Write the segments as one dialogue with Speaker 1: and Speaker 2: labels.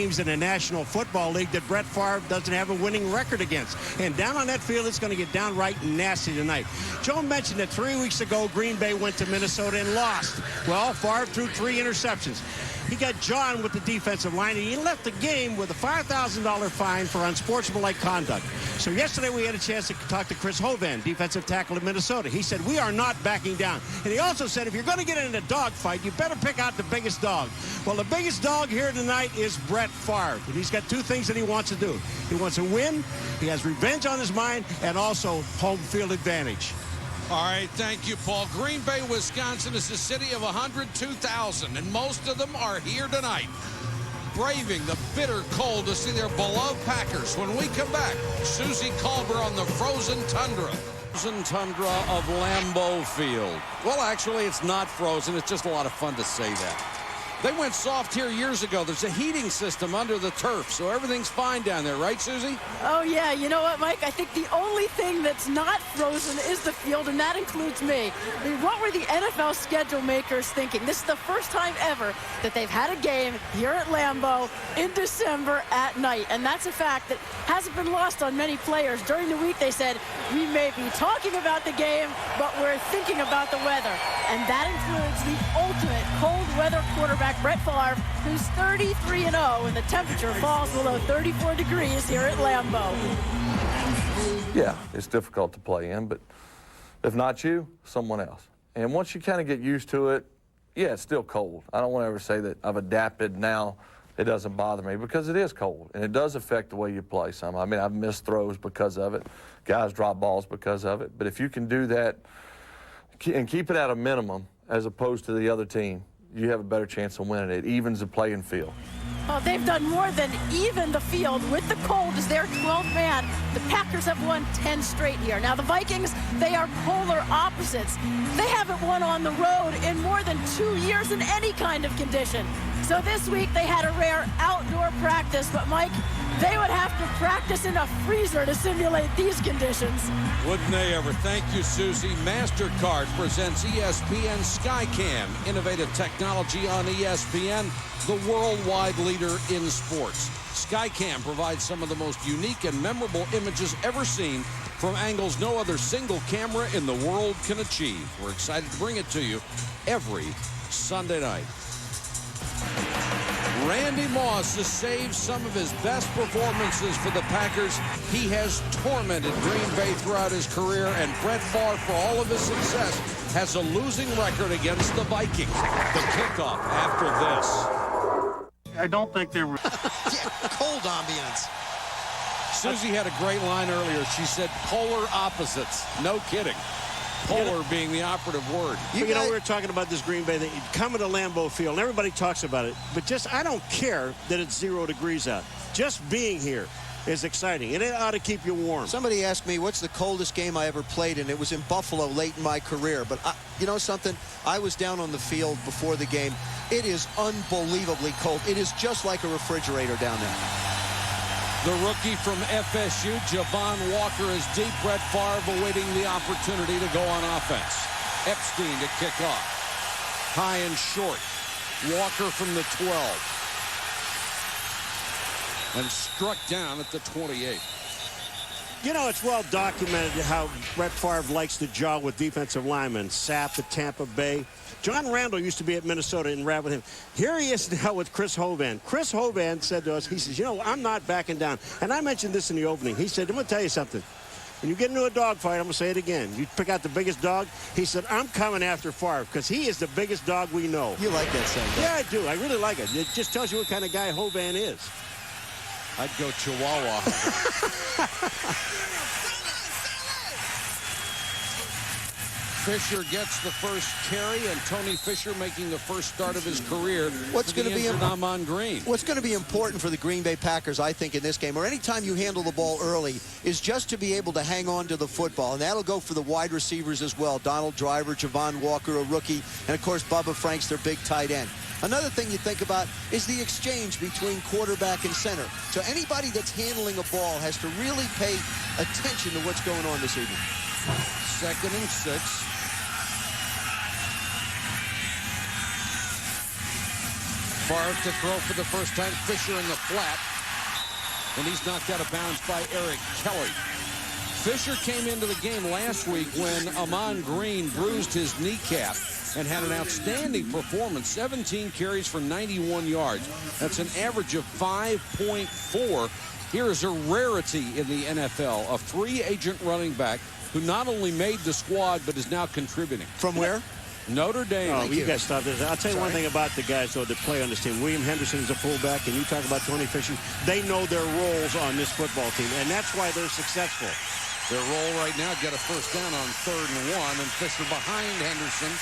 Speaker 1: teams in the National Football League that Brett Favre doesn't have a winning record against. And down on that field, it's going to get downright nasty tonight. Joe mentioned that 3 weeks ago, Green Bay went to Minnesota and lost. Well, Favre threw 3 interceptions. He got John with the defensive line, and he left the game with a $5,000 fine for unsportsmanlike conduct. So yesterday we had a chance to talk to Chris Hovan, defensive tackle of Minnesota. He said, we are not backing down. And he also said, if you're going to get in a dogfight, you better pick out the biggest dog. Well, the biggest dog here tonight is Brett Favre. And he's got 2 things that he wants to do. He wants to win, he has revenge on his mind, and also home field advantage.
Speaker 2: All right, thank you, Paul. Green Bay, Wisconsin is a city of 102,000, and most of them are here tonight, braving the bitter cold to see their beloved Packers. When we come back, Susie Colbert on the frozen tundra. Frozen tundra of Lambeau Field. Well, actually, it's not frozen. It's just a lot of fun to say that. They went soft here years ago. There's a heating system under the turf, so everything's fine down there, right, Susie?
Speaker 3: Oh, yeah. You know what, Mike? I think the only thing that's not frozen is the field, and that includes me. I mean, what were the NFL schedule makers thinking? This is the first time ever that they've had a game here at Lambeau in December at night, and that's a fact that hasn't been lost on many players. During the week, they said, we may be talking about the game, but we're thinking about the weather, and that includes the ultimate cold weather quarterback, Brett Favre, who's 33-0, and the temperature falls below 34 degrees here at Lambeau.
Speaker 4: Yeah, it's difficult to play in, but if not you, someone else. And once you kind of get used to it, yeah, it's still cold. I don't want to ever say that I've adapted now. It doesn't bother me because it is cold, and it does affect the way you play some. I mean, I've missed throws because of it. Guys drop balls because of it. But if you can do that and keep it at a minimum as opposed to the other team, you have a better chance of winning. It evens the playing field.
Speaker 3: Well, they've done more than even the field with the cold as their 12th man. The Packers have won 10 straight here. Now, the Vikings, they are polar opposites. They haven't won on the road in more than 2 years in any kind of condition. So this week, they had a rare outdoor practice. But, Mike, they would have to practice in a freezer to simulate these conditions.
Speaker 2: Wouldn't they ever? Thank you, Susie. MasterCard presents ESPN Skycam, innovative technology on ESPN, the worldwide leader in sports. Skycam provides some of the most unique and memorable images ever seen from angles no other single camera in the world can achieve. We're excited to bring it to you every Sunday night. Randy Moss has saved some of his best performances for the Packers. He has tormented Green Bay throughout his career, and Brett Favre, for all of his success, has a losing record against the Vikings. The kickoff after this.
Speaker 5: I don't think they were...
Speaker 6: Yeah, cold ambience.
Speaker 2: Susie had a great line earlier. She said polar opposites. No kidding. Polar being the operative word.
Speaker 1: You know, we were talking about this Green Bay thing. You come to Lambeau Field, and everybody talks about it. But just, I don't care that it's 0 degrees out. Just being here is exciting, and it ought to keep you warm.
Speaker 6: Somebody asked me, what's the coldest game I ever played? And it was in Buffalo late in my career. But you know something? I was down on the field before the game. It is unbelievably cold. It is just like a refrigerator down there.
Speaker 2: The rookie from FSU, Javon Walker, is deep. Brett Favre awaiting the opportunity to go on offense. Epstein to kick off. High and short. Walker from the 12. And struck down at the 28.
Speaker 1: You know, it's well documented how Brett Favre likes to jog with defensive linemen. Sapp at Tampa Bay. John Randall used to be at Minnesota and rap with him. Here he is now with Chris Hovan. Chris Hovan said to us, he says, you know, I'm not backing down. And I mentioned this in the opening. He said, I'm going to tell you something. When you get into a dogfight, I'm going to say it again. You pick out the biggest dog. He said, I'm coming after Favre because he is the biggest dog we know.
Speaker 6: You like that saying?
Speaker 1: Yeah, I do. I really like it. It just tells you what kind of guy Hovan is.
Speaker 2: I'd go Chihuahua. Fisher gets the first carry, and Tony Fisher making the first start of his career. What's going to be on Green?
Speaker 6: What's going to be important for the Green Bay Packers, I think, in this game, or anytime you handle the ball early, is just to be able to hang on to the football, and that'll go for the wide receivers as well. Donald Driver, Javon Walker, a rookie, and of course Bubba Franks, their big tight end. Another thing you think about is the exchange between quarterback and center. So anybody that's handling a ball has to really pay attention to what's going on this evening.
Speaker 2: 2nd and 6. Favre to throw for the first time. Fisher in the flat. And he's knocked out of bounds by Eric Kelly. Fisher came into the game last week when Amon Green bruised his kneecap and had an outstanding performance. 17 carries for 91 yards. That's an average of 5.4. Here is a rarity in the NFL, a free agent running back who not only made the squad but is now contributing.
Speaker 6: From where?
Speaker 2: Notre Dame.
Speaker 1: Oh, you guys stop this. I'll tell you one thing about the guys, though, that play on this team. William Henderson is a fullback, and you talk about Tony Fisher. They know their roles on this football team, and that's why they're successful.
Speaker 2: Their role right now, get a first down on 3rd and 1, and Fisher behind Henderson.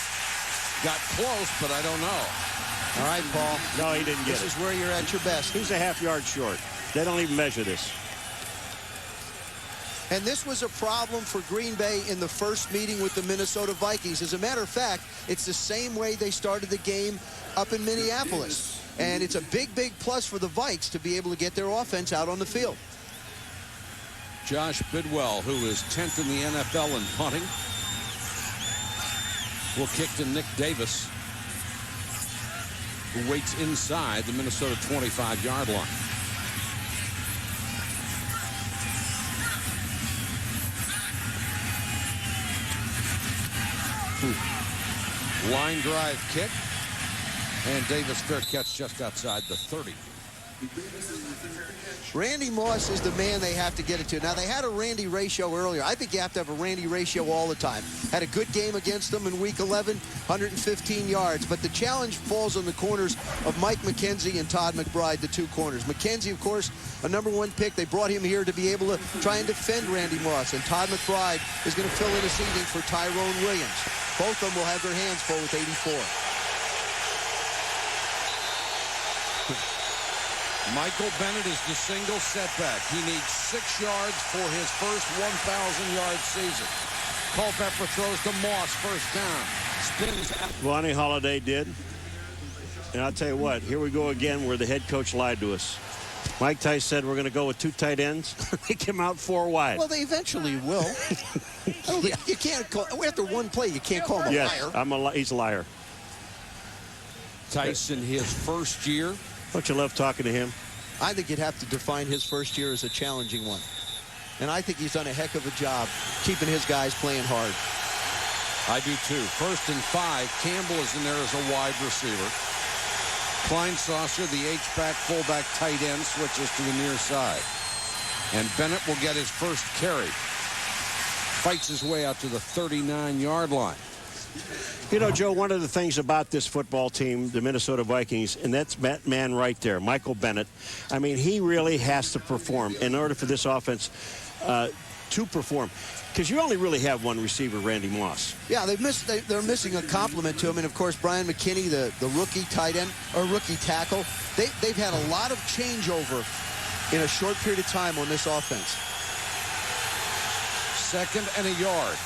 Speaker 2: Got close, but I don't know.
Speaker 6: All right, Paul.
Speaker 1: No, he didn't get it.
Speaker 6: This is where you're at your best.
Speaker 1: He's a half yard short. They don't even measure this.
Speaker 6: And this was a problem for Green Bay in the first meeting with the Minnesota Vikings. As a matter of fact, it's the same way they started the game up in Minneapolis. And it's a big, big plus for the Vikes to be able to get their offense out on the field.
Speaker 2: Josh Bidwell, who is 10th in the NFL in punting, will kick to Nick Davis, who waits inside the Minnesota 25-yard line. Line drive kick, and Davis fair catch just outside the 30.
Speaker 6: Randy Moss is the man they have to get it to. Now, they had a Randy ratio earlier. I think you have to have a Randy ratio all the time. Had a good game against them in Week 11, 115 yards. But the challenge falls on the corners of Mike McKenzie and Todd McBride, the two corners. McKenzie, of course, a #1 pick. They brought him here to be able to try and defend Randy Moss. And Todd McBride is going to fill in this evening for Tyrone Williams. Both of them will have their hands full with 84.
Speaker 2: Michael Bennett is the single setback. He needs 6 yards for his first 1,000-yard season. Culpepper throws to Moss, first down. Spins out.
Speaker 1: Lonnie Holiday did. And I'll tell you what, here we go again where the head coach lied to us. Mike Tice said we're going to go with 2 tight ends. They came out 4 wide.
Speaker 6: Well, they eventually will. You can't call, after one play, you can't call him a liar.
Speaker 1: He's a liar.
Speaker 2: Tice in his first year.
Speaker 1: Don't you love talking to him?
Speaker 6: I think you'd have to define his first year as a challenging one. And I think he's done a heck of a job keeping his guys playing hard.
Speaker 2: I do too. 1st and 5. Campbell is in there as a wide receiver. Kleinsasser, the H-back, fullback, tight end, switches to the near side. And Bennett will get his first carry. Fights his way out to the 39-yard line.
Speaker 1: You know, Joe, one of the things about this football team, the Minnesota Vikings, and that's that man right there, Michael Bennett. I mean, he really has to perform in order for this offense to perform. Because you only really have one receiver, Randy Moss.
Speaker 6: Yeah, they're missing a compliment to him. And, of course, Brian McKinney, the rookie tight end, or rookie tackle, they've had a lot of changeover in a short period of time on this offense.
Speaker 2: 2nd and a yard.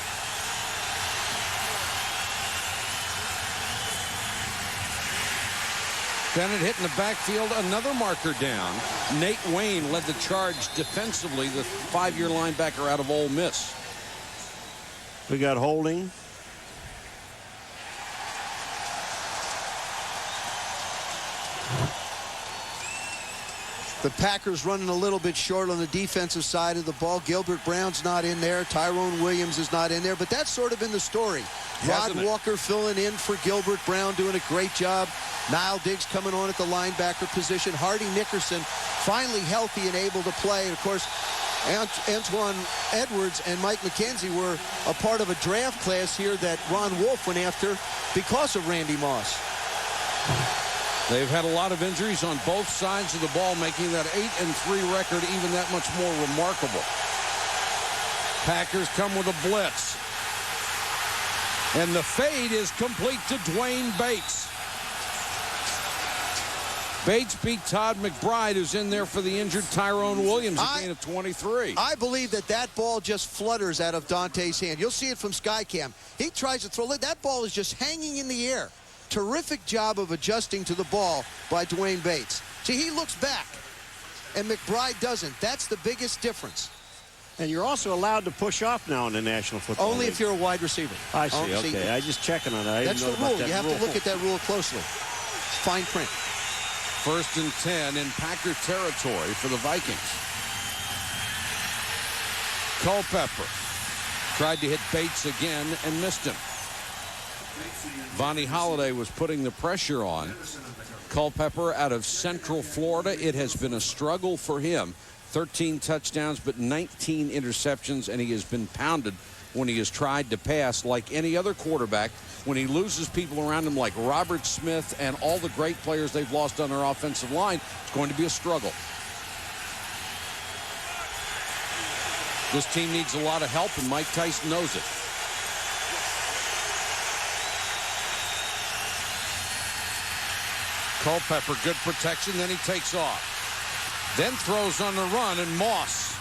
Speaker 2: Bennett hitting the backfield, another marker down. Nate Wayne led the charge defensively, the 5-year linebacker out of Ole Miss.
Speaker 1: We got holding.
Speaker 6: The Packers running a little bit short on the defensive side of the ball. Gilbert Brown's not in there. Tyrone Williams is not in there. But that's sort of been the story. Rod Walker filling in for Gilbert Brown, doing a great job. Niall Diggs coming on at the linebacker position. Hardy Nickerson finally healthy and able to play. And, of course, Antoine Edwards and Mike McKenzie were a part of a draft class here that Ron Wolf went after because of Randy Moss.
Speaker 2: They've had a lot of injuries on both sides of the ball, making that 8-3 record even that much more remarkable. Packers come with a blitz. And the fade is complete to Dwayne Bates. Bates beat Todd McBride, who's in there for the injured Tyrone Williams, a gain of 23.
Speaker 6: I believe that ball just flutters out of Dante's hand. You'll see it from Skycam. He tries to throw it. That ball is just hanging in the air. Terrific job of adjusting to the ball by Dwayne Bates. See, he looks back, and McBride doesn't. That's the biggest difference.
Speaker 1: And you're also allowed to push off now in the National Football
Speaker 6: Only
Speaker 1: League.
Speaker 6: if you're a wide receiver.
Speaker 1: I see, okay. I just checking on that.
Speaker 6: That's the rule. You have to look at that rule closely. Fine print.
Speaker 2: First and 10 in Packer territory for the Vikings. Culpepper tried to hit Bates again and missed him. Vonnie Holliday was putting the pressure on Culpepper out of Central Florida. It has been a struggle for him. 13 touchdowns, but 19 interceptions, and he has been pounded when he has tried to pass like any other quarterback. When he loses people around him like Robert Smith and all the great players they've lost on their offensive line, it's going to be a struggle. This team needs a lot of help, and Mike Tyson knows it. Culpepper, good protection, then he takes off. Then throws on the run, and Moss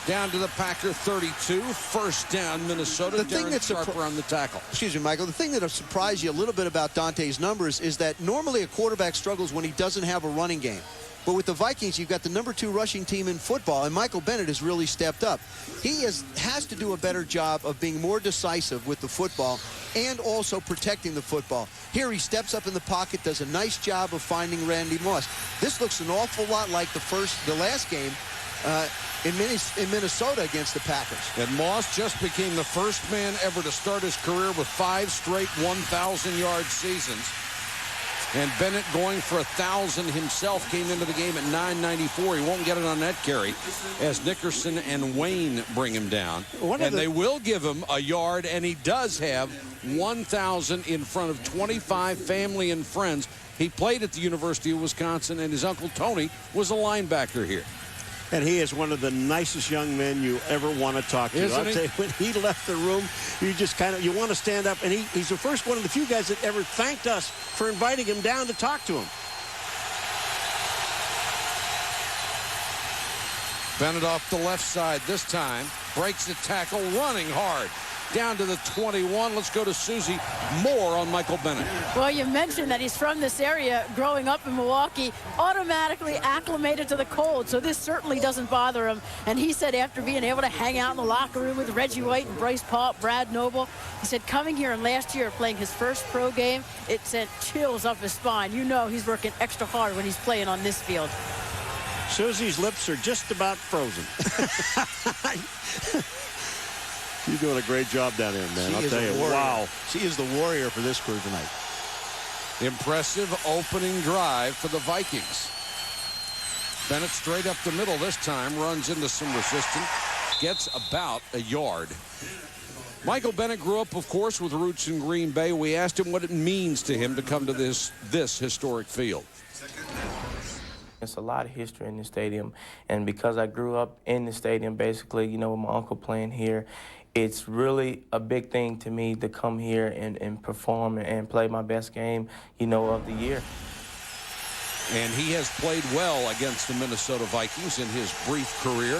Speaker 2: down to the Packer 32. First down, Minnesota.
Speaker 6: The thing that's
Speaker 2: Sharper on the tackle.
Speaker 6: Excuse me, Michael. The thing that'll surprise you a little bit about Dante's numbers is that normally a quarterback struggles when he doesn't have a running game. But with the Vikings, you've got the #2 rushing team in football, and Michael Bennett has really stepped up. He has to do a better job of being more decisive with the football and also protecting the football. Here he steps up in the pocket, does a nice job of finding Randy Moss. This looks an awful lot like the last game in Minnesota against the Packers.
Speaker 2: And Moss just became the first man ever to start his career with 5 straight 1,000-yard seasons. And Bennett going for 1,000 himself came into the game at 994. He won't get it on that carry as Nickerson and Wayne bring him down. And they will give him a yard, and he does have 1,000 in front of 25 family and friends. He played at the University of Wisconsin, and his uncle Tony was a linebacker here.
Speaker 1: And he is one of the nicest young men you ever want to talk to. I'll tell you, when he left the room, you just you want to stand up. And he's the first one of the few guys that ever thanked us for inviting him down to talk to him.
Speaker 2: Bennett off the left side this time. Breaks the tackle, running hard. Down to the 21. Let's go to Susie. More on Michael Bennett.
Speaker 3: Well, you mentioned that he's from this area, growing up in Milwaukee, automatically acclimated to the cold, so this certainly doesn't bother him. And he said after being able to hang out in the locker room with Reggie White and Bryce Paup, Brad Noble, he said coming here and last year playing his first pro game, it sent chills up his spine. You know he's working extra hard when he's playing on this field.
Speaker 1: Susie's lips are just about frozen. You're doing a great job down there, man. I'll tell you. Wow.
Speaker 6: She is the warrior for this crew tonight.
Speaker 2: Impressive opening drive for the Vikings. Bennett straight up the middle this time. Runs into some resistance. Gets about a yard. Michael Bennett grew up, of course, with roots in Green Bay. We asked him what it means to him to come to this historic field.
Speaker 7: It's a lot of history in the stadium, and because I grew up in the stadium, basically, you know, with my uncle playing here, it's really a big thing to me to come here and perform and play my best game, you know, of the year.
Speaker 2: And he has played well against the Minnesota Vikings in his brief career.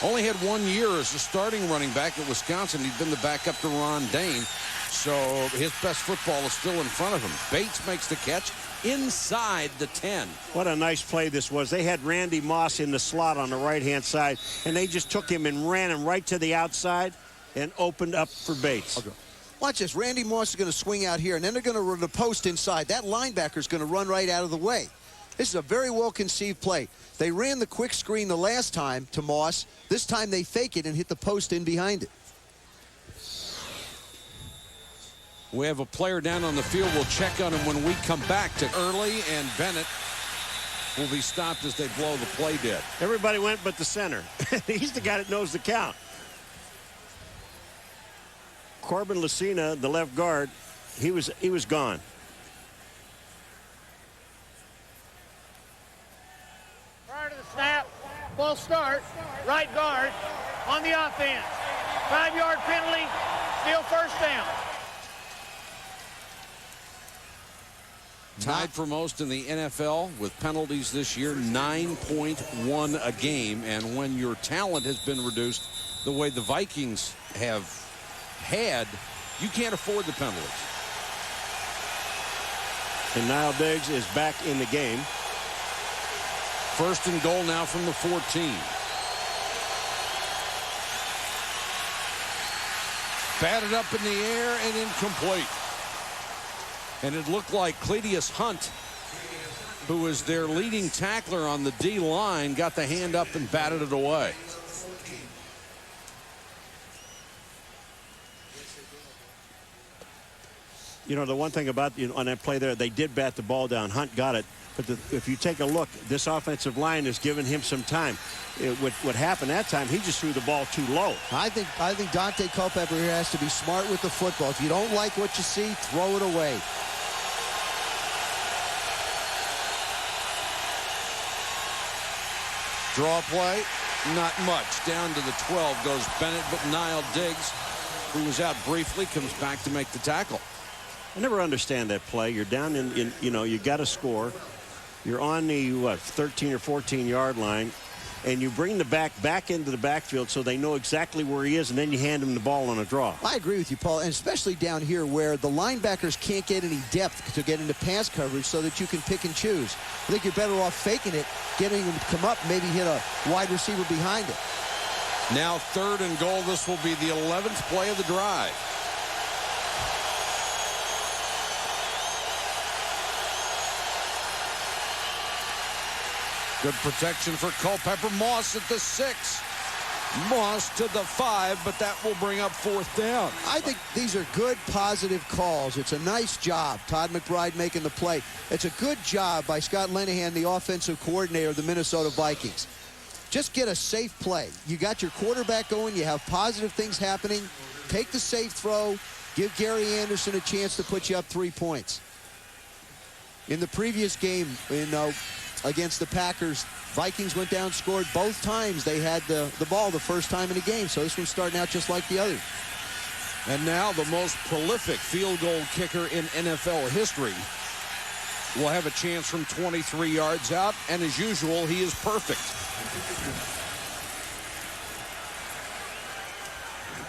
Speaker 2: Only had 1 year as a starting running back at Wisconsin. He'd been the backup to Ron Dane. So his best football is still in front of him. Bates makes the catch inside the 10.
Speaker 1: What a nice play this was. They had Randy Moss in the slot on the right-hand side, and they just took him and ran him right to the outside and opened up for Bates.
Speaker 6: Okay. Watch this. Randy Moss is going to swing out here, and then they're going to run the post inside. That linebacker is going to run right out of the way. This is a very well-conceived play. They ran the quick screen the last time to Moss. This time they fake it and hit the post in behind it.
Speaker 2: We have a player down on the field. We'll check on him when we come back to early, and Bennett will be stopped as they blow the play dead.
Speaker 1: Everybody went but the center. He's the guy that knows the count. Corbin Lucina, the left guard, he was gone.
Speaker 8: Prior to the snap, full start, right guard on the offense. 5-yard penalty, still first down.
Speaker 2: Tied for most in the NFL with penalties this year, 9.1 a game. And when your talent has been reduced the way the Vikings have had, you can't afford the penalties.
Speaker 1: And Niall Diggs is back in the game.
Speaker 2: First and goal now from the 14. Batted up in the air and incomplete. And it looked like Cledius Hunt who is their leading tackler on the D line, got the hand up and batted it away.
Speaker 1: You know, the one thing about, on that play there, they did bat the ball down. Hunt got it. But if you take a look, this offensive line has given him some time. What happened that time, he just threw the ball too low.
Speaker 6: I think Dante Culpepper here has to be smart with the football. If you don't like what you see, throw it away.
Speaker 2: Draw play, not much. Down to the 12 goes Bennett, but Niall Diggs, who was out briefly, comes back to make the tackle.
Speaker 1: I never understand that play. You're down in you got to score. You're on the 13 or 14 yard line, and you bring the back into the backfield so they know exactly where he is, and then you hand him the ball on a draw.
Speaker 6: I agree with you, Paul, and especially down here where the linebackers can't get any depth to get into pass coverage so that you can pick and choose. I think you're better off faking it, getting him to come up, maybe hit a wide receiver behind it.
Speaker 2: Now 3rd and goal. This will be the 11th play of the drive. Good protection for Culpepper. Moss at the 6. Moss to the 5, but that will bring up 4th down.
Speaker 6: I think these are good, positive calls. It's a nice job. Todd McBride making the play. It's a good job by Scott Linehan, the offensive coordinator of the Minnesota Vikings. Just get a safe play. You got your quarterback going. You have positive things happening. Take the safe throw. Give Gary Anderson a chance to put you up 3 points. In the previous game, against the Packers, Vikings went down, scored both times. They had the ball the first time in the game, so this one's starting out just like the other.
Speaker 2: And now the most prolific field goal kicker in NFL history will have a chance from 23 yards out, and as usual, he is perfect.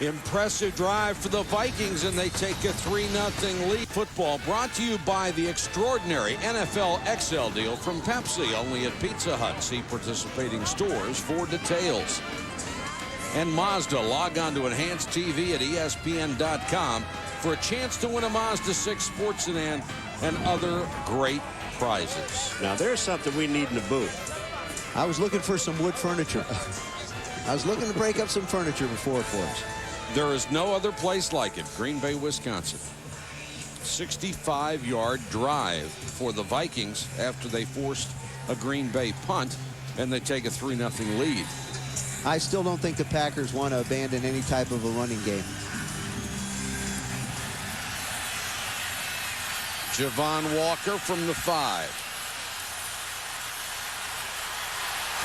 Speaker 2: Impressive drive for the Vikings, and they take a 3-0 lead. Football brought to you by the extraordinary NFL XL deal from Pepsi, only at Pizza Hut. See participating stores for details. And Mazda. Log on to Enhanced TV at ESPN.com for a chance to win a Mazda 6 sports sedan and other great prizes.
Speaker 1: Now, there's something we need in the booth.
Speaker 6: I was looking for some wood furniture. I was looking to break up some furniture before for us.
Speaker 2: There is no other place like it. Green Bay, Wisconsin. 65-yard drive for the Vikings after they forced a Green Bay punt, and they take a 3-0 lead.
Speaker 6: I still don't think the Packers want to abandon any type of a running game.
Speaker 2: Javon Walker from the 5.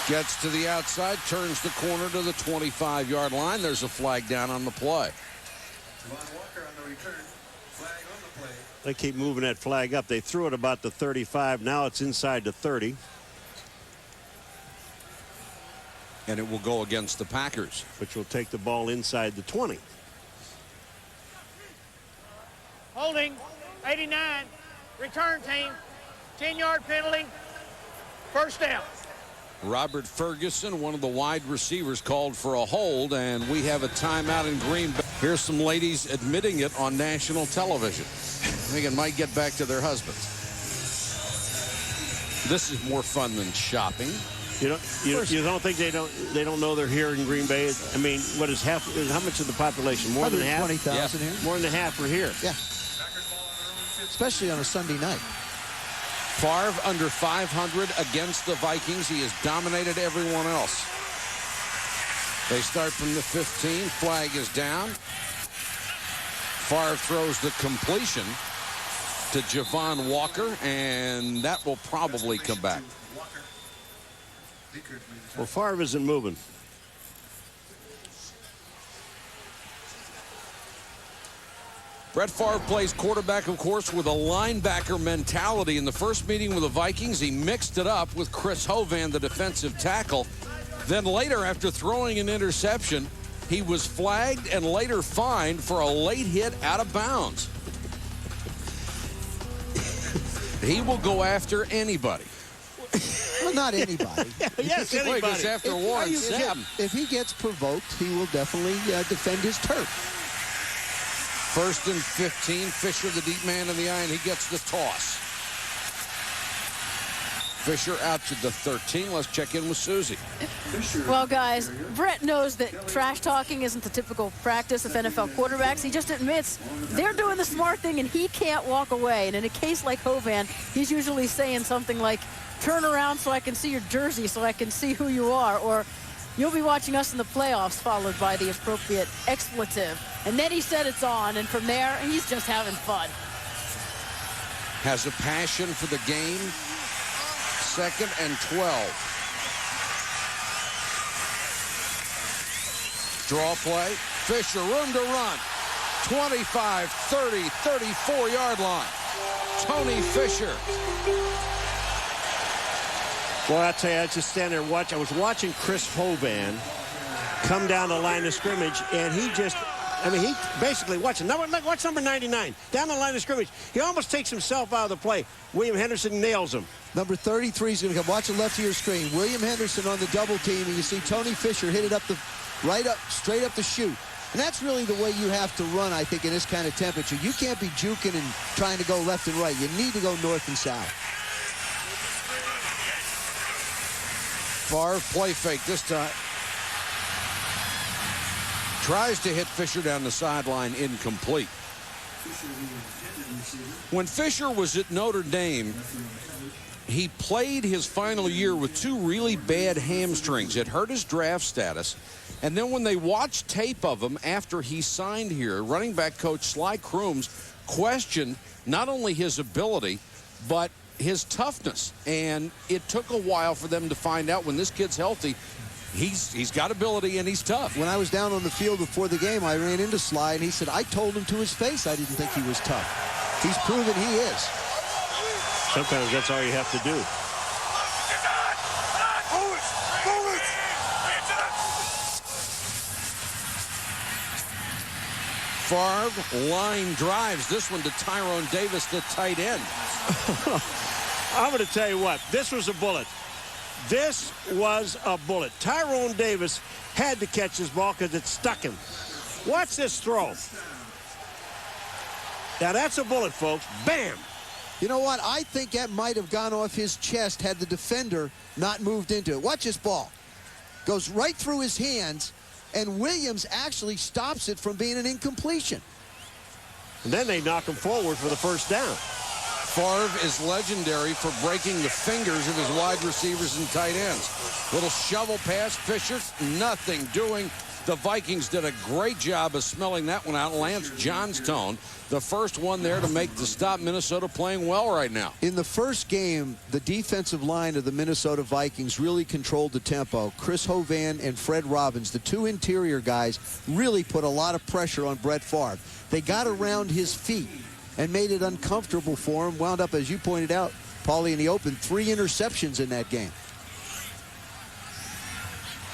Speaker 2: Gets to the outside, turns the corner to the 25-yard line. There's a flag down on the play.
Speaker 9: Walker on the return. Flag on the play.
Speaker 1: They keep moving that flag up. They threw it about the 35. Now it's inside the 30.
Speaker 2: And it will go against the Packers,
Speaker 1: which will take the ball inside the 20.
Speaker 8: Holding, 89. Return team, 10-yard penalty. First down.
Speaker 2: Robert Ferguson, one of the wide receivers, called for a hold, and we have a timeout in Green Bay. Here's some ladies admitting it on national television. I think it might get back to their husbands. This is more fun than shopping.
Speaker 1: You don't think they don't know they're here in Green Bay? I mean, what is half? How much of the population? More than half.
Speaker 6: 120,000 here.
Speaker 1: More than half are here.
Speaker 6: Yeah. Especially on a Sunday night.
Speaker 2: Favre under 500 against the Vikings. He has dominated everyone else. They start from the 15. Flag is down. Favre throws the completion to Javon Walker, and that will probably come back.
Speaker 1: Well, Favre isn't moving.
Speaker 2: Brett Favre plays quarterback, of course, with a linebacker mentality. In the first meeting with the Vikings, he mixed it up with Chris Hovan, the defensive tackle. Then later, after throwing an interception, he was flagged and later fined for a late hit out of bounds. He will go after anybody.
Speaker 6: Well, not anybody.
Speaker 1: Yes, anybody.
Speaker 2: He goes after Warren Sapp.
Speaker 6: If he gets provoked, he will definitely defend his turf.
Speaker 2: 1st and 15. Fisher, the deep man in the eye, and he gets the toss. Fisher out to the 13. Let's check in with Susie.
Speaker 3: Well, guys, Brett knows that trash talking isn't the typical practice of NFL quarterbacks. He just admits they're doing the smart thing, and he can't walk away. And in a case like Hovan, he's usually saying something like, turn around so I can see your jersey, so I can see who you are, or you'll be watching us in the playoffs, followed by the appropriate expletive. And then he said it's on, and from there, he's just having fun.
Speaker 2: Has a passion for the game. 2nd and 12. Draw play. Fisher, room to run. 25, 30, 34-yard line. Tony Fisher.
Speaker 1: Well, I'll tell you, I just stand there and watch. I was watching Chris Hovan come down the line of scrimmage, and he just, I mean, he basically, watch number 99, down the line of scrimmage. He almost takes himself out of the play. William Henderson nails him.
Speaker 6: Number 33 is going to come. Watch the left of your screen. William Henderson on the double team, and you see Tony Fisher hit it up straight up the chute. And that's really the way you have to run, I think, in this kind of temperature. You can't be juking and trying to go left and right. You need to go north and south.
Speaker 2: Favre play fake this time. Tries to hit Fisher down the sideline, incomplete. When Fisher was at Notre Dame, he played his final year with 2 really bad hamstrings. It hurt his draft status. And then when they watched tape of him after he signed here, running back coach Sly Crooms questioned not only his ability, but his toughness. And it took a while for them to find out when this kid's healthy, he's got ability and he's tough.
Speaker 6: When I was down on the field before the game, I ran into Sly, and he said, I told him to his face I didn't think he was tough. He's proven he is.
Speaker 1: Sometimes that's all you have to do.
Speaker 2: Favre line drives this one to Tyrone Davis, the tight end.
Speaker 1: I'm going to tell you what, this was a bullet. This was a bullet. Tyrone Davis had to catch this ball because it stuck him. Watch this throw. Now that's a bullet, folks. Bam!
Speaker 6: You know what? I think that might have gone off his chest had the defender not moved into it. Watch this ball. Goes right through his hands, and Williams actually stops it from being an incompletion.
Speaker 1: And then they knock him forward for the first down.
Speaker 2: Favre is legendary for breaking the fingers of his wide receivers and tight ends. Little shovel pass, Fisher, nothing doing. The Vikings did a great job of smelling that one out. Lance Johnstone, the first one there to make the stop. Minnesota playing well right now.
Speaker 6: In the first game, the defensive line of the Minnesota Vikings really controlled the tempo. Chris Hovan and Fred Robbins, the 2 interior guys, really put a lot of pressure on Brett Favre. They got around his feet and made it uncomfortable for him. Wound up, as you pointed out, Paulie, in the open, 3 interceptions in that game.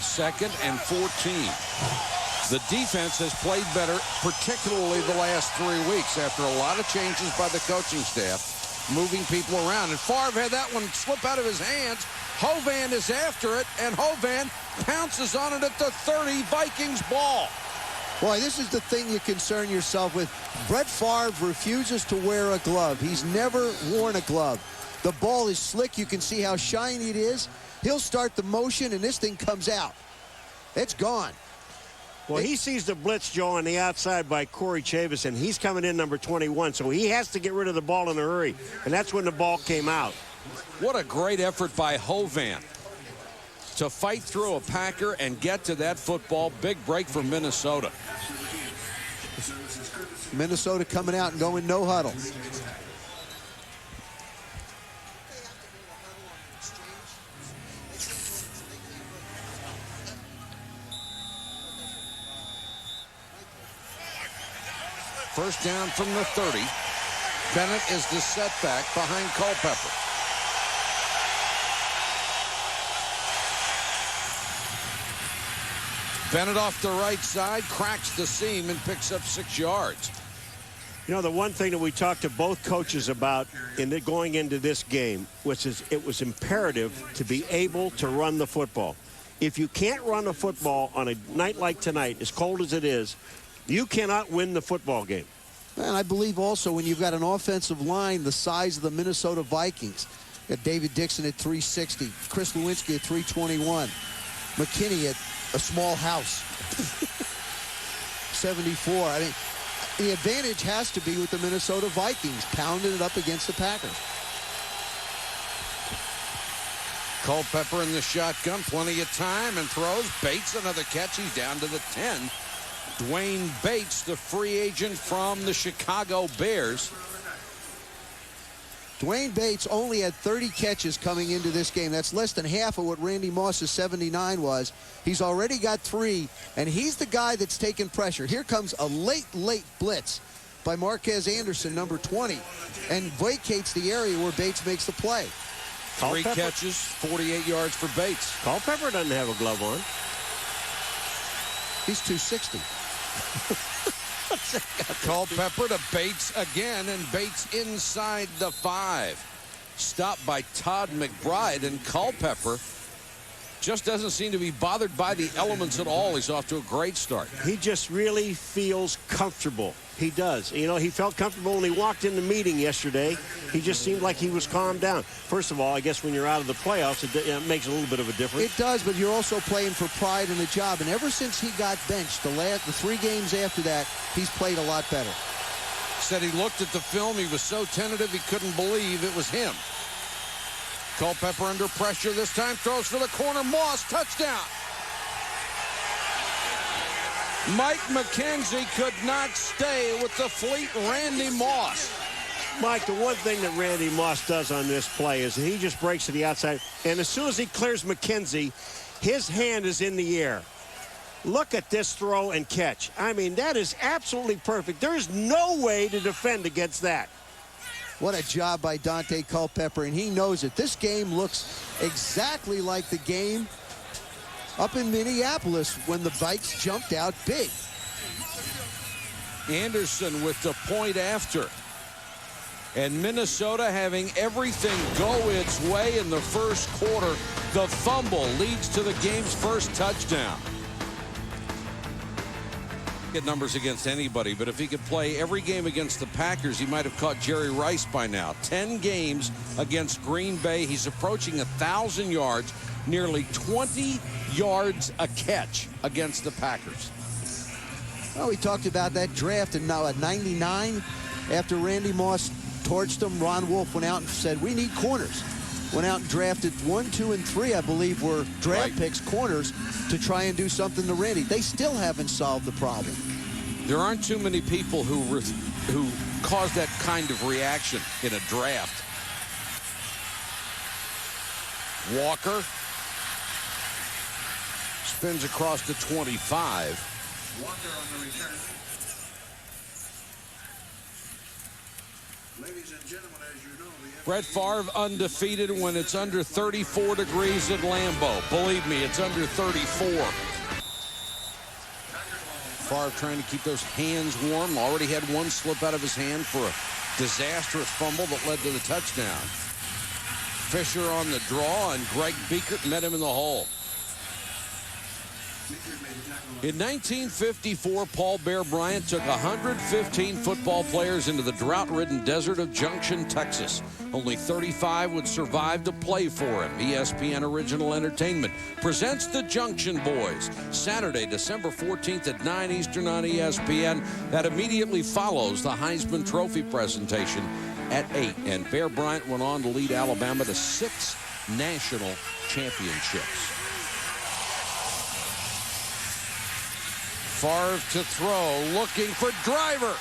Speaker 2: 2nd and 14. The defense has played better, particularly the last 3 weeks after a lot of changes by the coaching staff, moving people around. And Favre had that one slip out of his hands. Hovan is after it, and Hovan pounces on it at the 30, Vikings ball.
Speaker 6: Boy, this is the thing you concern yourself with. Brett Favre refuses to wear a glove. He's never worn a glove. The ball is slick. You can see how shiny it is. He'll start the motion, and this thing comes out. It's gone.
Speaker 1: Well, he sees the blitz, Joe, on the outside by Corey Chavis, and he's coming in number 21, so he has to get rid of the ball in a hurry, and that's when the ball came out.
Speaker 2: What a great effort by Hovan to fight through a Packer and get to that football. Big break for Minnesota.
Speaker 6: Minnesota coming out and going no huddle.
Speaker 2: First down from the 30. Bennett is the setback behind Culpepper. Bennett off the right side, cracks the seam and picks up 6 yards.
Speaker 1: You know, the one thing that we talked to both coaches about going into this game was it was imperative to be able to run the football. If you can't run the football on a night like tonight, as cold as it is, you cannot win the football game.
Speaker 6: And I believe also when you've got an offensive line the size of the Minnesota Vikings, Got David Dixon at 360. Chris Lewinsky at 321. McKinney at a small house. 74. I mean, the advantage has to be with the Minnesota Vikings, pounding it up against the Packers.
Speaker 2: Culpepper in the shotgun, plenty of time, and throws. Bates, another catch. He's down to the 10. Dwayne Bates, the free agent from the Chicago Bears.
Speaker 6: Dwayne Bates only had 30 catches coming into this game. That's less than half of what Randy Moss's 79 was. He's already got 3, and he's the guy that's taking pressure. Here comes a late blitz by Marquez Anderson, number 20, and vacates the area where Bates makes the play.
Speaker 2: 3 catches, 48 yards for Bates.
Speaker 1: Culpepper doesn't have a glove on.
Speaker 6: He's 260.
Speaker 2: Culpepper to Bates again, and Bates inside the 5. Stopped by Todd McBride, and Culpepper just doesn't seem to be bothered by the elements at all. He's off to a great start.
Speaker 1: He just really feels comfortable. He does. You know, he felt comfortable when he walked in the meeting yesterday. He just seemed like he was calmed down. First of all, I guess when you're out of the playoffs, it makes a little bit of a difference.
Speaker 6: It does, but you're also playing for pride in the job. And ever since he got benched, the 3 games after that, he's played a lot better.
Speaker 2: Said he looked at the film. He was so tentative he couldn't believe it was him. Culpepper under pressure this time. Throws for the corner. Moss, touchdown. Mike McKenzie could not stay with the fleet Randy Moss.
Speaker 1: Mike, the one thing that Randy Moss does on this play is he just breaks to the outside, and as soon as he clears McKenzie, his hand is in the air. Look at this throw and catch. I mean, that is absolutely perfect. There is no way to defend against that.
Speaker 6: What a job by Dante Culpepper, and he knows it. This game looks exactly like the game up in Minneapolis when the Vikes jumped out big.
Speaker 2: Anderson with the point after. And Minnesota having everything go its way in the first quarter. The fumble leads to the game's first touchdown. Get numbers against anybody, but if he could play every game against the Packers, he might have caught Jerry Rice by now. 10 games against Green Bay. He's approaching 1,000 yards, nearly 20 yards a catch against the Packers.
Speaker 6: Well, we talked about that draft, and now at 99, after Randy Moss torched them, Ron Wolf went out and said, we need corners. Went out and drafted 1, 2, and 3, I believe, were draft picks, corners, to try and do something to Randy. They still haven't solved the problem.
Speaker 2: There aren't too many people who cause that kind of reaction in a draft. Walker spins across to 25.
Speaker 9: Walker on the return. Ladies and gentlemen, as you know,
Speaker 2: Brett Favre undefeated when it's under 34 degrees at Lambeau. Believe me, it's under 34. Favre trying to keep those hands warm. Already had one slip out of his hand for a disastrous fumble that led to the touchdown. Fisher on the draw, and Greg Biekert met him in the hole. In 1954, Paul Bear Bryant took 115 football players into the drought-ridden desert of Junction, Texas. Only 35 would survive to play for him. ESPN Original Entertainment presents the Junction Boys, Saturday, December 14th at 9 Eastern on ESPN. That immediately follows the Heisman Trophy presentation at 8. And Bear Bryant went on to lead Alabama to 6 national championships. Favre to throw, looking for Driver.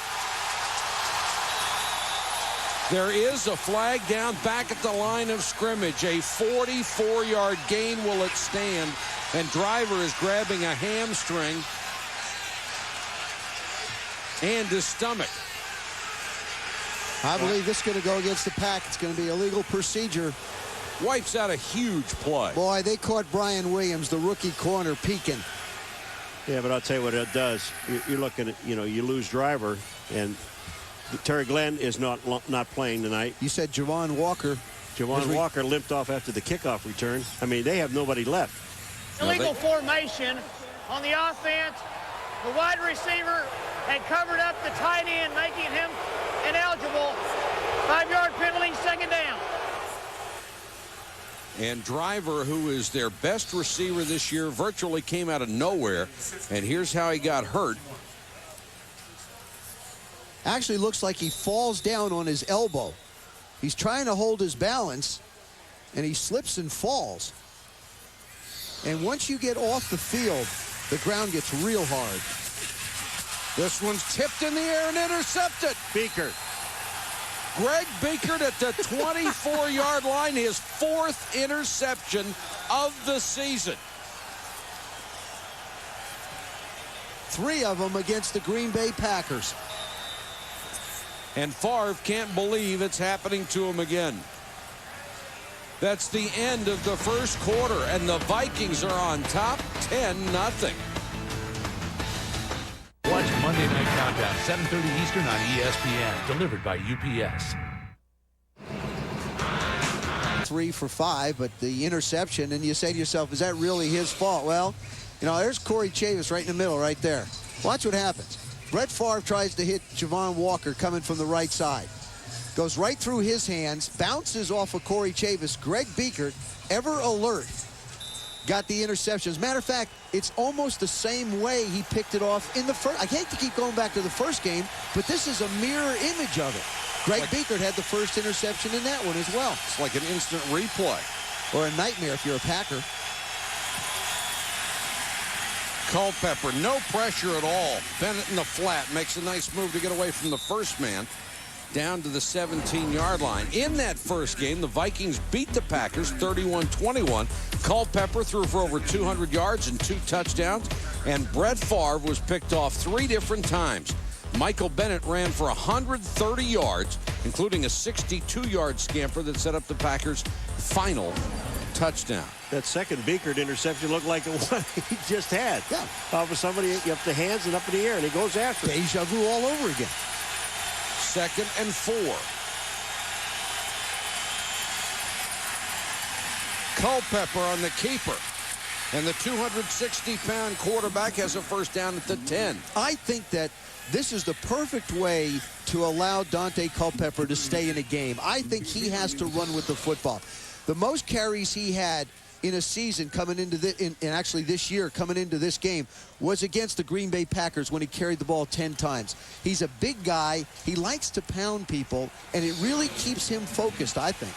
Speaker 2: There is a flag down back at the line of scrimmage. A 44-yard gain will it stand, and Driver is grabbing a hamstring and his stomach.
Speaker 6: I believe this is going to go against the Pack. It's going to be a legal procedure.
Speaker 2: Wipes out a huge play.
Speaker 6: Boy, they caught Brian Williams, the rookie corner, peeking.
Speaker 1: Yeah, but I'll tell you what it does. You're looking at, you lose Driver, and Terry Glenn is not playing tonight.
Speaker 6: You said Javon Walker.
Speaker 1: Javon Walker limped off after the kickoff return. I mean, they have nobody left.
Speaker 8: Illegal formation on the offense. The wide receiver had covered up the tight end, making him ineligible. 5-yard penalty, second down.
Speaker 2: And Driver, who is their best receiver this year, virtually came out of nowhere. And here's how he got hurt.
Speaker 6: Actually looks like he falls down on his elbow. He's trying to hold his balance, and he slips and falls. And once you get off the field, the ground gets real hard.
Speaker 2: This one's tipped in the air and intercepted.
Speaker 1: Beekert.
Speaker 2: Greg Beekert at the 24-yard line, his 4th interception of the season.
Speaker 6: 3 of them against the Green Bay Packers.
Speaker 2: And Favre can't believe it's happening to him again. That's the end of the first quarter, and the Vikings are on top 10-0.
Speaker 10: Watch Monday Night Countdown, 7:30 Eastern on ESPN, delivered by UPS.
Speaker 6: 3 for 5, but the interception, and you say to yourself, is that really his fault? Well, you know, there's Corey Chavis right in the middle right there. Watch what happens. Brett Favre tries to hit Javon Walker coming from the right side. Goes right through his hands, bounces off of Corey Chavis. Greg Beekert, ever alert, got the interception. As a matter of fact, it's almost the same way he picked it off in the first. I hate to keep going back to the first game, but this is a mirror image of it. Greg Beekert had the first interception in that one as well.
Speaker 2: It's like an instant replay.
Speaker 6: Or a nightmare if you're a Packer.
Speaker 2: Culpepper, no pressure at all. Bennett in the flat makes a nice move to get away from the first man down to the 17-yard line. In that first game, the Vikings beat the Packers 31-21. Culpepper threw for over 200 yards and 2 touchdowns, and Brett Favre was picked off 3 different times. Michael Bennett ran for 130 yards, including a 62-yard scamper that set up the Packers' final touchdown.
Speaker 1: That second Beekert interception looked like the one he just had.
Speaker 6: Yeah.
Speaker 1: Off of somebody up the hands and up in the air, and he goes after it.
Speaker 6: Deja vu all over again.
Speaker 2: 2nd and 4. Culpepper on the keeper. And the 260-pound quarterback has a first down at the 10.
Speaker 6: I think that this is the perfect way to allow Dante Culpepper to stay in a game. I think he has to run with the football. The most carries he had in a season coming into actually this year coming into this game was against the Green Bay Packers when he carried the ball 10 times. He's a big guy. He likes to pound people, and it really keeps him focused, I think.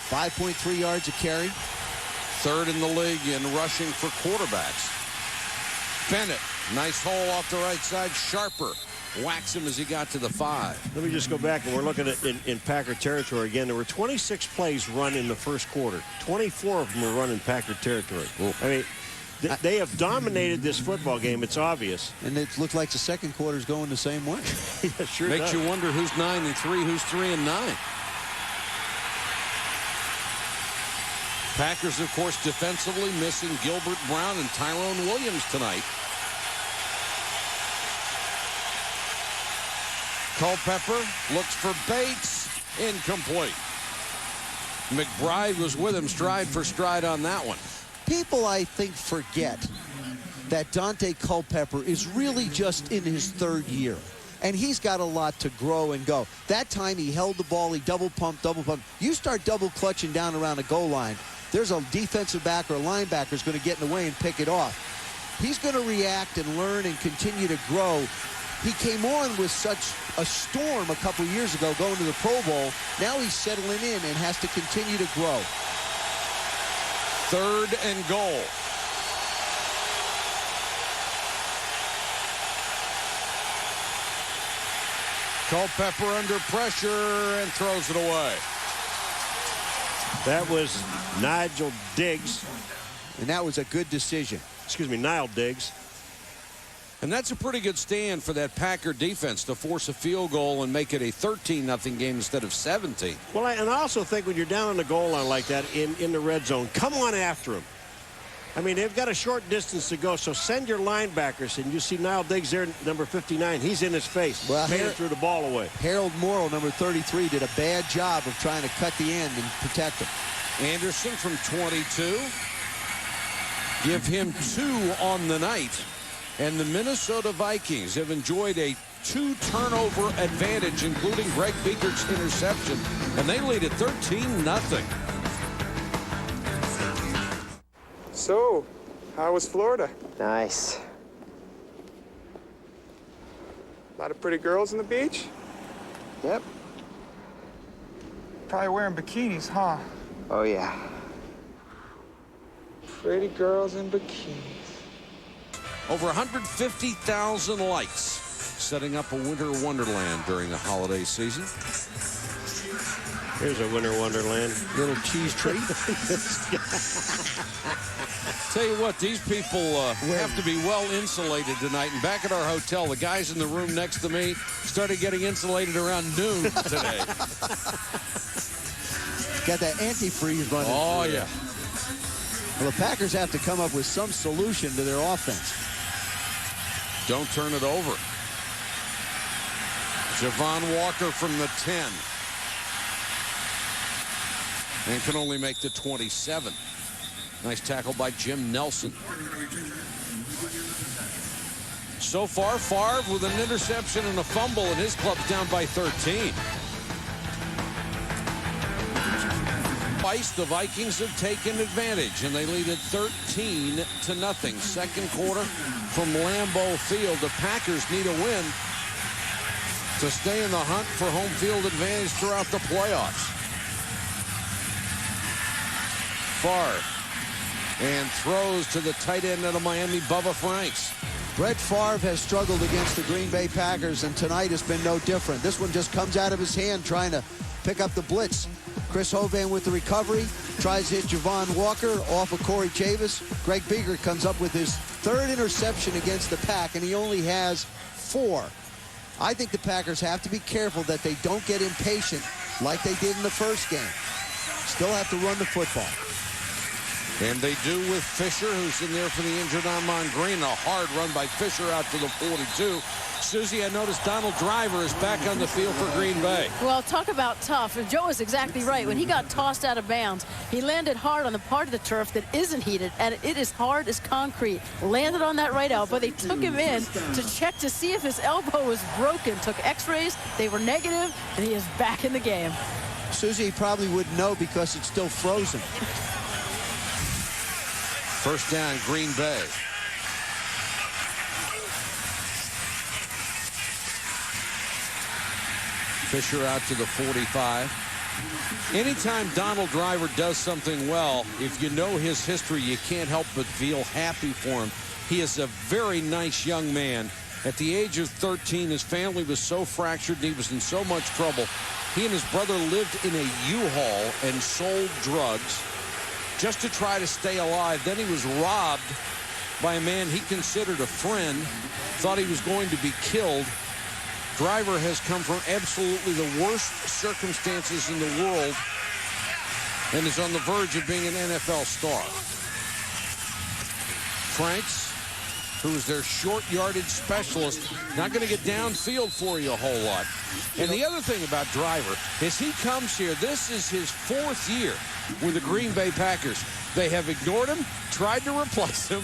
Speaker 6: 5.3 yards a carry.
Speaker 2: 3rd in the league in rushing for quarterbacks. Bennett, nice hole off the right side. Sharper whacks him as he got to the 5.
Speaker 1: Let me just go back, and we're looking at in Packer territory again. There were 26 plays run in the first quarter. 24 of them were run in Packer territory.
Speaker 2: Ooh.
Speaker 1: I mean, they have dominated this football game. It's obvious.
Speaker 6: And it looked like the second quarter is going the same way.
Speaker 1: Yeah, sure
Speaker 2: Makes
Speaker 1: does.
Speaker 2: you wonder who's 9-3, who's 3-9. Packers, of course, defensively missing Gilbert Brown and Tyrone Williams tonight. Culpepper looks for Bates. Incomplete. McBride was with him stride for stride on that one.
Speaker 6: People, I think, forget that Dante Culpepper is really just in his 3rd year. And he's got a lot to grow and go. That time he held the ball, he double pumped. You start double clutching down around the goal line, there's a defensive back or a linebacker is going to get in the way and pick it off. He's going to react and learn and continue to grow. He came on with such a storm a couple years ago going to the Pro Bowl. Now he's settling in and has to continue to grow.
Speaker 2: 3rd and goal. Culpepper under pressure and throws it away.
Speaker 1: That was Nigel Diggs.
Speaker 6: And that was a good decision.
Speaker 1: Excuse me, Nile Diggs.
Speaker 2: And that's a pretty good stand for that Packer defense to force a field goal and make it a 13-0 game instead of 17.
Speaker 1: Well, and I also think when you're down on the goal line like that in the red zone, come on after him. I mean, they've got a short distance to go, so send your linebackers. And you see Nile Diggs there, number 59. He's in his face.
Speaker 6: Well,
Speaker 1: made it through the ball away.
Speaker 6: Harold Morrow, number 33, did a bad job of trying to cut the end and protect him.
Speaker 2: Anderson from 22. Give him 2 on the night. And the Minnesota Vikings have enjoyed a 2-turnover advantage, including Greg Beekert's interception. And they lead at 13-0.
Speaker 11: So, how was Florida?
Speaker 12: Nice.
Speaker 11: A lot of pretty girls on the beach?
Speaker 12: Yep.
Speaker 11: Probably wearing bikinis, huh?
Speaker 12: Oh, yeah.
Speaker 11: Pretty girls in bikinis.
Speaker 2: Over 150,000 lights setting up a winter wonderland during the holiday season.
Speaker 1: Here's a winter wonderland.
Speaker 6: Little cheese treat.
Speaker 2: Tell you what, these people have to be well insulated tonight. And back at our hotel, the guys in the room next to me started getting insulated around noon today.
Speaker 6: Got that antifreeze running.
Speaker 2: Oh, yeah.
Speaker 6: Well, the Packers have to come up with some solution to their offense.
Speaker 2: Don't turn it over. Javon Walker from the 10. And can only make the 27. Nice tackle by Jim Nelson. So far, Favre with an interception and a fumble, and his club's down by 13. Twice the Vikings have taken advantage, and they lead at 13-0. Second quarter from Lambeau Field. The Packers need a win to stay in the hunt for home field advantage throughout the playoffs. Favre and throws to the tight end of the Miami, Bubba Franks.
Speaker 6: Brett Favre has struggled against the Green Bay Packers, and tonight has been no different. This one just comes out of his hand trying to pick up the blitz. Chris Hovan with the recovery, tries to hit Javon Walker off of Corey Chavis. Greg Biegert comes up with his third interception against the Pack, and he only has 4. I think the Packers have to be careful that they don't get impatient like they did in the first game. Still have to run the football.
Speaker 2: And they do with Fisher, who's in there for the injured Amon Green. A hard run by Fisher out to the 42. Susie, I noticed Donald Driver is back on the field for Green Bay.
Speaker 3: Well, talk about tough. And Joe is exactly right. When he got tossed out of bounds, he landed hard on the part of the turf that isn't heated, and it is hard as concrete. Landed on that right elbow. They took him in to check to see if his elbow was broken. Took x-rays. They were negative, and he is back in the game.
Speaker 6: Susie probably wouldn't know because it's still frozen.
Speaker 2: First down, Green Bay. Fisher out to the 45. Anytime Donald Driver does something well, if you know his history, you can't help but feel happy for him. He is a very nice young man. At the age of 13, his family was so fractured and he was in so much trouble. He and his brother lived in a U-Haul and sold drugs just to try to stay alive. Then he was robbed by a man he considered a friend, thought he was going to be killed. Driver has come from absolutely the worst circumstances in the world and is on the verge of being an NFL star. Franks, who is their short yardage specialist, not going to get downfield for you a whole lot. And the other thing about Driver is he comes here. This is his 4th year with the Green Bay Packers. They have ignored him, tried to replace him,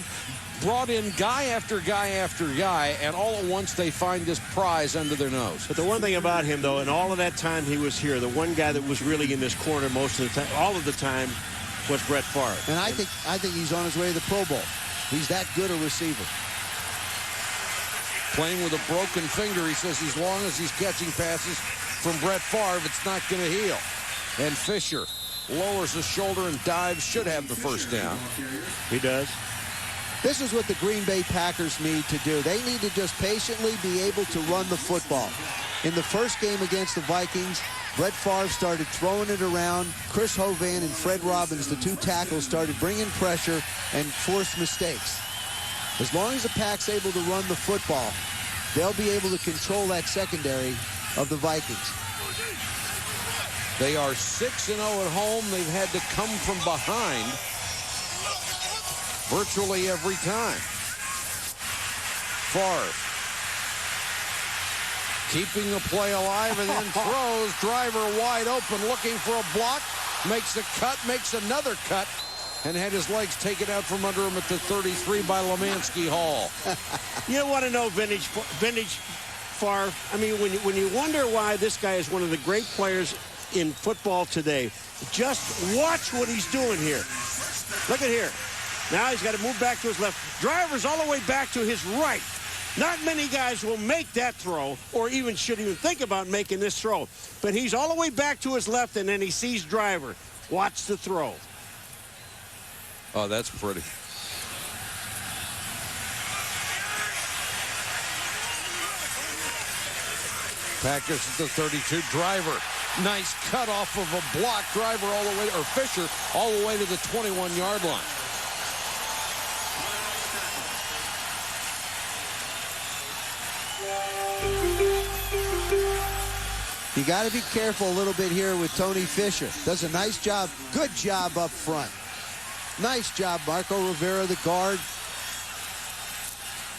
Speaker 2: brought in guy after guy after guy, and all at once they find this prize under their nose.
Speaker 1: But the one thing about him, though, in all of that time he was here, the one guy that was really in this corner most of the time, all of the time, was Brett Favre.
Speaker 6: And I think he's on his way to the Pro Bowl. He's that good a receiver.
Speaker 2: Playing with a broken finger, he says as long as he's catching passes from Brett Favre, it's not going to heal. And Fisher lowers his shoulder and dives, should have the first down.
Speaker 1: He does.
Speaker 6: This is what the Green Bay Packers need to do. They need to just patiently be able to run the football. In the first game against the Vikings, Brett Favre started throwing it around. Chris Hovan and Fred Robbins, the 2 tackles, started bringing pressure and forced mistakes. As long as the Pack's able to run the football, they'll be able to control that secondary of the Vikings.
Speaker 2: They are 6-0 at home. They've had to come from behind virtually every time. Favre keeping the play alive and then throws. Driver wide open, looking for a block. Makes a cut, makes another cut, and had his legs taken out from under him at the 33 by Lemansky Hall.
Speaker 1: You don't want to know vintage Favre. I mean, when you wonder why this guy is one of the great players in football today. Just watch what he's doing here. Look at here. Now he's got to move back to his left. Driver's all the way back to his right. Not many guys will make that throw or should even think about making this throw. But he's all the way back to his left, and then he sees Driver. Watch the throw.
Speaker 2: Oh, that's pretty. Packers at the 32. Driver. Nice cut off of a block. Driver all the way, or Fisher all the way to the 21-yard line.
Speaker 6: You got to be careful a little bit here with Tony Fisher. Does a nice job. Good job up front. Nice job, Marco Rivera, the guard.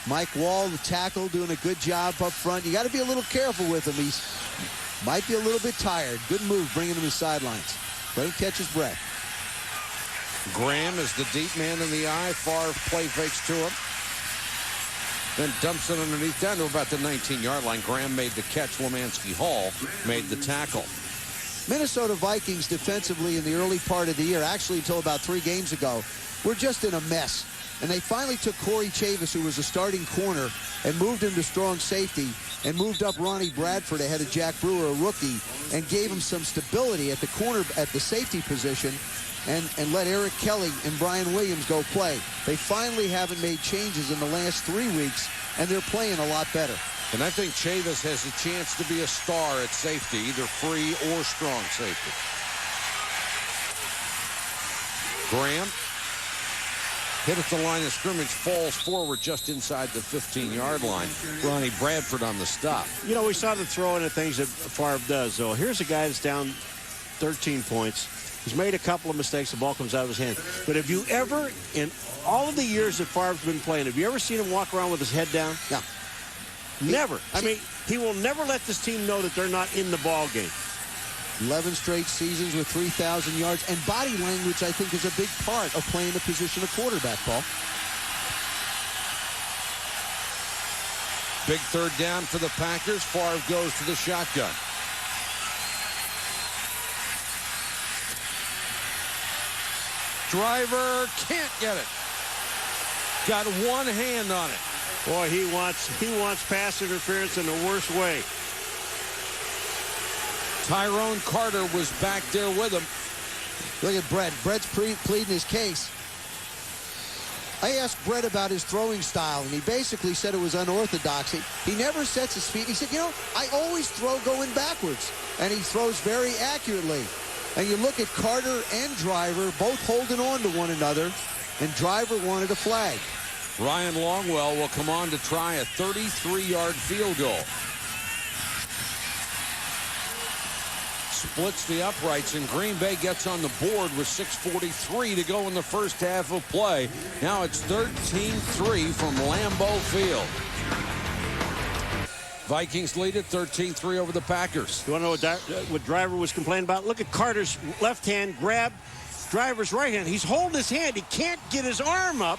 Speaker 6: Mike Wall, the tackle, doing a good job up front. You got to be a little careful with him. He's might be a little bit tired. Good move bringing him to the sidelines. Let him catch his breath.
Speaker 2: Graham is the deep man in the eye. Favre play fakes to him. Then dumps it underneath down to about the 19-yard line. Graham made the catch. Lemanski Hall made the tackle.
Speaker 6: Minnesota Vikings defensively in the early part of the year, actually until about 3 games ago, were just in a mess. And they finally took Corey Chavis, who was a starting corner, and moved him to strong safety, and moved up Ronnie Bradford ahead of Jack Brewer, a rookie, and gave him some stability at the corner, at the safety position, and let Eric Kelly and Brian Williams go play. They finally haven't made changes in the last 3 weeks, and they're playing a lot better.
Speaker 2: And I think Chavis has a chance to be a star at safety, either free or strong safety. Graham hit at the line of scrimmage, falls forward just inside the 15-yard line. Ronnie Bradford on the stop.
Speaker 1: You know, we saw the throw and the things that Favre does, though. Here's a guy that's down 13 points. He's made a couple of mistakes. The ball comes out of his hand. But have you ever, in all of the years that Favre's been playing, have you ever seen him walk around with his head down?
Speaker 6: No.
Speaker 1: Never. I mean, he will never let this team know that they're not in the ball game.
Speaker 6: 11 straight seasons with 3,000 yards. And body language, I think, is a big part of playing the position of quarterback, Paul.
Speaker 2: Big third down for the Packers. Favre goes to the shotgun. Driver can't get it. Got one hand on it.
Speaker 1: Boy, he wants pass interference in the worst way.
Speaker 2: Tyrone Carter was back there with him.
Speaker 6: Look at Brett. Brett's pleading his case. I asked Brett about his throwing style, and he basically said it was unorthodox. He never sets his feet. He said, you know, I always throw going backwards, and he throws very accurately. And you look at Carter and Driver both holding on to one another, and Driver wanted a flag.
Speaker 2: Ryan Longwell will come on to try a 33-yard field goal. Splits the uprights, and Green Bay gets on the board with 6:43 to go in the first half of play. Now it's 13-3 from Lambeau Field. Vikings lead at 13-3 over the Packers.
Speaker 1: You want to know what Driver was complaining about? Look at Carter's left hand grab Driver's right hand. He's holding his hand. He can't get his arm up,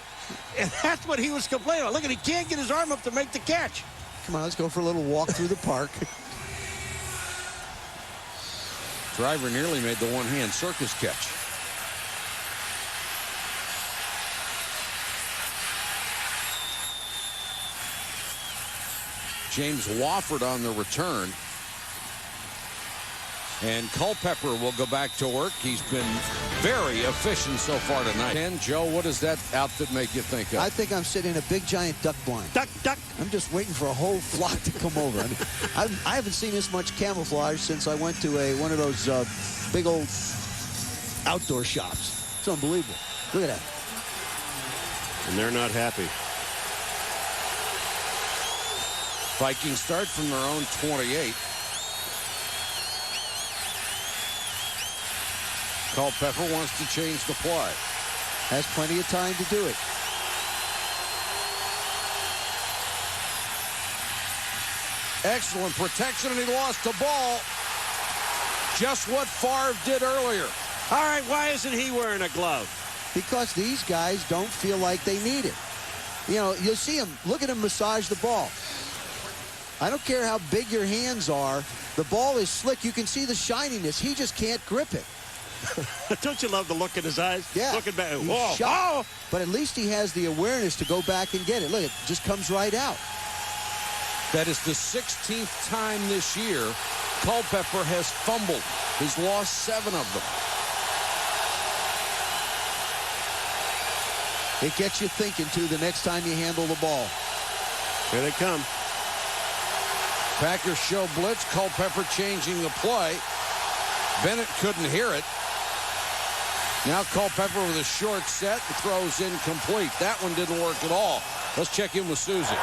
Speaker 1: and that's what he was complaining about. Look at, he can't get his arm up to make the catch.
Speaker 6: Come on, let's go for a little walk through the park.
Speaker 2: Driver nearly made the one-hand circus catch. James Wofford on the return. And Culpepper will go back to work. He's been very efficient so far tonight. And Joe, what does that outfit make you think of?
Speaker 6: I think I'm sitting in a big giant duck blind.
Speaker 1: Duck, duck.
Speaker 6: I'm just waiting for a whole flock to come over. I mean, I haven't seen this much camouflage since I went to one of those big old outdoor shops. It's unbelievable. Look at that.
Speaker 1: And they're not happy.
Speaker 2: Vikings start from their own 28. Culpepper wants to change the play.
Speaker 6: Has plenty of time to do it.
Speaker 2: Excellent protection, and he lost the ball. Just what Favre did earlier.
Speaker 1: All right, why isn't he wearing a glove?
Speaker 6: Because these guys don't feel like they need it. You know, you'll see him. Look at him massage the ball. I don't care how big your hands are. The ball is slick. You can see the shininess. He just can't grip it.
Speaker 1: Don't you love the look in his eyes?
Speaker 6: Yeah.
Speaker 1: Looking back.
Speaker 6: He's
Speaker 1: Whoa.
Speaker 6: shocked. But at least he has the awareness to go back and get it. Look, it just comes right out.
Speaker 2: That is the 16th time this year Culpepper has fumbled. He's lost 7 of them.
Speaker 6: It gets you thinking, too, the next time you handle the ball.
Speaker 1: Here they come.
Speaker 2: Packers show blitz. Culpepper changing the play. Bennett couldn't hear it. Now Culpepper with a short set. Throws incomplete. That one didn't work at all. Let's check in with Susie.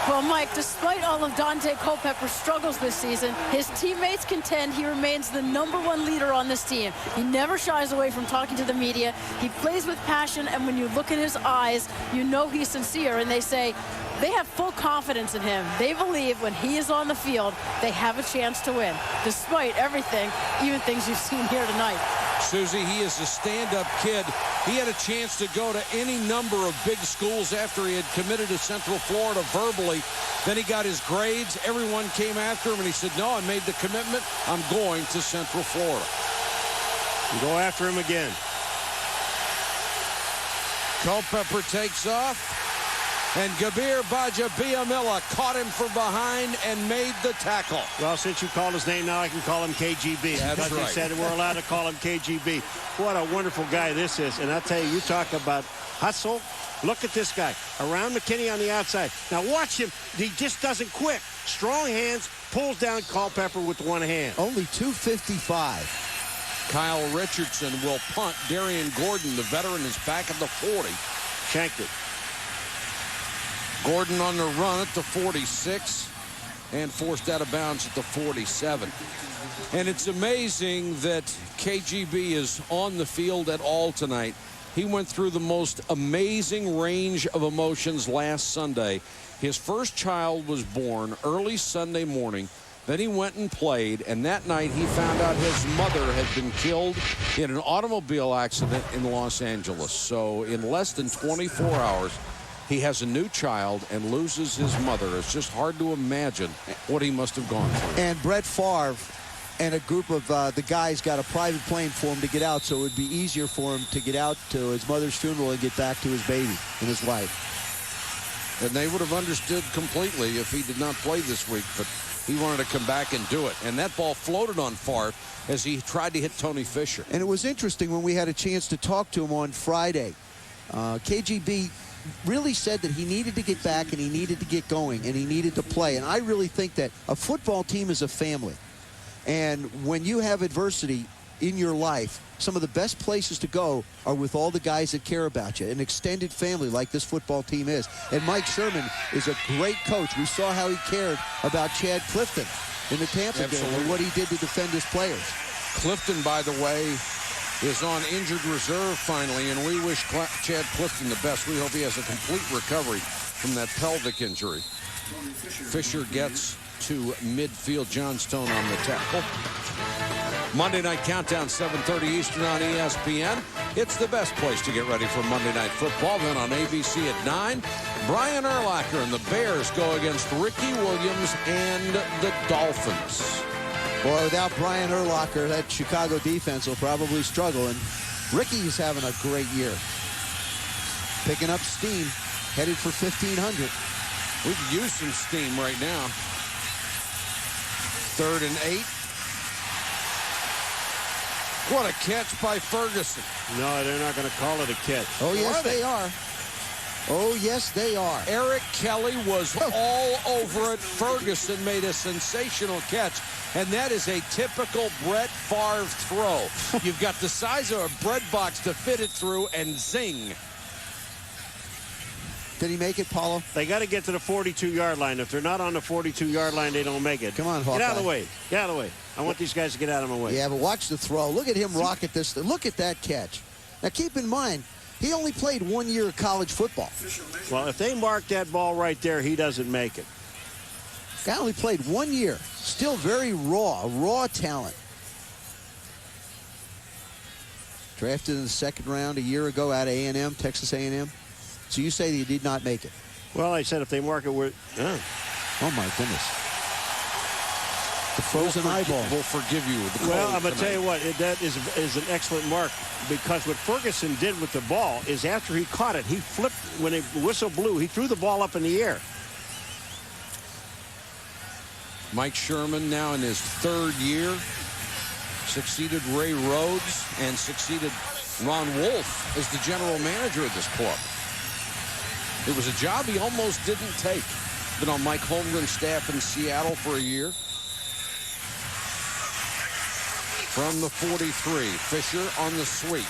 Speaker 3: Well, Mike, despite all of Dante Culpepper's struggles this season, his teammates contend he remains the #1 leader on this team. He never shies away from talking to the media. He plays with passion, and when you look in his eyes, you know he's sincere. And they say they have full confidence in him. They believe when he is on the field, they have a chance to win, despite everything, even things you've seen here tonight.
Speaker 2: Susie, he is a stand-up kid. He had a chance to go to any number of big schools after he had committed to Central Florida verbally. Then he got his grades. Everyone came after him, and he said, no, I made the commitment. I'm going to Central Florida.
Speaker 1: You go after him again.
Speaker 2: Culpepper takes off. And Gabir Bajabiamila caught him from behind and made the tackle.
Speaker 1: Well, since you called his name, now I can call him KGB.
Speaker 2: That's
Speaker 1: because
Speaker 2: right.
Speaker 1: He said we're allowed to call him KGB. What a wonderful guy this is. And I'll tell you, you talk about hustle. Look at this guy. Around McKinney on the outside. Now watch him. He just doesn't quit. Strong hands, pulls down Culpepper with one hand.
Speaker 6: Only 255.
Speaker 2: Kyle Richardson will punt. Darian Gordon, the veteran, is back at the 40.
Speaker 1: Shanked it.
Speaker 2: Gordon on the run at the 46 and forced out of bounds at the 47. And it's amazing that KGB is on the field at all tonight. He went through the most amazing range of emotions last Sunday. His first child was born early Sunday morning. Then he went and played, and that night he found out his mother had been killed in an automobile accident in Los Angeles. So in less than 24 hours, he has a new child and loses his mother. It's just hard to imagine what he must have gone through.
Speaker 6: And Brett Favre and a group of the guys got a private plane for him to get out, so it would be easier for him to get out to his mother's funeral and get back to his baby and his wife.
Speaker 2: And they would have understood completely if he did not play this week, but he wanted to come back and do it. And that ball floated on Favre as he tried to hit Tony Fisher.
Speaker 6: And it was interesting when we had a chance to talk to him on Friday. KGB really said that he needed to get back and he needed to get going and he needed to play. And I really think that a football team is a family. And when you have adversity in your life, some of the best places to go are with all the guys that care about you, an extended family like this football team is. And Mike Sherman is a great coach. We saw how he cared about Chad Clifton in the Tampa game and what he did to defend his players.
Speaker 2: Clifton, by the way, is on injured reserve finally, and we wish Chad Clifton the best. We hope he has a complete recovery from that pelvic injury. Fisher gets to midfield. John Stone on the tackle. Monday Night Countdown, 7:30 Eastern on ESPN. It's the best place to get ready for Monday Night Football. Then on ABC at 9, Brian Urlacher and the Bears go against Ricky Williams and the Dolphins.
Speaker 6: Boy, without Brian Urlacher, that Chicago defense will probably struggle. And Ricky's having a great year. Picking up steam, headed for 1,500.
Speaker 2: We could use some steam right now. 3rd and 8. What a catch by Ferguson.
Speaker 1: No, they're not going to call it a catch.
Speaker 6: Oh, yes, they are. Oh, yes, they are.
Speaker 2: Eric Kelly was all over it. Ferguson made a sensational catch, and that is a typical Brett Favre throw. You've got the size of a bread box to fit it through, and zing.
Speaker 6: Did he make it, Paulo?
Speaker 1: They got to get to the 42-yard line. If they're not on the 42-yard line, they don't make it.
Speaker 6: Come on, Hawkeye.
Speaker 1: Get out of the way. Get out of the way. I want these guys to get out of my way.
Speaker 6: Yeah, but watch the throw. Look at him rocket this. Look at that catch. Now, keep in mind, he only played 1 year of college football.
Speaker 1: Well, if they mark that ball right there, he doesn't make it.
Speaker 6: Guy only played 1 year. Still very raw talent. Drafted in the 2nd round a year ago out of A&M, Texas A&M. So you say that he did not make it?
Speaker 1: Well, I said if they mark it, we're...
Speaker 6: Oh, my goodness. The frozen eyeball.
Speaker 2: We'll forgive you. The
Speaker 1: Well,
Speaker 2: cold
Speaker 1: I'm going to tell you
Speaker 2: tonight.
Speaker 1: what, that is an excellent mark, because what Ferguson did with the ball is after he caught it, he flipped, when the whistle blew, he threw the ball up in the air.
Speaker 2: Mike Sherman now in his 3rd year. Succeeded Ray Rhodes and succeeded Ron Wolf as the general manager of this club. It was a job he almost didn't take. Been on Mike Holmgren's staff in Seattle for a year. From the 43, Fisher on the sweep.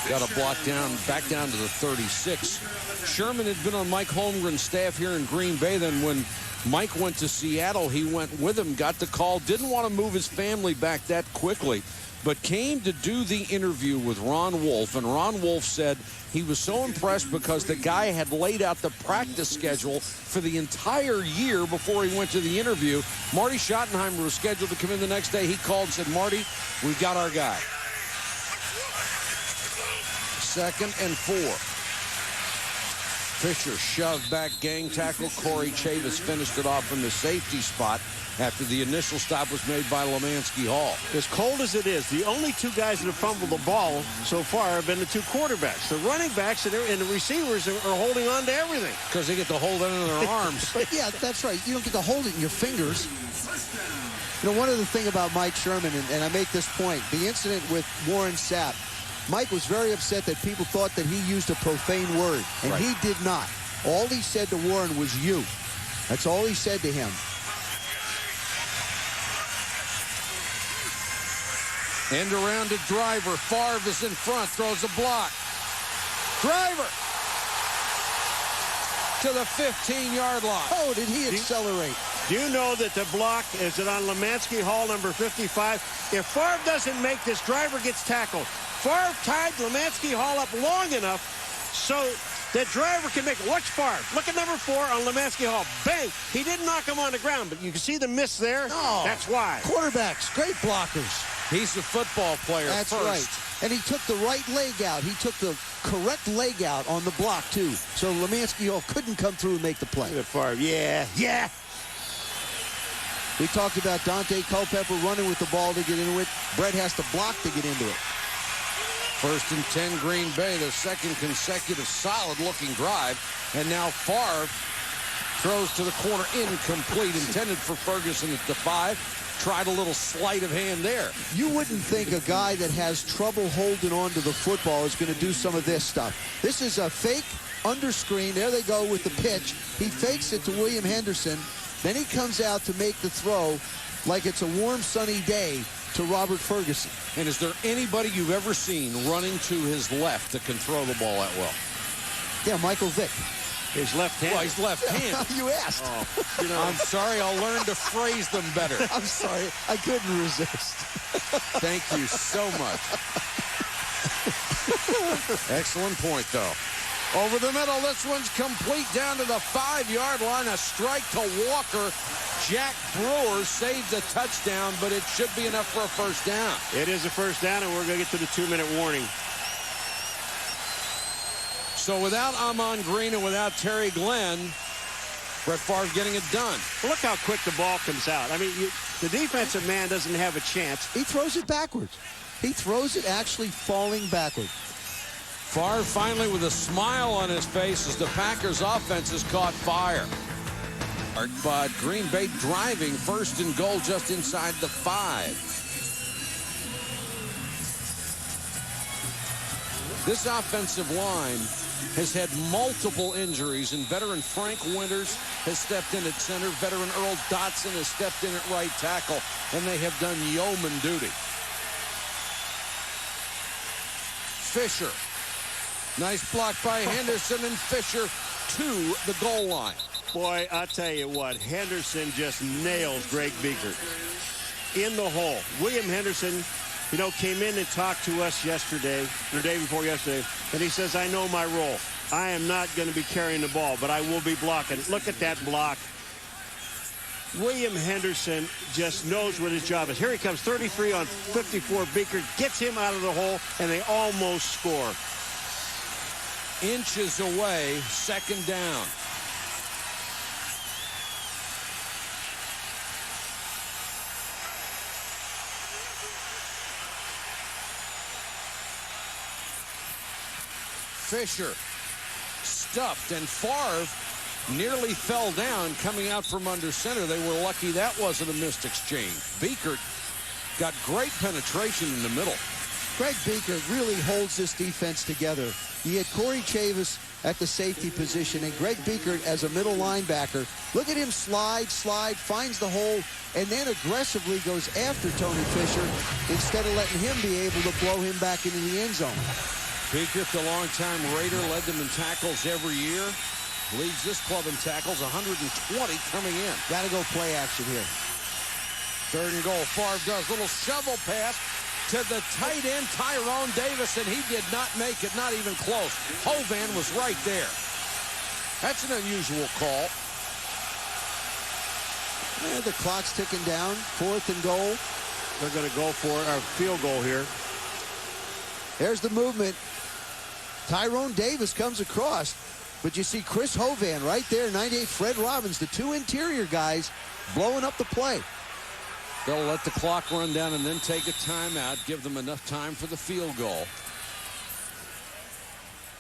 Speaker 2: Got a block down, back down to the 36. Sherman had been on Mike Holmgren's staff here in Green Bay. Then when Mike went to Seattle, he went with him, got the call, didn't want to move his family back that quickly, but came to do the interview with Ron Wolf. And Ron Wolf said he was so impressed because the guy had laid out the practice schedule for the entire year before he went to the interview. Marty Schottenheimer was scheduled to come in the next day. He called and said, Marty, we've got our guy. 2nd and 4. Fisher shoved back, gang tackle. Corey Chavis finished it off from the safety spot after the initial stop was made by Lemansky Hall.
Speaker 1: As cold as it is, the only 2 guys that have fumbled the ball so far have been the 2 quarterbacks. The running backs and the receivers are holding on to everything.
Speaker 2: Because they get to hold it in their arms.
Speaker 6: Yeah, that's right. You don't get to hold it in your fingers. You know, one other thing about Mike Sherman, and I make this point, the incident with Warren Sapp, Mike was very upset that people thought that he used a profane word, and he did not. All he said to Warren was "you." That's all he said to him.
Speaker 2: End around to Driver. Favre is in front, throws a block. Driver to the 15-yard line.
Speaker 6: Oh, did he accelerate?
Speaker 1: Do you know that the block is it on Lemansky Hall, number 55? If Favre doesn't make this, Driver gets tackled. Favre tied Lemansky Hall up long enough so that Driver can make it. Watch Favre. Look at number 4 on Lemansky Hall. Bang! He didn't knock him on the ground, but you can see the miss there.
Speaker 6: Oh,
Speaker 1: that's why.
Speaker 6: Quarterbacks, great blockers.
Speaker 2: He's a football player.
Speaker 6: That's
Speaker 2: first.
Speaker 6: right. And he took the right leg out. He took the correct leg out on the block, too. So Lemansky Hall couldn't come through and make the play.
Speaker 1: Favre, yeah.
Speaker 6: We talked about Dante Culpepper running with the ball to get into it. Brett has to block to get into it.
Speaker 2: 1st and 10 Green Bay, their 2nd consecutive solid-looking drive. And now Favre throws to the corner, incomplete, intended for Ferguson at the 5. Tried a little sleight of hand there.
Speaker 6: You wouldn't think a guy that has trouble holding on to the football is going to do some of this stuff. This is a fake under screen. There they go with the pitch. He fakes it to William Henderson. Then he comes out to make the throw like it's a warm, sunny day to Robert Ferguson.
Speaker 2: And is there anybody you've ever seen running to his left that can throw the ball that well?
Speaker 6: Yeah, Michael Vick.
Speaker 1: His left hand.
Speaker 2: Well, he's left-handed.
Speaker 6: You asked.
Speaker 1: Oh, you know.
Speaker 2: I'm sorry. I'll learn to phrase them better.
Speaker 6: I'm sorry. I couldn't resist.
Speaker 2: Thank you so much. Excellent point, though. Over the middle, this one's complete down to the 5-yard line. A strike to Walker. Jack Brewer saved the touchdown, but it should be enough for a first down.
Speaker 1: It is a first down, and we're going to get to the 2-minute warning.
Speaker 2: So without Amon Green and without Terry Glenn, Brett Favre getting it done.
Speaker 1: Well, look how quick the ball comes out. I mean, the defensive man doesn't have a chance.
Speaker 6: He throws it backwards. He throws it actually falling backward.
Speaker 2: Favre finally with a smile on his face as the Packers offense has caught fire. But Green Bay driving 1st and goal just inside the 5. This offensive line has had multiple injuries, and veteran Frank Winters has stepped in at center. Veteran Earl Dotson has stepped in at right tackle, and they have done yeoman duty. Fisher. Nice block by Henderson, and Fisher to the goal line.
Speaker 1: Boy, I'll tell you what, Henderson just nails Greg Beaker in the hole. William Henderson, you know, came in and talked to us yesterday, or the day before yesterday, and he says, I know my role. I am not going to be carrying the ball, but I will be blocking. Look at that block. William Henderson just knows what his job is. Here he comes, 33 on 54. Beaker gets him out of the hole, and they almost score.
Speaker 2: Inches away, 2nd down. Fisher stuffed, and Favre nearly fell down coming out from under center. They were lucky that wasn't a missed exchange. Biekert got great penetration in the middle.
Speaker 6: Greg Biekert really holds this defense together. He had Corey Chavis at the safety position, and Greg Biekert as a middle linebacker. Look at him slide, finds the hole, and then aggressively goes after Tony Fisher instead of letting him be able to blow him back into the end zone.
Speaker 2: Biekert, the longtime Raider, led them in tackles every year. Leads this club in tackles, 120 coming in.
Speaker 6: Got to go play action here.
Speaker 2: 3rd and goal. Favre does little shovel pass to the tight end, Tyrone Davis, and he did not make it, not even close. Hovan was right there. That's an unusual call.
Speaker 6: And the clock's ticking down. 4th and goal.
Speaker 1: They're going to go for a field goal here.
Speaker 6: There's the movement. Tyrone Davis comes across, but you see Chris Hovan right there, 98, Fred Robbins, the 2 interior guys blowing up the play.
Speaker 2: They'll let the clock run down and then take a timeout, give them enough time for the field goal.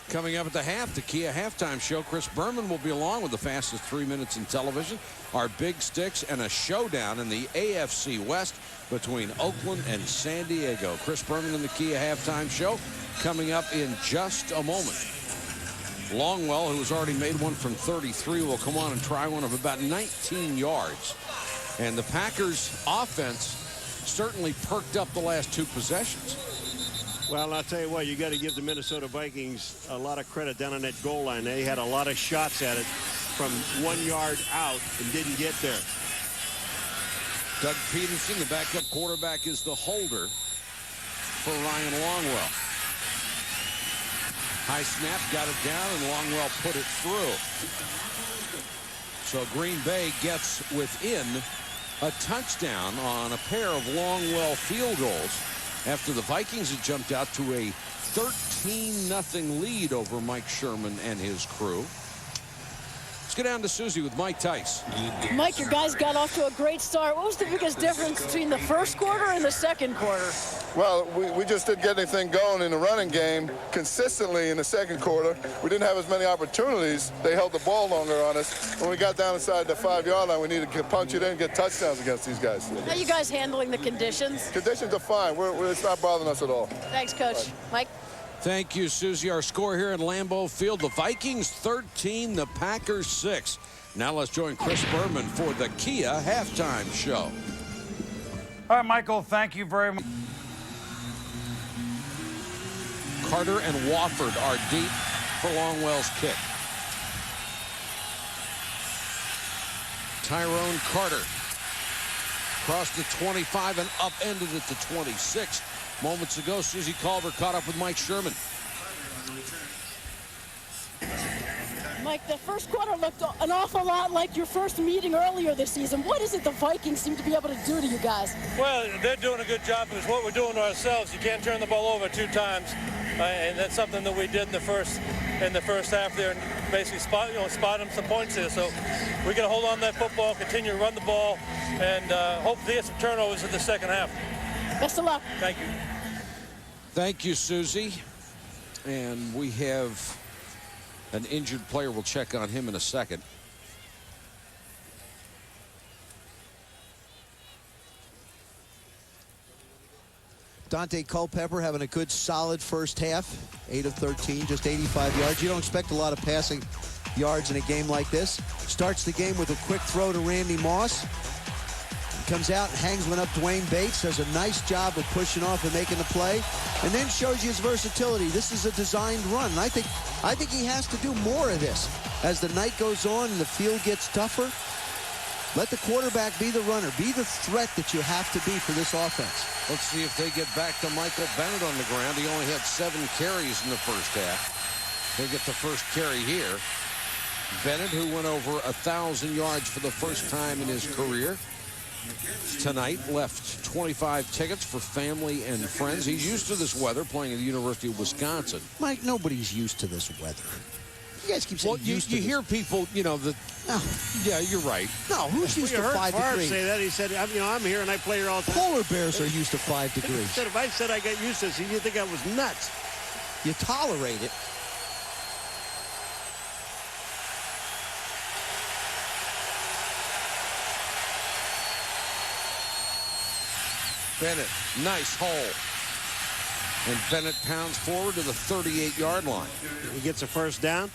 Speaker 2: Coming up at the half, the Kia halftime show, Chris Berman will be along with the fastest 3 minutes in television, our big sticks, and a showdown in the AFC West between Oakland and San Diego. Chris Berman in the Kia halftime show coming up in just a moment. Longwell, who has already made one from 33, will come on and try one of about 19 yards. And the Packers offense certainly perked up the last 2 possessions.
Speaker 1: Well, I'll tell you what, you got to give the Minnesota Vikings a lot of credit down on that goal line. They had a lot of shots at it from 1 yard out and didn't get there.
Speaker 2: Doug Peterson, the backup quarterback, is the holder for Ryan Longwell. High snap, got it down, and Longwell put it through. So Green Bay gets within a touchdown on a pair of Longwell field goals after the Vikings had jumped out to a 13-0 lead over Mike Sherman and his crew. Let's get down to Susie with Mike Tice.
Speaker 3: Mike, your guys got off to a great start. What was the biggest difference between the first quarter and the second quarter?
Speaker 13: Well, we just didn't get anything going in the running game consistently in the second quarter. We didn't have as many opportunities. They held the ball longer on us. When we got down inside the 5-yard line, we needed to punch it in and get touchdowns against these guys.
Speaker 3: How are you guys handling the conditions?
Speaker 13: Conditions are fine. It's not bothering us at all.
Speaker 3: Thanks, Coach. Mike?
Speaker 2: Thank you, Susie. Our score here at Lambeau Field, the Vikings 13, the Packers 6. Now let's join Chris Berman for the Kia halftime show.
Speaker 14: All right, Michael, thank you very much.
Speaker 2: Carter and Wofford are deep for Longwell's kick. Tyrone Carter crossed the 25 and upended at the 26. Moments ago, Susie Culver caught up with Mike Sherman.
Speaker 3: Mike, the first quarter looked an awful lot like your first meeting earlier this season. What is it the Vikings seem to be able to do to you guys?
Speaker 15: Well, they're doing a good job. It's what we're doing to ourselves. You can't turn the ball over 2 times, and that's something that we did in the first half there, and basically spot them some points there. So we got to hold on to that football, continue to run the ball, and hopefully get some turnovers in the second half.
Speaker 3: Best of luck.
Speaker 15: Thank you.
Speaker 2: Thank you, Susie. And we have an injured player. We'll check on him in a second.
Speaker 6: Dante Culpepper having a good, solid first half. 8 of 13, just 85 yards. You don't expect a lot of passing yards in a game like this. Starts the game with a quick throw to Randy Moss. Comes out and hangs one up. Dwayne Bates does a nice job of pushing off and making the play, and then shows you his versatility. This is a designed run, and I think he has to do more of this as the night goes on and the field gets tougher. Let the quarterback be the runner, be the threat that you have to be for this offense.
Speaker 2: Let's see if they get back to Michael Bennett on the ground. He only had 7 carries in the first half. They get the first carry here. Bennett, who went over 1,000 yards for the first time in his career, tonight left 25 tickets for family and friends. He's used to this weather, playing at the University of Wisconsin.
Speaker 6: Mike, nobody's used to this weather. You guys keep saying
Speaker 2: you hear people, you know, that.
Speaker 6: No.
Speaker 2: Yeah, you're right.
Speaker 6: No, who's used to 5 degrees?
Speaker 1: Say that. He said, I'm here and I play here all the time.
Speaker 6: Polar bears are used to 5 degrees.
Speaker 1: If I said I got used to this, you think I was nuts.
Speaker 6: You tolerate it.
Speaker 2: Bennett, nice hole. And Bennett pounds forward to the 38-yard line.
Speaker 1: He gets a first down.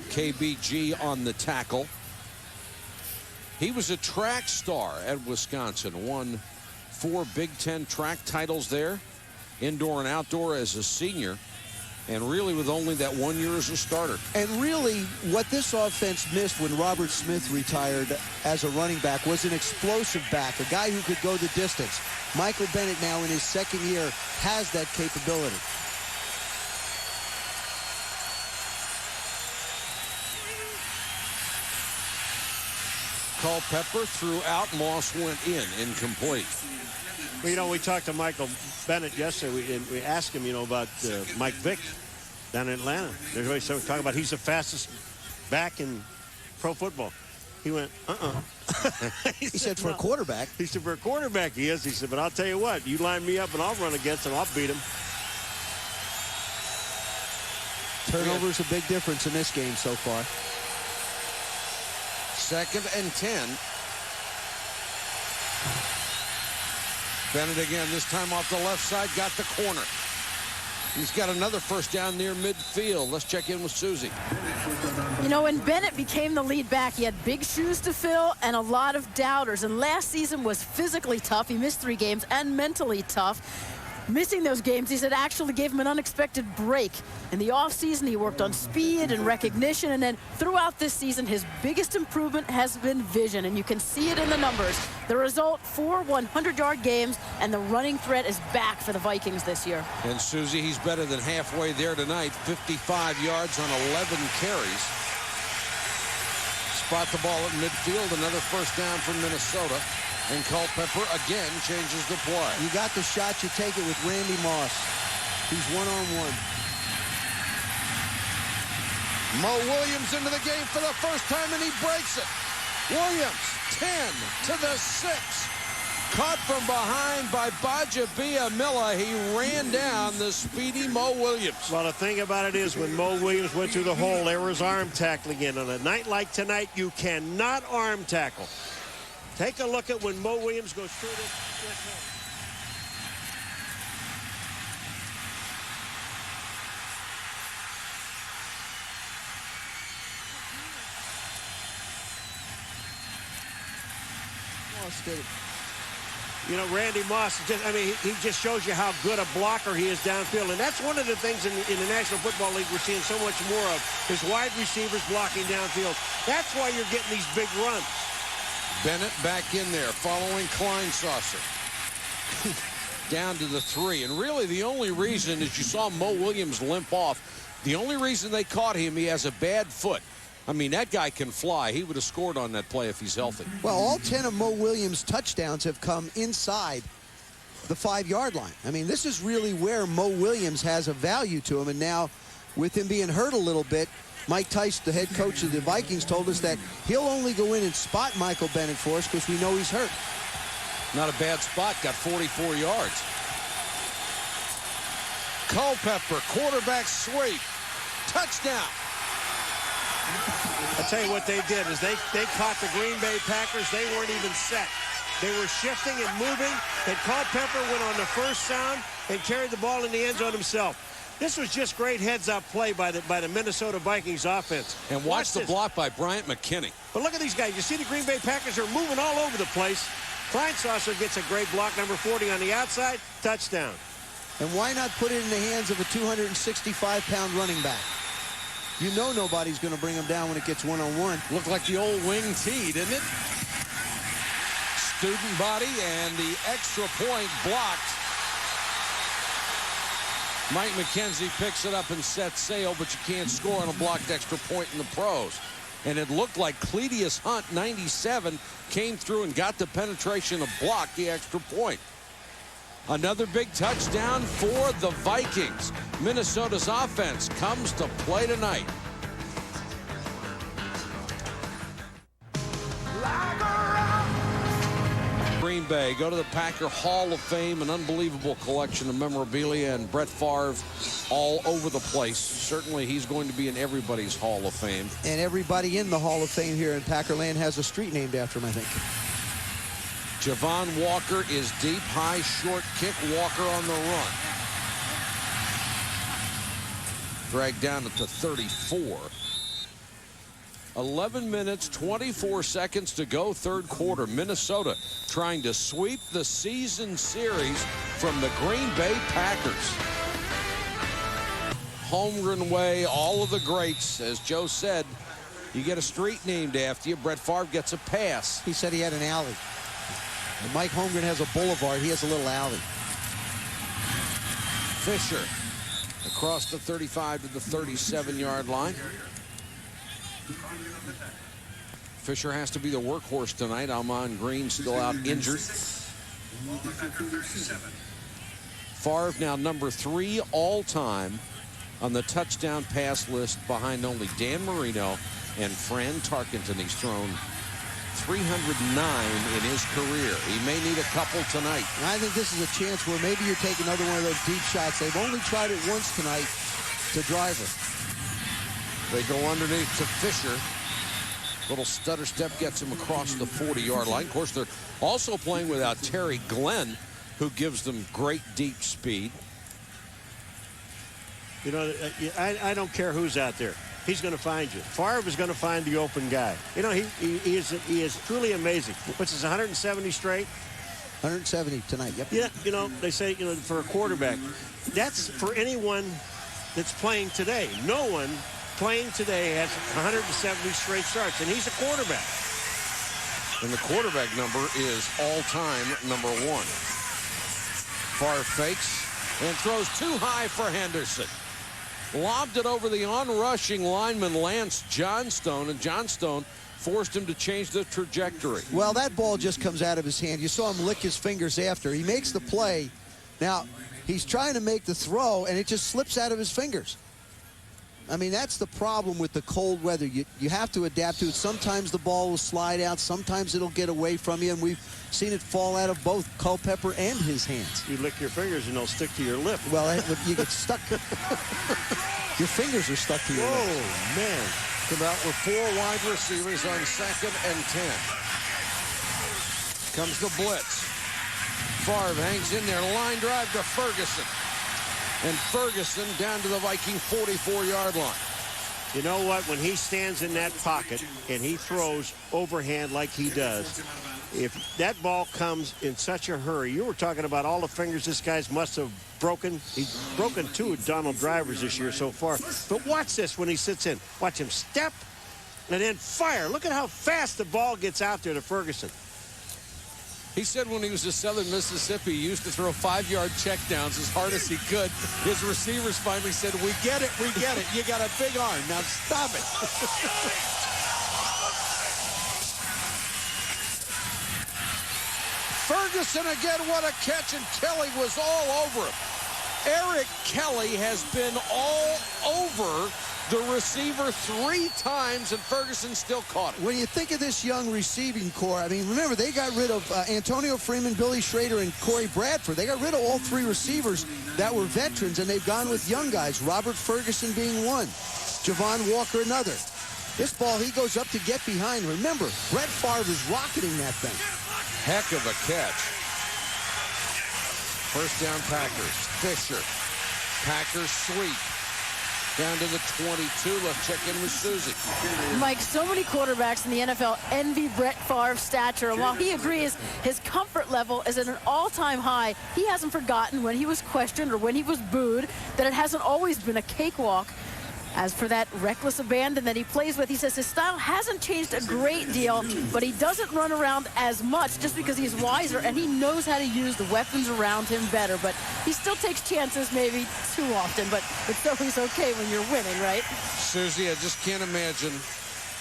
Speaker 2: KBG on the tackle. He was a track star at Wisconsin. Won 4 Big Ten track titles there, indoor and outdoor as a senior. And really with only that 1 year as a starter.
Speaker 6: And really, what this offense missed when Robert Smith retired as a running back was an explosive back, a guy who could go the distance. Michael Bennett now in his second year has that capability.
Speaker 2: Culpepper threw out. Moss went in, incomplete.
Speaker 1: Well, you know, we talked to Michael Bennett yesterday. We asked him, you know, about Mike Vick down in Atlanta. There's always talking about he's the fastest back in pro football. He went,
Speaker 6: He said for a quarterback.
Speaker 1: He said for a quarterback he is. He said, but I'll tell you what, you line me up and I'll run against him. I'll beat him.
Speaker 6: Turnover's a big difference in this game so far.
Speaker 2: 2nd and 10. Bennett again, this time off the left side, got the corner. He's got another first down near midfield. Let's check in with Susie.
Speaker 3: You know, when Bennett became the lead back, he had big shoes to fill and a lot of doubters. And last season was physically tough. He missed 3 games and mentally tough. Missing those games, he said, actually gave him an unexpected break. In the offseason, he worked on speed and recognition, and then throughout this season, his biggest improvement has been vision, and you can see it in the numbers. The result, 4 100-yard games, and the running threat is back for the Vikings this year.
Speaker 2: And Susie, he's better than halfway there tonight. 55 yards on 11 carries. Spot the ball at midfield, another first down from Minnesota. And Culpepper again changes the play.
Speaker 6: You got the shot, you take it with Randy Moss. He's one-on-one.
Speaker 2: Mo Williams into the game for the first time, and he breaks it. Williams, 10 to the 6. Caught from behind by Bajabiamila. He ran down the speedy Mo Williams.
Speaker 1: Well, the thing about it is when Mo Williams went through the hole, there was arm tackling in. On a night like tonight, you cannot arm tackle. Take a look at when Mo Williams goes through this hole. You know, Randy Moss, he just shows you how good a blocker he is downfield. And that's one of the things in the National Football League we're seeing so much more of, is wide receivers blocking downfield. That's why you're getting these big runs.
Speaker 2: Bennett back in there, following Kleinsasser. Down to the 3. And really the only reason is you saw Mo Williams limp off. The only reason they caught him, he has a bad foot. I mean, that guy can fly. He would have scored on that play if he's healthy.
Speaker 6: Well, all 10 of Mo Williams' touchdowns have come inside the 5-yard line. I mean, this is really where Mo Williams has a value to him. And now, with him being hurt a little bit, Mike Tice, the head coach of the Vikings, told us that he'll only go in and spot Michael Bennett for us because we know he's hurt.
Speaker 2: Not a bad spot. Got 44 yards. Culpepper, quarterback sweep. Touchdown.
Speaker 1: I'll tell you what they did is they caught the Green Bay Packers. They weren't even set. They were shifting and moving, and Culpepper went on the first sound and carried the ball in the end zone himself. This was just great heads-up play by the Minnesota Vikings offense.
Speaker 2: And watch the block by Bryant McKinney.
Speaker 1: But look at these guys. You see the Green Bay Packers are moving all over the place. Kleinsasser gets a great block, number 40 on the outside, touchdown.
Speaker 6: And why not put it in the hands of a 265-pound running back? You know nobody's going to bring him down when it gets one-on-one.
Speaker 2: Looked like the old wing tee, didn't it? Student body and the extra point blocked. Mike McKenzie picks it up and sets sail, but you can't score on a blocked extra point in the pros. And it looked like Cletius Hunt, 97, came through and got the penetration to block the extra point. Another big touchdown for the Vikings. Minnesota's offense comes to play tonight. Green Bay go to the Packer Hall of Fame, an unbelievable collection of memorabilia, and Brett Favre all over the place. Certainly he's going to be in everybody's Hall of Fame.
Speaker 6: And everybody in the Hall of Fame here in Packerland has a street named after him, I think.
Speaker 2: Javon Walker is deep, high, short kick. Walker on the run. Dragged down at the 34. 11 minutes, 24 seconds to go, third quarter. Minnesota trying to sweep the season series from the Green Bay Packers. Holmgren way, all of the greats. As Joe said, you get a street named after you. Brett Favre gets a pass.
Speaker 6: He said he had an alley. And Mike Holmgren has a boulevard. He has a little alley.
Speaker 2: Fisher across the 35 to the 37-yard line. Fisher has to be the workhorse tonight. Almon Green still out injured. Favre now number 3 all-time on the touchdown pass list behind only Dan Marino and Fran Tarkenton. He's thrown 309 in his career. He may need a couple tonight.
Speaker 6: And I think this is a chance where maybe you take another one of those deep shots. They've only tried it once tonight to Driver.
Speaker 2: They go underneath to Fisher. Little stutter step gets him across the 40-yard line. Of course, they're also playing without Terry Glenn, who gives them great deep speed.
Speaker 1: You know, I don't care who's out there. He's going to find you. Favre is going to find the open guy. You know, he is truly amazing. What's his 170 straight?
Speaker 6: 170 tonight, yep.
Speaker 1: Yeah, you know, they say, you know, for a quarterback, that's for anyone that's playing today. No one playing today has 170 straight starts, and he's a quarterback.
Speaker 2: And the quarterback number is all-time number 1. Favre fakes and throws too high for Henderson. Lobbed it over the on-rushing lineman Lance Johnstone, and Johnstone forced him to change the trajectory.
Speaker 6: Well, that ball just comes out of his hand. You saw him lick his fingers after. He makes the play. Now, he's trying to make the throw, and it just slips out of his fingers. I mean, that's the problem with the cold weather. You have to adapt to it. Sometimes the ball will slide out. Sometimes it'll get away from you, and we've seen it fall out of both Culpepper and his hands.
Speaker 1: You lick your fingers, and they'll stick to your lip.
Speaker 6: Well, you get stuck. Your fingers are stuck to your lip.
Speaker 1: Oh, man.
Speaker 2: Come out with 4 wide receivers on 2nd and 10. Comes the blitz. Favre hangs in there. Line drive to Ferguson. And Ferguson down to the Viking 44-yard line.
Speaker 1: You know what? When he stands in that pocket and he throws overhand like he does, if that ball comes in such a hurry, you were talking about all the fingers this guy's must have broken. He's broken 2 of Donald Drivers this year so far. But watch this when he sits in. Watch him step and then fire. Look at how fast the ball gets out there to Ferguson.
Speaker 2: He said when he was in Southern Mississippi, he used to throw 5-yard checkdowns as hard as he could. His receivers finally said, we get it, we get it. You got a big arm. Now stop it. Ferguson again, what a catch, and Kelly was all over him. Eric Kelly has been all over the receiver 3 times, and Ferguson still caught it.
Speaker 6: When you think of this young receiving core, I mean, remember, they got rid of Antonio Freeman, Billy Schrader, and Corey Bradford. They got rid of all 3 receivers that were veterans, and they've gone with young guys, Robert Ferguson being one, Javon Walker another. This ball, he goes up to get behind. Remember, Brett Favre is rocketing that thing.
Speaker 2: Heck of a catch. First down, Packers. Fisher. Packers sweep. Down to the 22. Let's check in with Susie.
Speaker 3: Mike, so many quarterbacks in the NFL envy Brett Favre's stature. And while he agrees his comfort level is at an all-time high, he hasn't forgotten when he was questioned or when he was booed that it hasn't always been a cakewalk. As for that reckless abandon that he plays with, he says his style hasn't changed a great deal, but he doesn't run around as much just because he's wiser and he knows how to use the weapons around him better. But he still takes chances maybe too often, but it's always okay when you're winning, right?
Speaker 2: Susie, I just can't imagine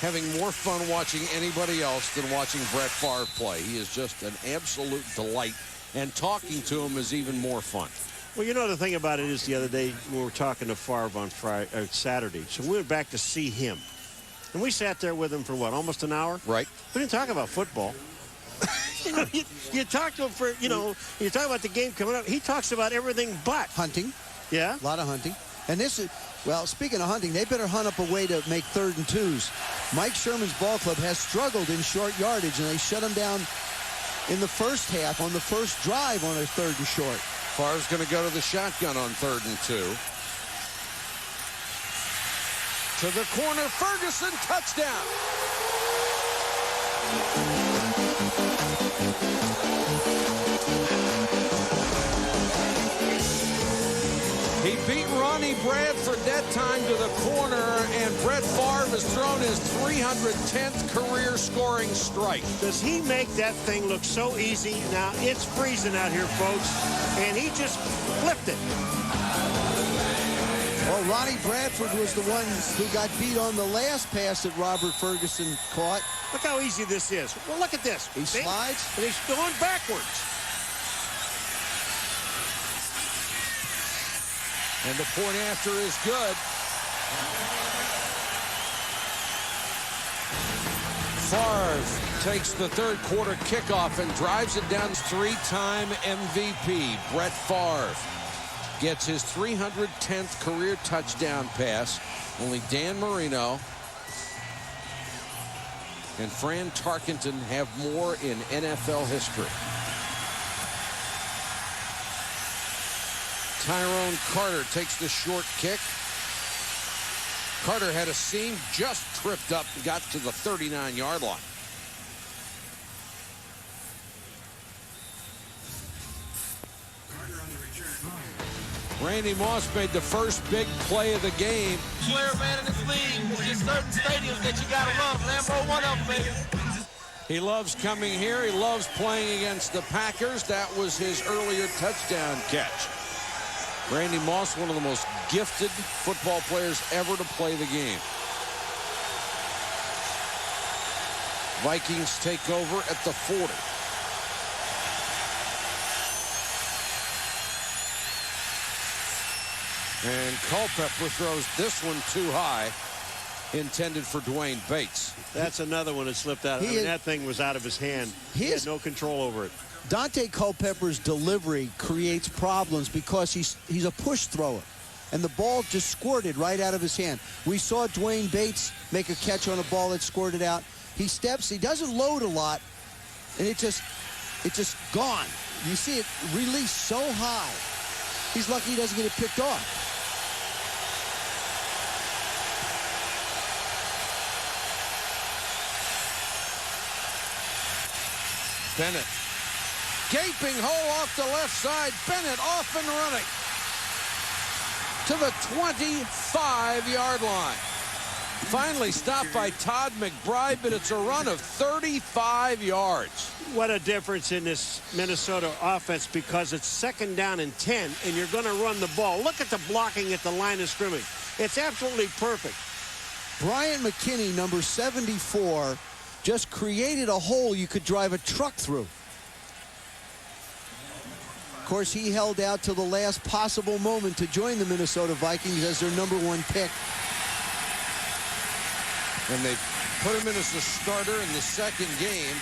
Speaker 2: having more fun watching anybody else than watching Brett Favre play. He is just an absolute delight, and talking to him is even more fun.
Speaker 1: Well, you know, the thing about it is the other day we were talking to Favre on Saturday. So we went back to see him. And we sat there with him for, what, almost an hour?
Speaker 2: Right.
Speaker 1: We didn't talk about football. you talk to him for, you talk about the game coming up. He talks about everything but.
Speaker 6: Hunting.
Speaker 1: Yeah.
Speaker 6: A lot of hunting. And this is, well, speaking of hunting, they better hunt up a way to make 3rd and 2s. Mike Sherman's ball club has struggled in short yardage, and they shut him down in the first half on the first drive on a 3rd and short.
Speaker 2: Favre's going to go to the shotgun on 3rd and 2. To the corner, Ferguson, touchdown. He beat Ronnie Bradford that time to the corner, and Brett Favre has thrown his 310th career scoring strike.
Speaker 1: Does he make that thing look so easy? Now, it's freezing out here, folks, and he just flipped it.
Speaker 6: Well, Ronnie Bradford was the one who got beat on the last pass that Robert Ferguson caught.
Speaker 1: Look how easy this is. Well, look at this.
Speaker 6: He slides.
Speaker 1: And he's going backwards.
Speaker 2: And the point after is good. Favre takes the 3rd quarter kickoff and drives it down. 3-time MVP Brett Favre gets his 310th career touchdown pass. Only Dan Marino and Fran Tarkenton have more in NFL history. Tyrone Carter takes the short kick. Carter had a seam, just tripped up and got to the 39-yard line. Randy Moss made the first big play of the game.
Speaker 16: Player, man, in this league, it's just certain stadiums that you gotta love. Lambeau, one of them, baby.
Speaker 2: He loves coming here. He loves playing against the Packers. That was his earlier touchdown catch. Randy Moss, one of the most gifted football players ever to play the game. Vikings take over at the 40. And Culpepper throws this one too high, intended for Dwayne Bates.
Speaker 1: That's another one that slipped out. I mean, that thing was out of his hand. He had no control over it.
Speaker 6: Dante Culpepper's delivery creates problems because he's a push thrower, and the ball just squirted right out of his hand. We saw Dwayne Bates make a catch on a ball that squirted out. He steps, he doesn't load a lot, and it's just gone. You see it released so high. He's lucky he doesn't get it picked off.
Speaker 2: Bennett. Gaping hole off the left side. Bennett off and running to the 25-yard line. Finally stopped by Todd McBride, but it's a run of 35 yards.
Speaker 1: What a difference in this Minnesota offense, because it's 2nd down and 10, and you're going to run the ball. Look at the blocking at the line of scrimmage. It's absolutely perfect.
Speaker 6: Brian McKinney, number 74, just created a hole you could drive a truck through. Of course, he held out till the last possible moment to join the Minnesota Vikings as their #1 pick.
Speaker 2: And they put him in as the starter in the 2nd game.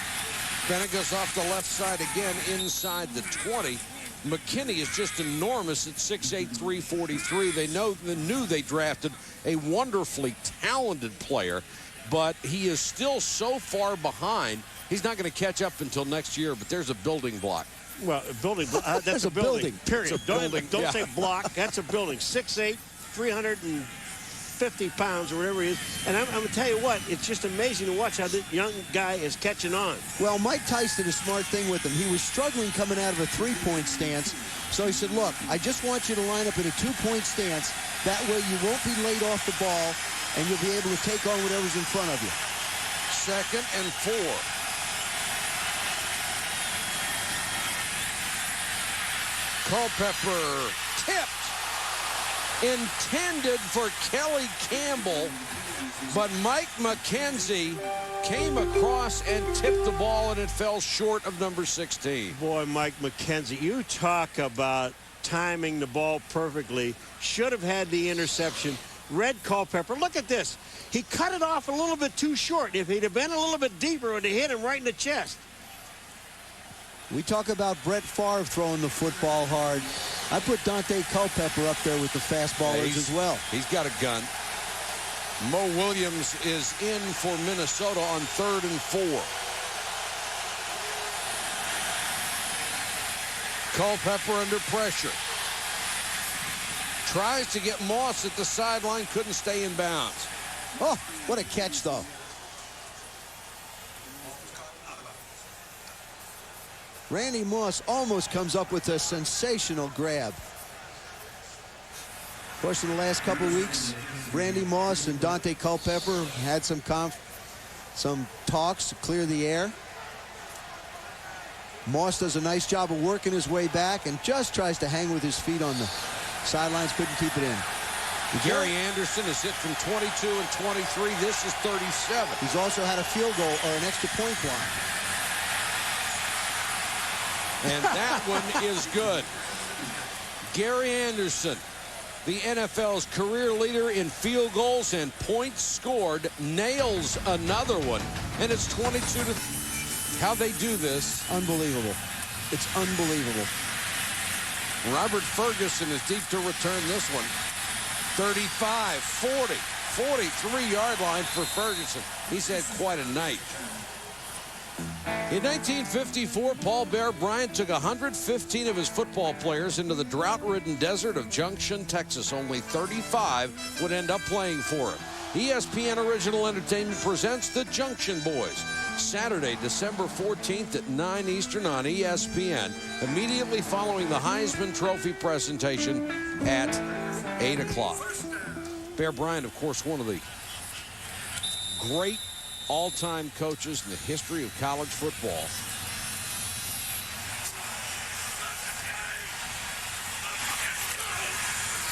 Speaker 2: Bennett goes off the left side again inside the 20. McKinney is just enormous at 6'8", 343. They knew they drafted a wonderfully talented player, but he is still so far behind. He's not going to catch up until next year, but there's a building block.
Speaker 1: Well, a building, that's a building, period. Don't say block. That's a building. 6'8", 350 pounds or whatever he is. And I'm going to tell you what, it's just amazing to watch how this young guy is catching on.
Speaker 6: Well, Mike Tice did a smart thing with him. He was struggling coming out of a 3-point stance. So he said, look, I just want you to line up in a 2-point stance. That way you won't be laid off the ball, and you'll be able to take on whatever's in front of you.
Speaker 2: 2nd and 4. Culpepper tipped, intended for Kelly Campbell, but Mike McKenzie came across and tipped the ball, and it fell short of number 16.
Speaker 1: Boy, Mike McKenzie, you talk about timing the ball perfectly. Should have had the interception. Red Culpepper, look at this. He cut it off a little bit too short. If he'd have been a little bit deeper, it would have hit him right in the chest.
Speaker 6: We talk about Brett Favre throwing the football hard. I put Dante Culpepper up there with the fastballers as well.
Speaker 2: He's got a gun. Mo Williams is in for Minnesota on 3rd and 4. Culpepper under pressure. Tries to get Moss at the sideline, couldn't stay in bounds.
Speaker 6: Oh, what a catch, though. Randy Moss almost comes up with a sensational grab. Of course, in the last couple of weeks, Randy Moss and Dante Culpepper had some talks to clear the air. Moss does a nice job of working his way back and just tries to hang with his feet on the sidelines, couldn't keep it in.
Speaker 2: Gary Anderson is hit from 22 and 23. This is 37.
Speaker 6: He's also had a field goal or an extra point block.
Speaker 2: And that one is good. Gary Anderson, the NFL's career leader in field goals and points scored, nails another one. And it's 22 to... How they do this.
Speaker 6: Unbelievable. It's unbelievable.
Speaker 2: Robert Ferguson is deep to return this one. 35, 40, 43-yard line for Ferguson. He's had quite a night. In 1954, Paul Bear Bryant took 115 of his football players into the drought-ridden desert of Junction, Texas. Only 35 would end up playing for him. ESPN Original Entertainment presents the Junction Boys. Saturday, December 14th at 9 Eastern on ESPN, immediately following the Heisman Trophy presentation at 8 o'clock. Bear Bryant, of course, one of the great all-time coaches in the history of college football.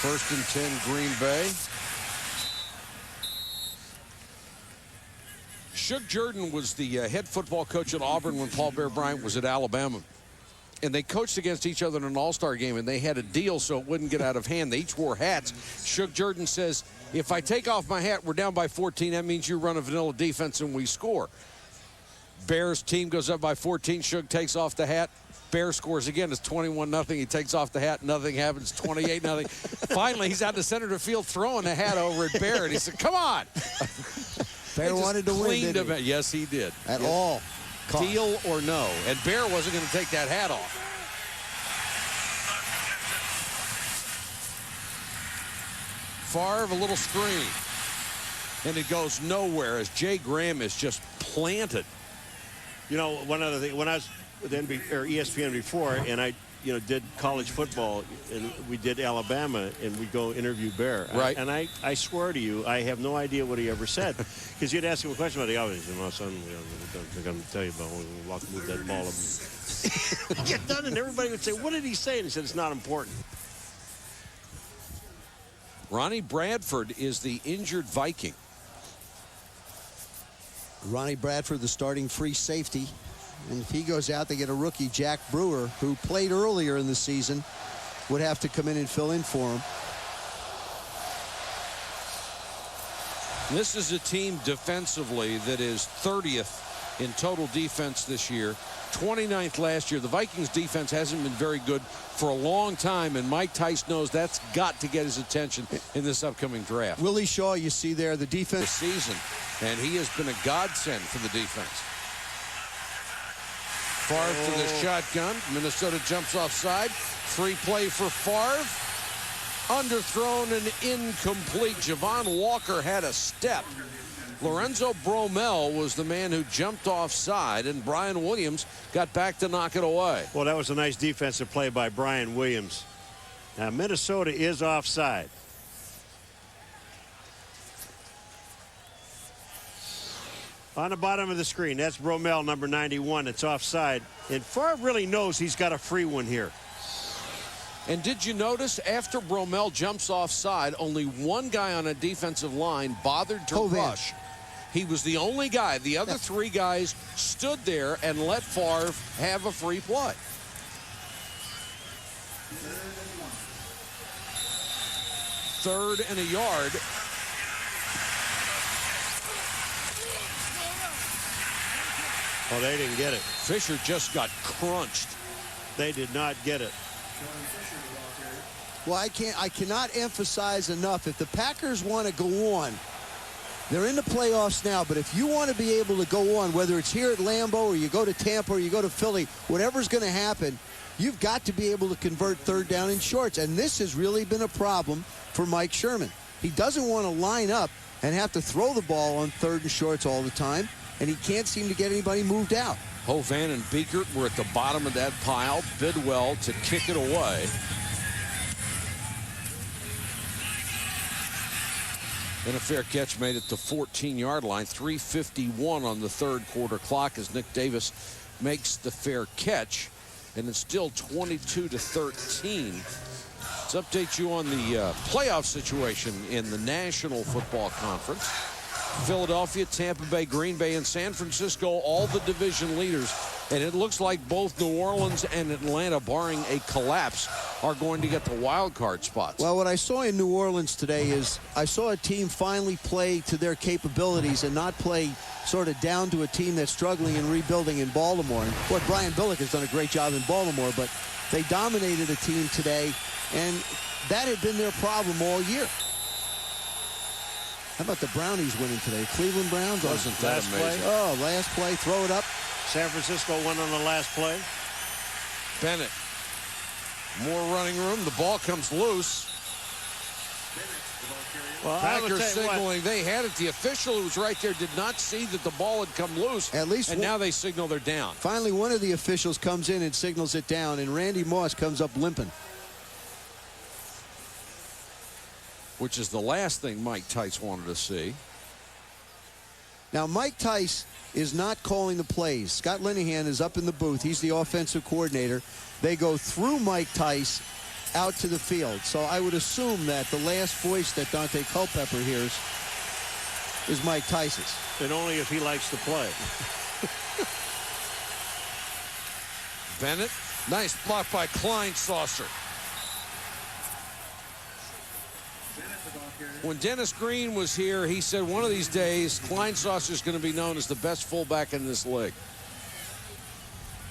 Speaker 2: First and 10, Green Bay. Shug Jordan was the head football coach at Auburn when Paul Bear Bryant was at Alabama. And they coached against each other in an all-star game, and they had a deal so it wouldn't get out of hand. They each wore hats. Shug Jordan says, if I take off my hat, we're down by 14. That means you run a vanilla defense and we score. Bears team goes up by 14. Shug takes off the hat. Bear scores again. It's 21-0. He takes off the hat. Nothing happens. 28-0. Finally, he's out in the center of the field throwing the hat over at Bear, and he said, come on.
Speaker 6: Bear wanted to win, didn't he?
Speaker 2: Yes, he did.
Speaker 6: At all costs.
Speaker 2: Deal or no. And Bear wasn't going to take that hat off. Favre, a little screen. And it goes nowhere as Jay Graham is just planted.
Speaker 1: You know, one other thing, when I was with ESPN before, and I did college football, and we did Alabama, and we'd go interview Bear.
Speaker 2: Right.
Speaker 1: I swear to you, I have no idea what he ever said. Because you'd ask him a question about the obvious. My son, I'm going to tell you about when we move that ball up. Get done, and everybody would say, what did he say? And he said, it's not important.
Speaker 2: Ronnie Bradford is the injured Viking.
Speaker 6: Ronnie Bradford, the starting free safety. And if he goes out, they get a rookie, Jack Brewer, who played earlier in the season, would have to come in and fill in for him.
Speaker 2: This is a team defensively that is 30th in total defense this year, 29th last year. The Vikings defense hasn't been very good for a long time, and Mike Tice knows that's got to get his attention in this upcoming draft.
Speaker 6: Willie Shaw, you see there, the defense.
Speaker 2: This season, and he has been a godsend for the defense. Favre to the shotgun. Minnesota jumps offside. Free play for Favre. Underthrown and incomplete. Javon Walker had a step. Lorenzo Bromell was the man who jumped offside, and Brian Williams got back to knock it away.
Speaker 1: Well, that was a nice defensive play by Brian Williams. Now, Minnesota is offside. On the bottom of the screen, that's Bromell, number 91. It's offside. And Favre really knows he's got a free one here.
Speaker 2: And did you notice after Bromell jumps offside, only one guy on a defensive line bothered to rush? He was the only guy. The other three guys stood there and let Favre have a free play. Third and a yard.
Speaker 1: Oh, they didn't get it.
Speaker 2: Fisher just got crunched.
Speaker 1: They did not get it.
Speaker 6: Well, I cannot emphasize enough, if the Packers want to go on, they're in the playoffs now, but if you want to be able to go on, whether it's here at Lambeau or you go to Tampa or you go to Philly, whatever's going to happen, you've got to be able to convert third down and shorts. And this has really been a problem for Mike Sherman. He doesn't want to line up and have to throw the ball on third and shorts all the time, and he can't seem to get anybody moved out.
Speaker 2: Hovan and Biekert were at the bottom of that pile. Bidwell to kick it away. And a fair catch made it to 14-yard line. 3:51 on the third quarter clock as Nick Davis makes the fair catch. And it's still 22-13. Let's update you on the playoff situation in the National Football Conference. Philadelphia, Tampa Bay, Green Bay, and San Francisco, all the division leaders. And it looks like both New Orleans and Atlanta, barring a collapse, are going to get the wild card spots.
Speaker 6: Well, what I saw in New Orleans today is I saw a team finally play to their capabilities and not play sort of down to a team that's struggling and rebuilding in Baltimore. And boy, Brian Billick has done a great job in Baltimore, but they dominated a team today, and that had been their problem all year. How about the Brownies winning today? Cleveland Browns.
Speaker 2: Wasn't that amazing?
Speaker 6: Oh, last play, throw it up.
Speaker 1: San Francisco won on the last play.
Speaker 2: Bennett. More running room. The ball comes loose.
Speaker 1: Well,
Speaker 2: Packers signaling they had it. The official who was right there did not see that the ball had come loose.
Speaker 6: At least,
Speaker 2: and now they signal they're down.
Speaker 6: Finally, one of the officials comes in and signals it down, and Randy Moss comes up limping.
Speaker 2: Which is the last thing Mike Tice wanted to see.
Speaker 6: Now, Mike Tice is not calling the plays. Scott Linehan is up in the booth. He's the offensive coordinator. They go through Mike Tice out to the field. So I would assume that the last voice that Dante Culpepper hears is Mike Tice's.
Speaker 1: And only if he likes to play.
Speaker 2: Bennett, nice block by Kleinsasser. When Dennis Green was here, he said one of these days Kleinsasser is going to be known as the best fullback in this league.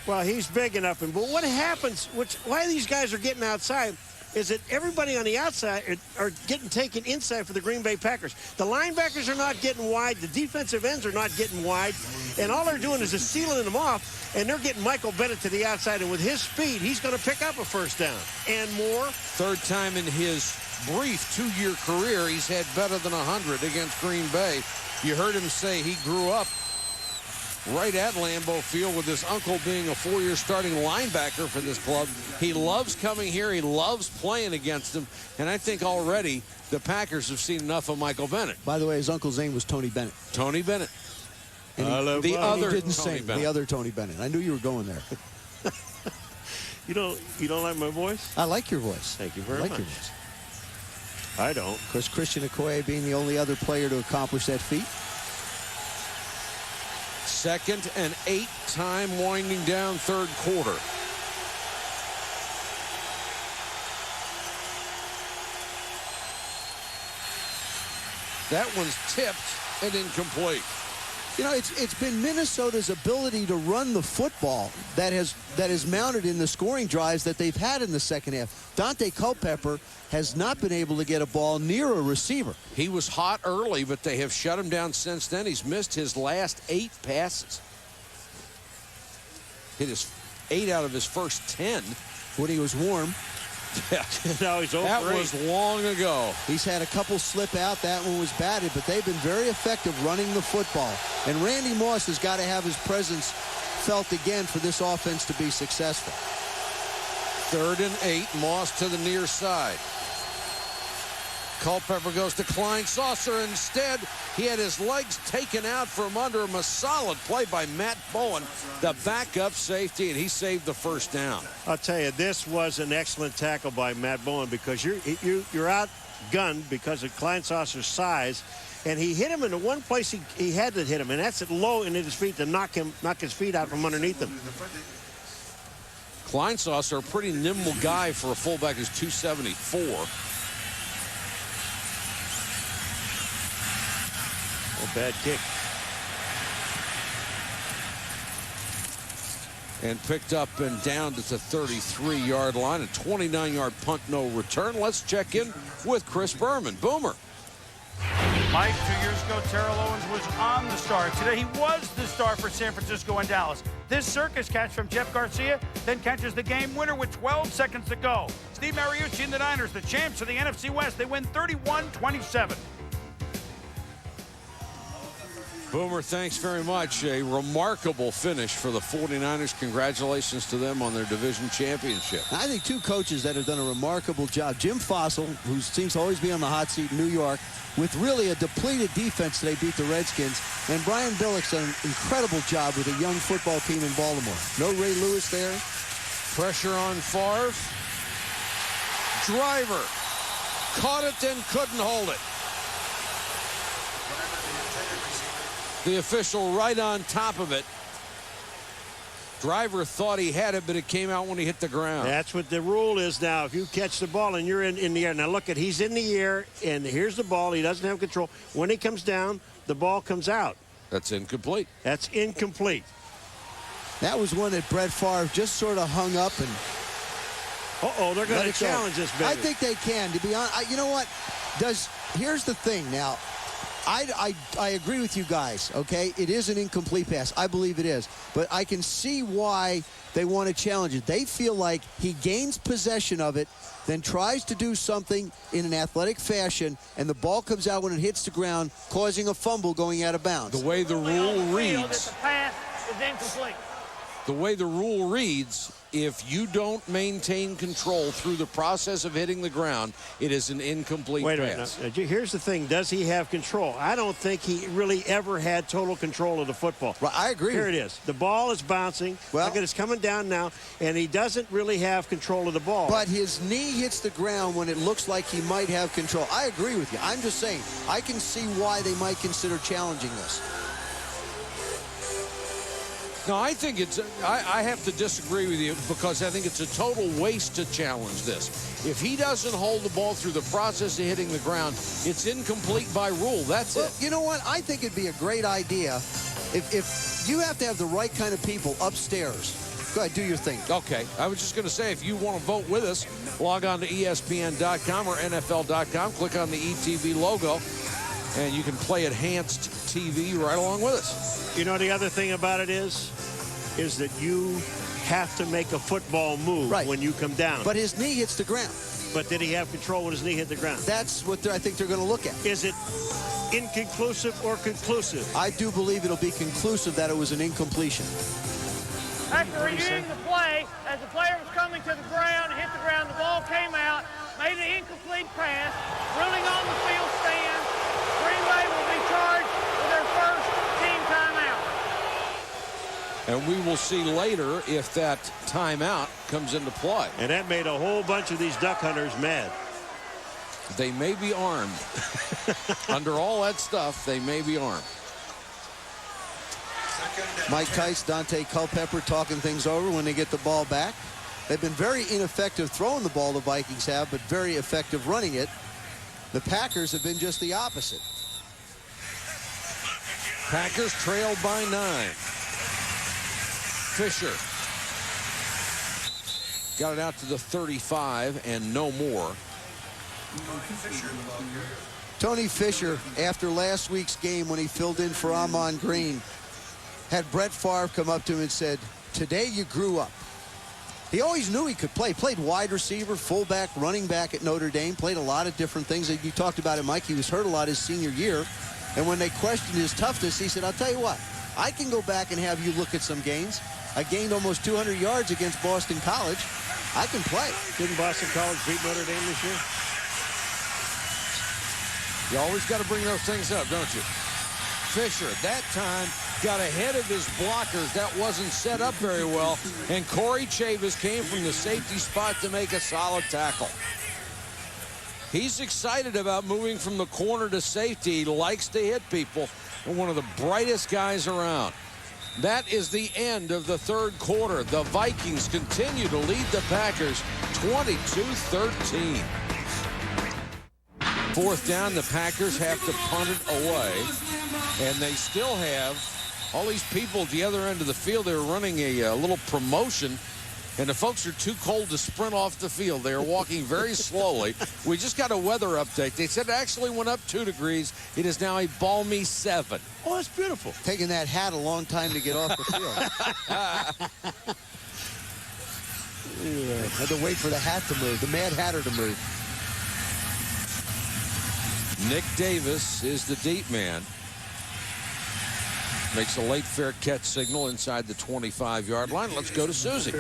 Speaker 1: Well, he's big enough. But what happens, why these guys are getting outside, is that everybody on the outside are getting taken inside for the Green Bay Packers. The linebackers are not getting wide. The defensive ends are not getting wide. And all they're doing is just sealing them off, and they're getting Michael Bennett to the outside. And with his speed, he's going to pick up a first down and more.
Speaker 2: Third time in his brief 2-year career, he's had better than 100 against Green Bay. You heard him say he grew up right at Lambeau Field with his uncle being a 4-year starting linebacker for this club. He loves coming here. He loves playing against him. And I think already the Packers have seen enough of Michael Bennett.
Speaker 6: By the way, his uncle's name was Tony Bennett.
Speaker 2: Tony Bennett.
Speaker 6: And
Speaker 2: the other
Speaker 6: didn't
Speaker 2: Tony
Speaker 6: sing.
Speaker 2: Bennett.
Speaker 6: The other Tony Bennett. I knew you were going there.
Speaker 1: You don't like my voice?
Speaker 6: I like your voice.
Speaker 1: Thank you very
Speaker 6: I like
Speaker 1: much.
Speaker 6: Your voice.
Speaker 1: I don't.
Speaker 6: Because Christian Okoye being the only other player to accomplish that feat.
Speaker 2: 2nd and 8, time winding down third quarter. That one's tipped and incomplete.
Speaker 6: You know, it's been Minnesota's ability to run the football that has mounted in the scoring drives that they've had in the second half. Dante Culpepper has not been able to get a ball near a receiver.
Speaker 2: He was hot early, but they have shut him down since then. He's missed his last 8 passes. Hit his 8 out of his first 10.
Speaker 6: When he was warm.
Speaker 2: Yeah.
Speaker 1: Now he's over.
Speaker 2: That was long ago.
Speaker 6: He's had a couple slip out. That one was batted, but they've been very effective running the football. And Randy Moss has got to have his presence felt again for this offense to be successful.
Speaker 2: 3rd and 8, Moss to the near side. Culpepper goes to Kleinsasser. Instead, he had his legs taken out from under him. A solid play by Matt Bowen, the backup safety, and he saved the first down.
Speaker 1: I'll tell you, this was an excellent tackle by Matt Bowen because you're outgunned because of Kleinsasser's size, and he hit him in the one place he had to hit him, and that's at low and at his feet to knock his feet out from underneath him.
Speaker 2: Kleinsasser, a pretty nimble guy for a fullback, who's 274.
Speaker 1: Bad kick.
Speaker 2: And picked up and down to the 33-yard line. A 29-yard punt, no return. Let's check in with Chris Berman. Boomer.
Speaker 14: Mike, 2 years ago, Terrell Owens was on the star. Today, he was the star for San Francisco and Dallas. This circus catch from Jeff Garcia then catches the game winner with 12 seconds to go. Steve Mariucci and the Niners, the champs of the NFC West, they win 31-27.
Speaker 2: Boomer, thanks very much. A remarkable finish for the 49ers. Congratulations to them on their division championship.
Speaker 6: I think two coaches that have done a remarkable job. Jim Fossil, who seems to always be on the hot seat in New York, with really a depleted defense, they beat the Redskins. And Brian Billick's done an incredible job with a young football team in Baltimore. No Ray Lewis there.
Speaker 2: Pressure on Favre. Driver caught it, then couldn't hold it. The official right on top of it. Driver thought he had it, but it came out when he hit the ground.
Speaker 1: That's what the rule is now. If you catch the ball and you're in the air. Now look, he's in the air, and here's the ball. He doesn't have control. When he comes down, the ball comes out.
Speaker 2: That's incomplete.
Speaker 1: That's incomplete.
Speaker 6: That was one that Brett Favre just sort of hung up and...
Speaker 1: Uh-oh, they're going to challenge this, baby.
Speaker 6: I think they can, to be honest. You know what? Here's the thing now. I agree with you guys, okay? It is an incomplete pass. I believe it is. But I can see why they want to challenge it. They feel like he gains possession of it, then tries to do something in an athletic fashion, and the ball comes out when it hits the ground, causing a fumble going out of bounds.
Speaker 2: The way the rule reads...
Speaker 8: The pass is incomplete.
Speaker 2: The way the rule reads, if you don't maintain control through the process of hitting the ground, it is an incomplete pass.
Speaker 1: Wait a minute. Now, here's the thing. Does he have control? I don't think he really ever had total control of the football.
Speaker 6: Well, I agree.
Speaker 1: Here it is. The ball is bouncing.
Speaker 6: Well,
Speaker 1: look at it's coming down now, and he doesn't really have control of the ball.
Speaker 6: But his knee hits the ground when it looks like he might have control. I agree with you. I'm just saying, I can see why they might consider challenging this.
Speaker 2: No, I think it's, I have to disagree with you because I think it's a total waste to challenge this. If he doesn't hold the ball through the process of hitting the ground, it's incomplete by rule. That's it.
Speaker 6: You know what? I think it'd be a great idea if you have to have the right kind of people upstairs. Go ahead, do your thing.
Speaker 2: Okay. I was just going to say, if you want to vote with us, log on to ESPN.com or NFL.com, click on the ETV logo, and you can play enhanced TV right along with us.
Speaker 1: You know, the other thing about it is that you have to make a football move when you come down.
Speaker 6: But his knee hits the ground.
Speaker 1: But did he have control when his knee hit the ground?
Speaker 6: That's what I think they're going to look at.
Speaker 1: Is it inconclusive or conclusive?
Speaker 6: I do believe it'll be conclusive that it was an incompletion.
Speaker 8: After reviewing the play, as the player was coming to the ground, hit the ground, the ball came out, made an incomplete pass, ruling on the field stand. Green Bay will be charged with their first team timeout.
Speaker 2: And we will see later if that timeout comes into play.
Speaker 1: And that made a whole bunch of these duck hunters mad.
Speaker 2: They may be armed. Under all that stuff, they may be armed.
Speaker 6: Mike Tice, Dante Culpepper talking things over when they get the ball back. They've been very ineffective throwing the ball, the Vikings have, but very effective running it. The Packers have been just the opposite.
Speaker 2: Packers trailed by 9. Fisher got it out to the 35 and no more.
Speaker 6: Tony Fisher, after last week's game when he filled in for Amon Green, had Brett Favre come up to him and said, "Today you grew up." He always knew he could play. Played wide receiver, fullback, running back at Notre Dame. Played a lot of different things. You talked about it, Mike. He was hurt a lot his senior year. And when they questioned his toughness, he said, "I'll tell you what. I can go back and have you look at some games. I gained almost 200 yards against Boston College. I can play."
Speaker 1: Didn't Boston College beat Notre Dame this year?
Speaker 2: You always got to bring those things up, don't you? Fisher, that time, got ahead of his blockers. That wasn't set up very well. And Corey Chavis came from the safety spot to make a solid tackle. He's excited about moving from the corner to safety. He likes to hit people. And one of the brightest guys around. That is the end of the third quarter. The Vikings continue to lead the Packers 22-13. Fourth down, the Packers have to punt it away. And they still have all these people at the other end of the field. They're running a little promotion And the folks are too cold to sprint off the field. They are walking very slowly. We just got a weather update. They said it actually went up 2 degrees. It is now a balmy 7.
Speaker 1: Oh, that's beautiful.
Speaker 6: Taking that hat a long time to get off the field. Had to wait for the hat to move, the Mad Hatter to move.
Speaker 2: Nick Davis is the deep man. Makes a late fair catch signal inside the 25-yard line. Let's go to Susie.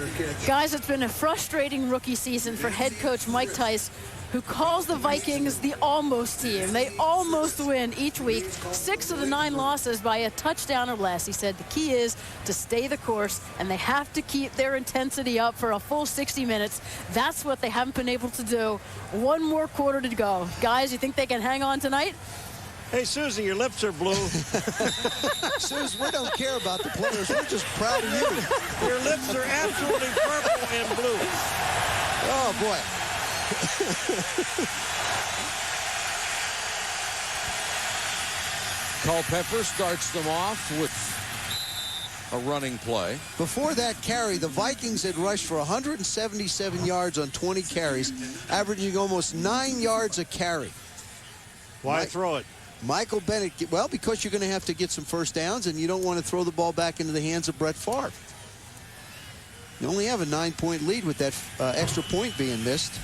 Speaker 3: Guys, it's been a frustrating rookie season for head coach Mike Tice, who calls the Vikings the almost team. They almost win each week. 6 of the 9 losses by a touchdown or less. He said the key is to stay the course, and they have to keep their intensity up for a full 60 minutes. That's what they haven't been able to do. 1 more quarter to go. Guys, you think they can hang on tonight?
Speaker 1: Hey, Susie, your lips are blue.
Speaker 6: Susie, we don't care about the players. We're just proud of you.
Speaker 1: Your lips are absolutely purple and blue.
Speaker 6: Oh, boy.
Speaker 2: Culpepper starts them off with a running play.
Speaker 6: Before that carry, the Vikings had rushed for 177 yards on 20 carries, averaging almost 9 yards a carry.
Speaker 1: Why throw it?
Speaker 6: Michael Bennett, well, because you're going to have to get some first downs, and you don't want to throw the ball back into the hands of Brett Favre. You only have a 9-point lead with that extra point being missed.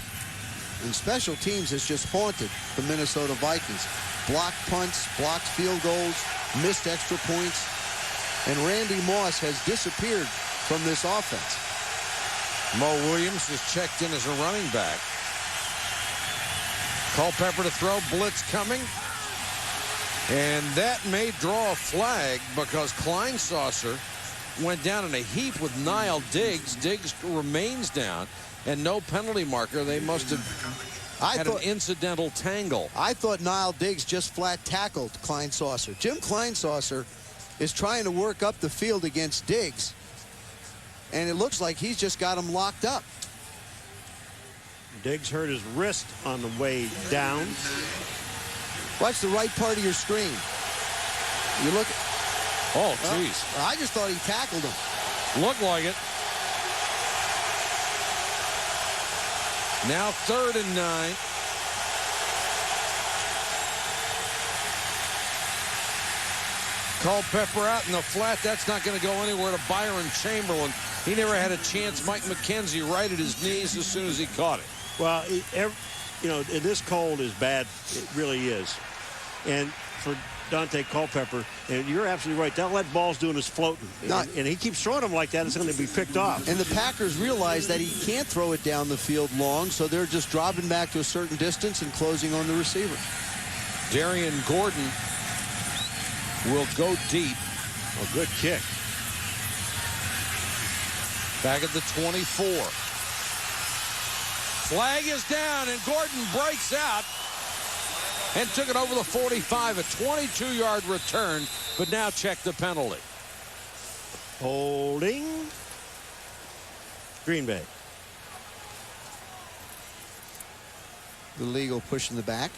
Speaker 6: And special teams has just haunted the Minnesota Vikings. Blocked punts, blocked field goals, missed extra points. And Randy Moss has disappeared from this offense.
Speaker 2: Mo Williams is checked in as a running back. Culpepper to throw, blitz coming. And that may draw a flag because Kleinsaucer went down in a heap with Niall Diggs. Diggs remains down, and no penalty marker. They must have had an incidental tangle.
Speaker 6: I thought Niall Diggs just flat tackled Kleinsaucer. Jim Kleinsaucer is trying to work up the field against Diggs, and it looks like he's just got him locked up.
Speaker 1: Diggs hurt his wrist on the way down.
Speaker 6: Watch the right part of your screen. You look.
Speaker 2: Oh, jeez.
Speaker 6: I just thought he tackled him.
Speaker 2: Looked like it. Now 3rd and 9. Culpepper out in the flat. That's not going to go anywhere to Byron Chamberlain. He never had a chance. Mike McKenzie right at his knees as soon as he caught it.
Speaker 1: Well, you know, this cold is bad. It really is. And for Dante Culpepper, and you're absolutely right, that let balls doing is floating. And he keeps throwing them like that, it's going to be picked off.
Speaker 6: And the Packers realize that he can't throw it down the field long, so they're just dropping back to a certain distance and closing on the receiver.
Speaker 2: Darian Gordon will go deep.
Speaker 1: A good kick.
Speaker 2: Back at the 24. Flag is down, and Gordon breaks out and took it over the 45, a 22-yard return, but now check the penalty.
Speaker 1: Holding. Green Bay.
Speaker 6: The legal push in the back.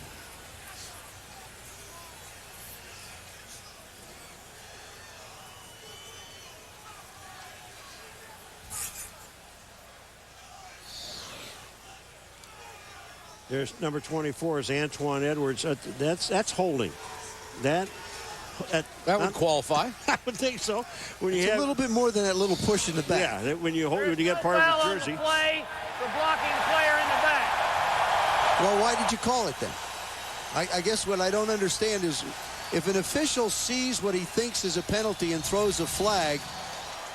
Speaker 1: There's number 24 is Antoine Edwards. That's holding. That
Speaker 2: would qualify.
Speaker 1: I would think so. When you
Speaker 6: it's
Speaker 1: have
Speaker 6: a little bit more than that little push in the back.
Speaker 1: Yeah, when you get part of the jersey.
Speaker 8: Play for blocking the player in the back.
Speaker 6: Well, why did you call it then? I guess what I don't understand is if an official sees what he thinks is a penalty and throws a flag,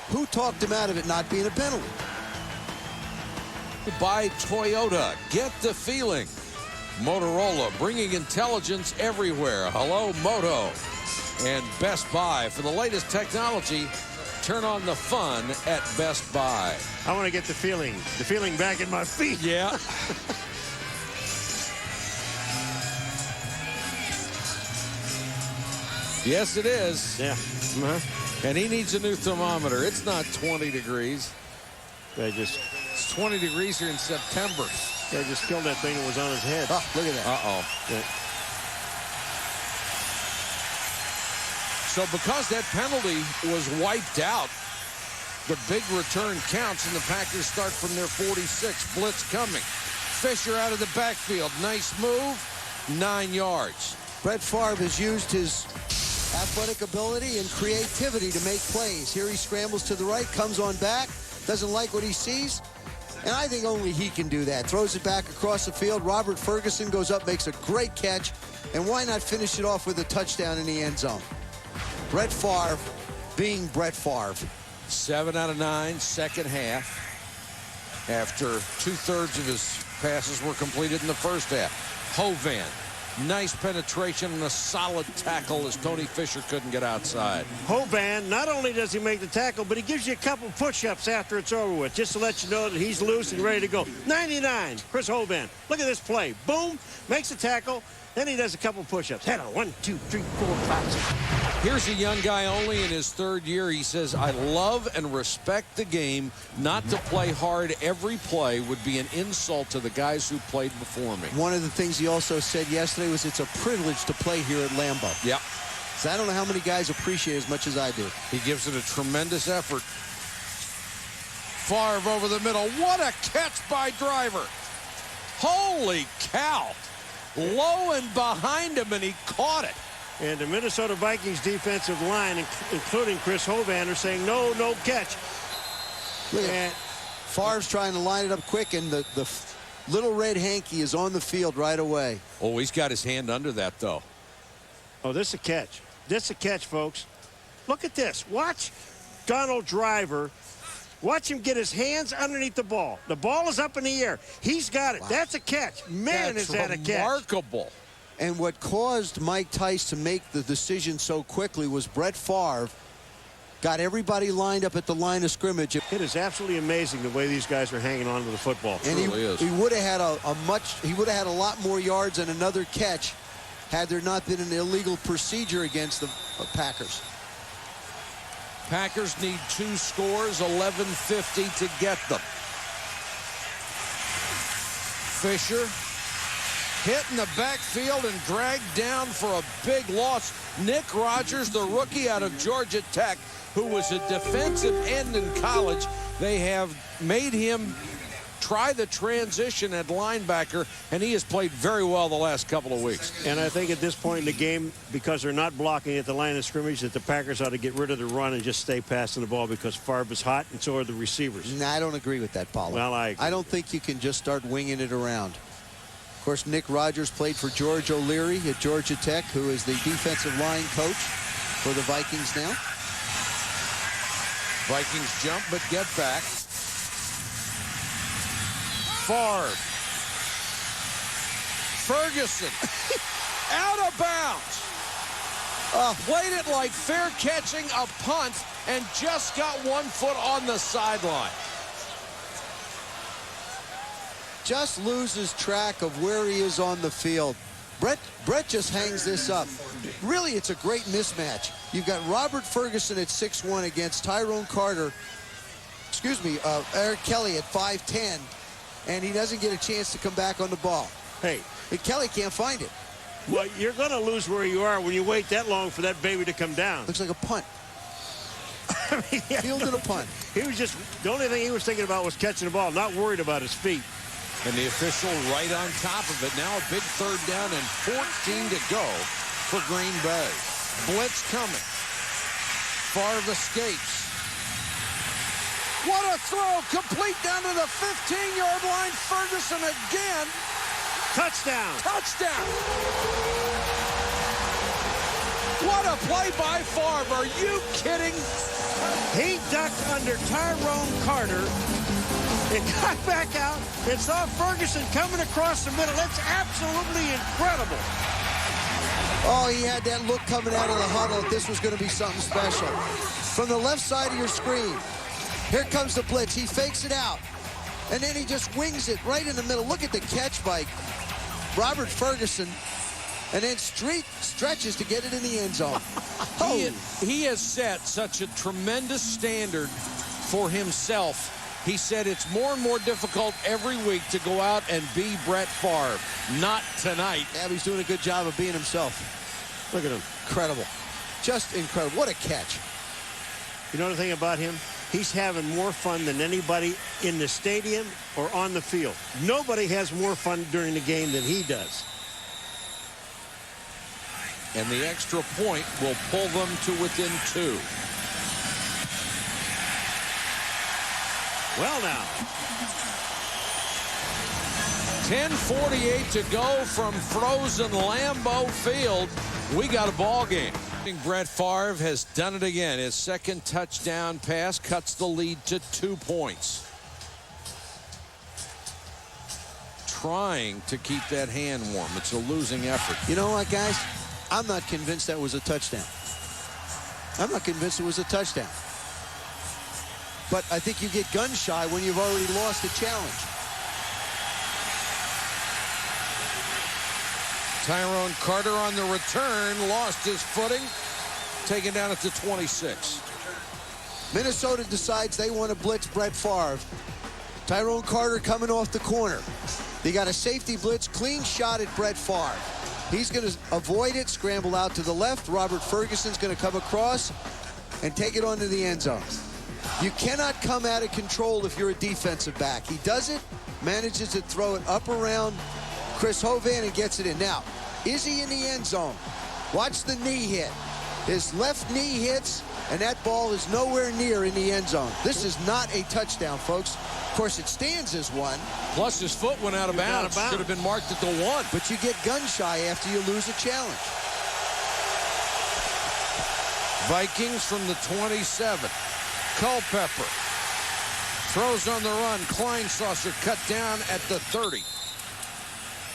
Speaker 6: who talked him out of it not being a penalty?
Speaker 2: By Toyota. Get the feeling. Motorola bringing intelligence everywhere. Hello, Moto. And Best Buy. For the latest technology, turn on the fun at Best Buy.
Speaker 1: I want to get the feeling back in my feet.
Speaker 2: Yeah. Yes, it is.
Speaker 1: Yeah.
Speaker 2: And he needs a new thermometer. It's not 20 degrees.
Speaker 1: It's
Speaker 2: 20 degrees here in September.
Speaker 1: Guy just killed that thing that was on his head.
Speaker 6: Oh, look at that.
Speaker 2: Uh-oh.
Speaker 1: Yeah.
Speaker 2: So because that penalty was wiped out, The big return counts, and the Packers start from their 46. Blitz coming. Fisher out of the backfield. Nice move. 9 yards.
Speaker 6: Brett Favre has used his athletic ability and creativity to make plays. Here he scrambles to the right, comes on back, doesn't like what he sees, and I think only he can do that. Throws it back across the field. Robert Ferguson goes up, makes a great catch, and why not finish it off with a touchdown in the end zone? Brett Favre being Brett Favre.
Speaker 2: 7 out of 9, second half, after 2/3 of his passes were completed in the first half. Hovan, nice penetration and a solid tackle as Tony Fisher couldn't get outside.
Speaker 1: Hovan, not only does he make the tackle, but he gives you a couple push-ups after it's over with, just to let you know that he's loose and ready to go. 99, Chris Hovan. Look at this play. Boom, makes the tackle, then he does a couple push-ups. Head on, 1, 2, 3, 4, 5, 6.
Speaker 2: Here's a young guy only in his 3rd year. He says, I love and respect the game. Not to play hard every play would be an insult to the guys who played before me.
Speaker 6: One of the things he also said yesterday was it's a privilege to play here at Lambeau.
Speaker 2: Yep.
Speaker 6: So I don't know how many guys appreciate it as much as I do.
Speaker 2: He gives it a tremendous effort. Favre over the middle. What a catch by Driver. Holy cow. Low and behind him, and he caught it.
Speaker 1: And the Minnesota Vikings defensive line, including Chris Hovan, are saying no catch.
Speaker 6: Look at Favre's trying to line it up quick, and the little red hanky is on the field right away.
Speaker 2: Oh, he's got his hand under that, though.
Speaker 1: Oh, this is a catch. This is a catch, folks. Look at this. Watch Donald Driver. Watch him get his hands underneath the ball. The ball is up in the air. He's got it. Wow. That's a catch. Man, is that a catch.
Speaker 2: Remarkable.
Speaker 6: And what caused Mike Tice to make the decision so quickly was Brett Favre got everybody lined up at the line of scrimmage.
Speaker 1: It is absolutely amazing the way these guys are hanging on to the football.
Speaker 6: And he would have had a lot more yards and another catch had there not been an illegal procedure against the Packers.
Speaker 2: Packers need 2 scores, 11:50 to get them. Fisher hit in the backfield and dragged down for a big loss. Nick Rogers, the rookie out of Georgia Tech, who was a defensive end in college. They have made him try the transition at linebacker, and he has played very well the last couple of weeks.
Speaker 1: And I think at this point in the game, because they're not blocking at the line of scrimmage, that the Packers ought to get rid of the run and just stay passing the ball because Favre is hot, and so are the receivers.
Speaker 6: No, I don't agree with that, Paulo.
Speaker 1: Well, I
Speaker 6: don't think you can just start winging it around. Of course, Nick Rogers played for George O'Leary at Georgia Tech, who is the defensive line coach for the Vikings now.
Speaker 2: Vikings jump, but get back. Favre. Ferguson. Out of bounds. Played it like fair catching a punt and just got 1 foot on the sideline.
Speaker 6: Just loses track of where he is on the field. Brett just hangs this up. Really, it's a great mismatch. You've got Robert Ferguson at 6'1" against Tyrone Carter. Eric Kelly at 5'10", and he doesn't get a chance to come back on the ball.
Speaker 1: Hey,
Speaker 6: and Kelly can't find it.
Speaker 1: Well, you're going to lose where you are when you wait that long for that baby to come down.
Speaker 6: Looks like a punt. Fielded a punt.
Speaker 1: He was just, the only thing he was thinking about was catching the ball, not worried about his feet.
Speaker 2: And the official right on top of it. Now a big 3rd down and 14 to go for Green Bay. Blitz coming. Favre escapes. What a throw. Complete down to the 15-yard line. Ferguson again.
Speaker 1: Touchdown.
Speaker 2: Touchdown. What a play by Favre. Are you kidding?
Speaker 1: He ducked under Tyrone Carter. It got back out and saw Ferguson coming across the middle. It's absolutely incredible.
Speaker 6: Oh, he had that look coming out of the huddle that this was going to be something special. From the left side of your screen, here comes the blitz. He fakes it out, and then he just wings it right in the middle. Look at the catch by Robert Ferguson, and then stretches to get it in the end zone.
Speaker 2: He has set such a tremendous standard for himself. He said it's more and more difficult every week to go out and be Brett Favre. Not tonight.
Speaker 6: Yeah, he's doing a good job of being himself.
Speaker 1: Look at him.
Speaker 6: Incredible. Just incredible. What a catch.
Speaker 1: You know the thing about him? he's having more fun than anybody in the stadium or on the field. Nobody has more fun during the game than he does.
Speaker 2: And the extra point will pull them to within 2.
Speaker 1: Well, now.
Speaker 2: 10:48 to go from frozen Lambeau Field. We got a ball game. Brett Favre has done it again. His second touchdown pass cuts the lead to 2 points. Trying to keep that hand warm. It's a losing effort.
Speaker 6: You know what, guys? I'm not convinced that was a touchdown. I'm not convinced it was a touchdown. But I think you get gun shy when you've already lost a challenge.
Speaker 2: Tyrone Carter on the return lost his footing, taken down at the 26.
Speaker 6: Minnesota decides they want to blitz Brett Favre. Tyrone Carter coming off the corner. They got a safety blitz, clean shot at Brett Favre. He's going to avoid it, scramble out to the left. Robert Ferguson's going to come across and take it onto the end zone. You cannot come out of control if you're a defensive back. He does it, manages to throw it up around Chris Hovan and gets it in. Now, is he in the end zone? Watch the knee hit. His left knee hits, and that ball is nowhere near in the end zone. This is not a touchdown, folks. Of course, it stands as one.
Speaker 2: Plus, his foot went out of bounds. Should have been marked at the 1.
Speaker 6: But you get gun shy after you lose a challenge.
Speaker 2: Vikings from the 27. Culpepper throws on the run. Kleinsasser cut down at the 30.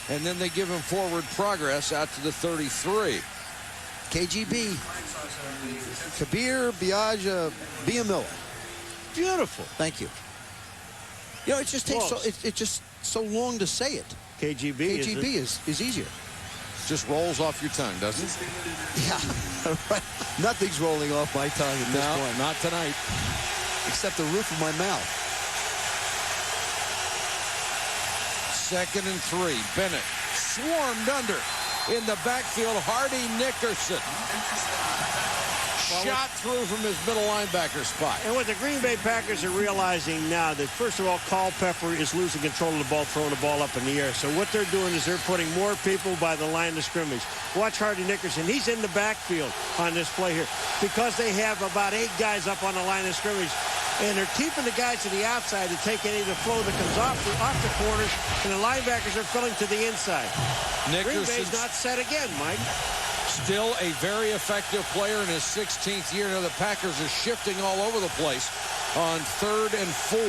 Speaker 2: And then they give him forward progress out to the 33.
Speaker 6: KGB. Kabir Biamilla.
Speaker 1: Beautiful.
Speaker 6: Thank you. You know, it just takes it's just so long to say it.
Speaker 1: KGB
Speaker 6: is easier.
Speaker 2: Just rolls off your tongue, doesn't it?
Speaker 6: Yeah. Right. Nothing's rolling off my tongue at this point.
Speaker 2: Not tonight.
Speaker 6: Except the roof of my mouth.
Speaker 2: 2nd and 3. Bennett swarmed under in the backfield. Hardy Nickerson shot through from his middle linebacker spot.
Speaker 1: And what the Green Bay Packers are realizing now that, first of all, Culpepper is losing control of the ball, throwing the ball up in the air. So what they're doing is they're putting more people by the line of scrimmage. Watch Hardy Nickerson. He's in the backfield on this play here because they have about 8 guys up on the line of scrimmage. And they're keeping the guys to the outside to take any of the flow that comes off the corners, and the linebackers are filling to the inside. Green Bay's not set again, Mike.
Speaker 2: Still a very effective player in his 16th year. Now the Packers are shifting all over the place on 3rd and 4.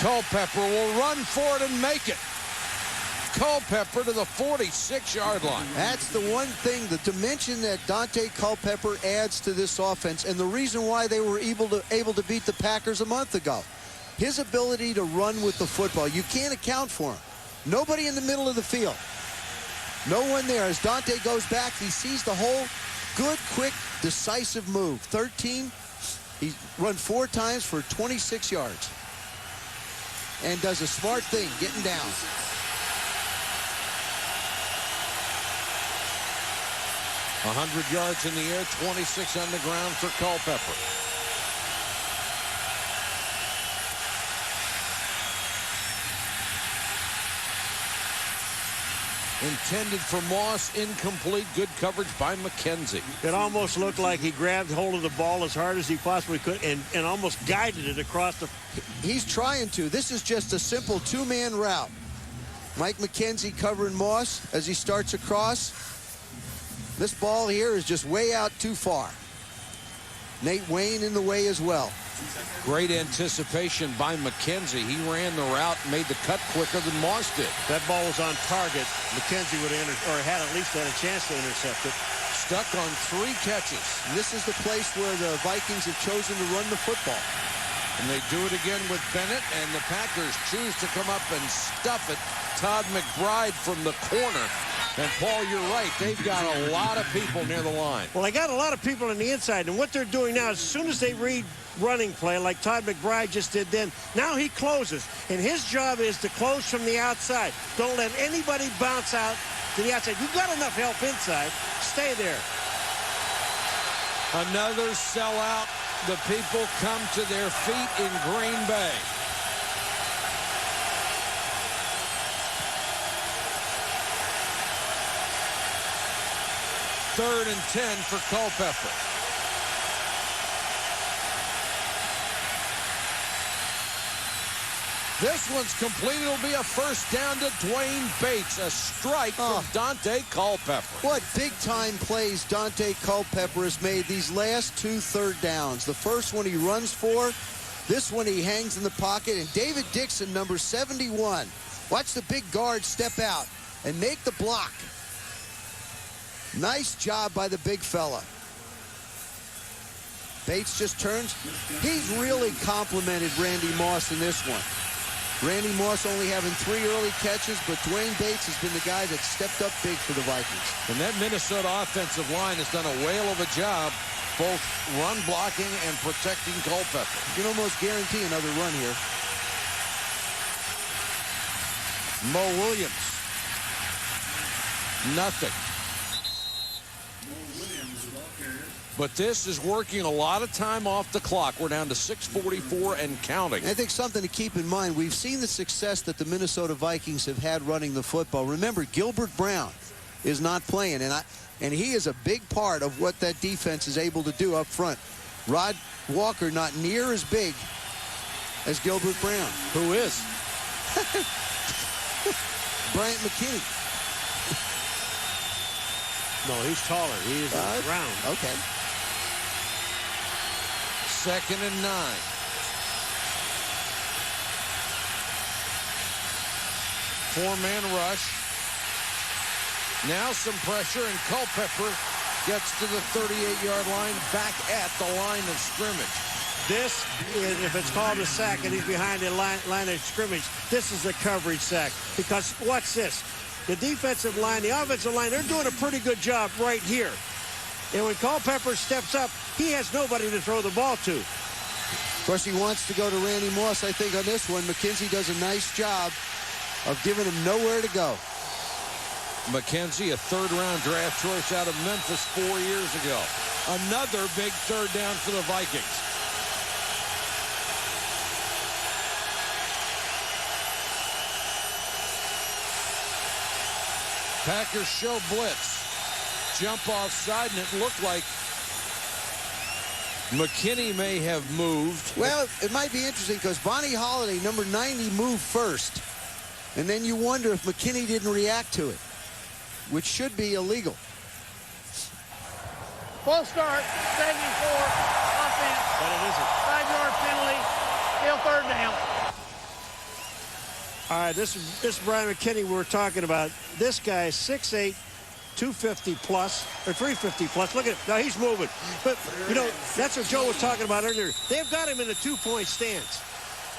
Speaker 2: Culpepper will run for it and make it. Culpepper to the 46-yard line.
Speaker 6: That's the one thing, the dimension that Dante Culpepper adds to this offense, and the reason why they were able to beat the Packers a month ago. His ability to run with the football, you can't account for him. Nobody in the middle of the field. No one there. As Dante goes back, he sees the hole. Good, quick, decisive move. 13. He run 4 times for 26 yards. And does a smart thing, getting down.
Speaker 2: A 100 yards in the air, 26 on the ground for Culpepper. Intended for Moss, incomplete. Good coverage by McKenzie.
Speaker 1: It almost looked like he grabbed hold of the ball as hard as he possibly could and almost guided it across the...
Speaker 6: He's trying to. This is just a simple 2-man route. Mike McKenzie covering Moss as he starts across. This ball here is just way out too far. Nate Wayne in the way as well.
Speaker 2: Great anticipation by McKenzie. He ran the route and made the cut quicker than Moss did.
Speaker 1: That ball was on target. McKenzie would have had at least had a chance to intercept it.
Speaker 2: Stuck on 3 catches.
Speaker 6: And this is the place where the Vikings have chosen to run the football.
Speaker 2: And they do it again with Bennett, and the Packers choose to come up and stuff it. Todd McBride from the corner. And, Paul, you're right. They've got a lot of people near the line.
Speaker 1: Well, they got a lot of people on the inside, and what they're doing now, as soon as they read running play like Todd McBride just did then, now he closes. And his job is to close from the outside. Don't let anybody bounce out to the outside. You've got enough help inside. Stay there.
Speaker 2: Another sellout. The people come to their feet in Green Bay. Third and 10 for Culpepper. This one's complete. It'll be a first down to Dwayne Bates. A strike from Dante Culpepper.
Speaker 6: What big-time plays Dante Culpepper has made these last 2 third downs. The first one he runs for. This one he hangs in the pocket. And David Dixon, number 71. Watch the big guard step out and make the block. Nice job by the big fella. Bates just turns. He's really complimented Randy Moss in this one. Randy Moss only having 3 early catches, but Dwayne Bates has been the guy that stepped up big for the Vikings.
Speaker 2: And that Minnesota offensive line has done a whale of a job, both run blocking and protecting Culpepper.
Speaker 6: You can almost guarantee another run here.
Speaker 2: Mo Williams. Nothing. But this is working a lot of time off the clock. We're down to 6:44 and counting.
Speaker 6: I think something to keep in mind, we've seen the success that the Minnesota Vikings have had running the football. Remember, Gilbert Brown is not playing, and he is a big part of what that defense is able to do up front. Rod Walker not near as big as Gilbert Brown.
Speaker 2: Who is?
Speaker 6: Bryant McKinney.
Speaker 1: No, he's taller. He is round.
Speaker 6: Okay.
Speaker 2: 2nd and 9. Four-man rush. Now some pressure, and Culpepper gets to the 38-yard line, back at the line of scrimmage.
Speaker 1: This is, if it's called a sack and he's behind the line of scrimmage, this is a coverage sack. Because watch this. The defensive line, the offensive line, they're doing a pretty good job right here. And when Culpepper steps up, he has nobody to throw the ball to.
Speaker 6: Of course, he wants to go to Randy Moss, I think, on this one. McKenzie does a nice job of giving him nowhere to go.
Speaker 2: McKenzie, a third-round draft choice out of Memphis 4 years ago. Another big third down for the Vikings. Packers show blitz. Jump offside, and it looked like McKinney may have moved.
Speaker 6: Well, it might be interesting because Bonnie Holiday, number 90, moved first. And then you wonder if McKinney didn't react to it, which should be illegal.
Speaker 8: Full start, 74, offense.
Speaker 1: But it isn't.
Speaker 8: 5-yard penalty, still third down.
Speaker 1: All right, this is Brian McKinney we were talking about. This guy is 6'8", 250 plus, or 350 plus. Look at it. Now he's moving. But, you know, that's what Joe was talking about earlier. They've got him in a two-point stance.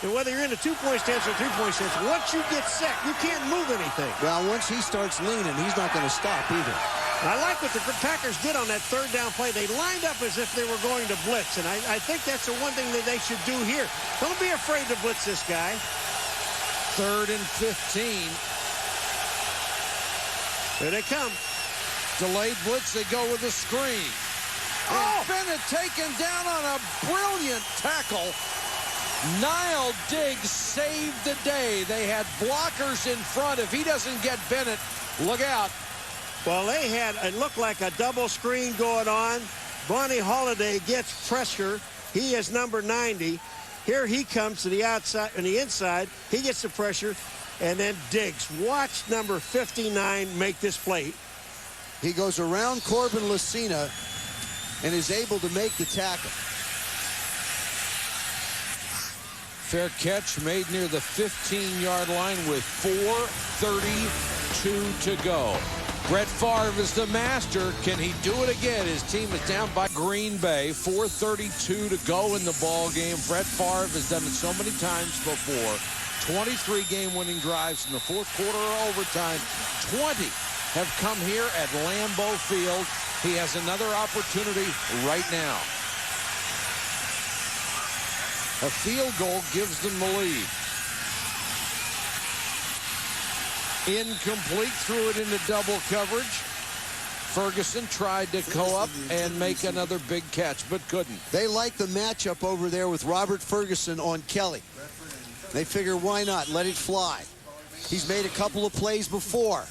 Speaker 1: And whether you're in a two-point stance or three-point stance, once you get set, you can't move anything.
Speaker 6: Well, once he starts leaning, he's not going to stop either.
Speaker 1: I like what the Packers did on that third down play. They lined up as if they were going to blitz, and I think that's the one thing that they should do here. Don't be afraid to blitz this guy.
Speaker 2: 3rd and 15.
Speaker 1: Here they come.
Speaker 2: Delayed blitz, they go with a screen. And Bennett taken down on a brilliant tackle. Niall Diggs saved the day. They had blockers in front. If he doesn't get Bennett, look out.
Speaker 1: Well, they had, it looked like a double screen going on. Bonnie Holiday gets pressure. He is number 90. Here he comes to the outside and the inside. He gets the pressure. And then Diggs. Watch number 59 make this play.
Speaker 6: He goes around Corbin Lucina and is able to make the tackle.
Speaker 2: Fair catch made near the 15-yard line with 4:32 to go. Brett Favre is the master. Can he do it again? His team is down by Green Bay. 4:32 to go in the ball game. Brett Favre has done it so many times before. 23 game-winning drives in the fourth quarter or overtime. 20 have come here at Lambeau Field. He has another opportunity right now. A field goal gives them the lead. Incomplete, threw it into double coverage. Ferguson tried to go up and make another big catch, but couldn't.
Speaker 6: They like the matchup over there with Robert Ferguson on Kelly. They figure, why not? Let it fly. He's made a couple of plays before.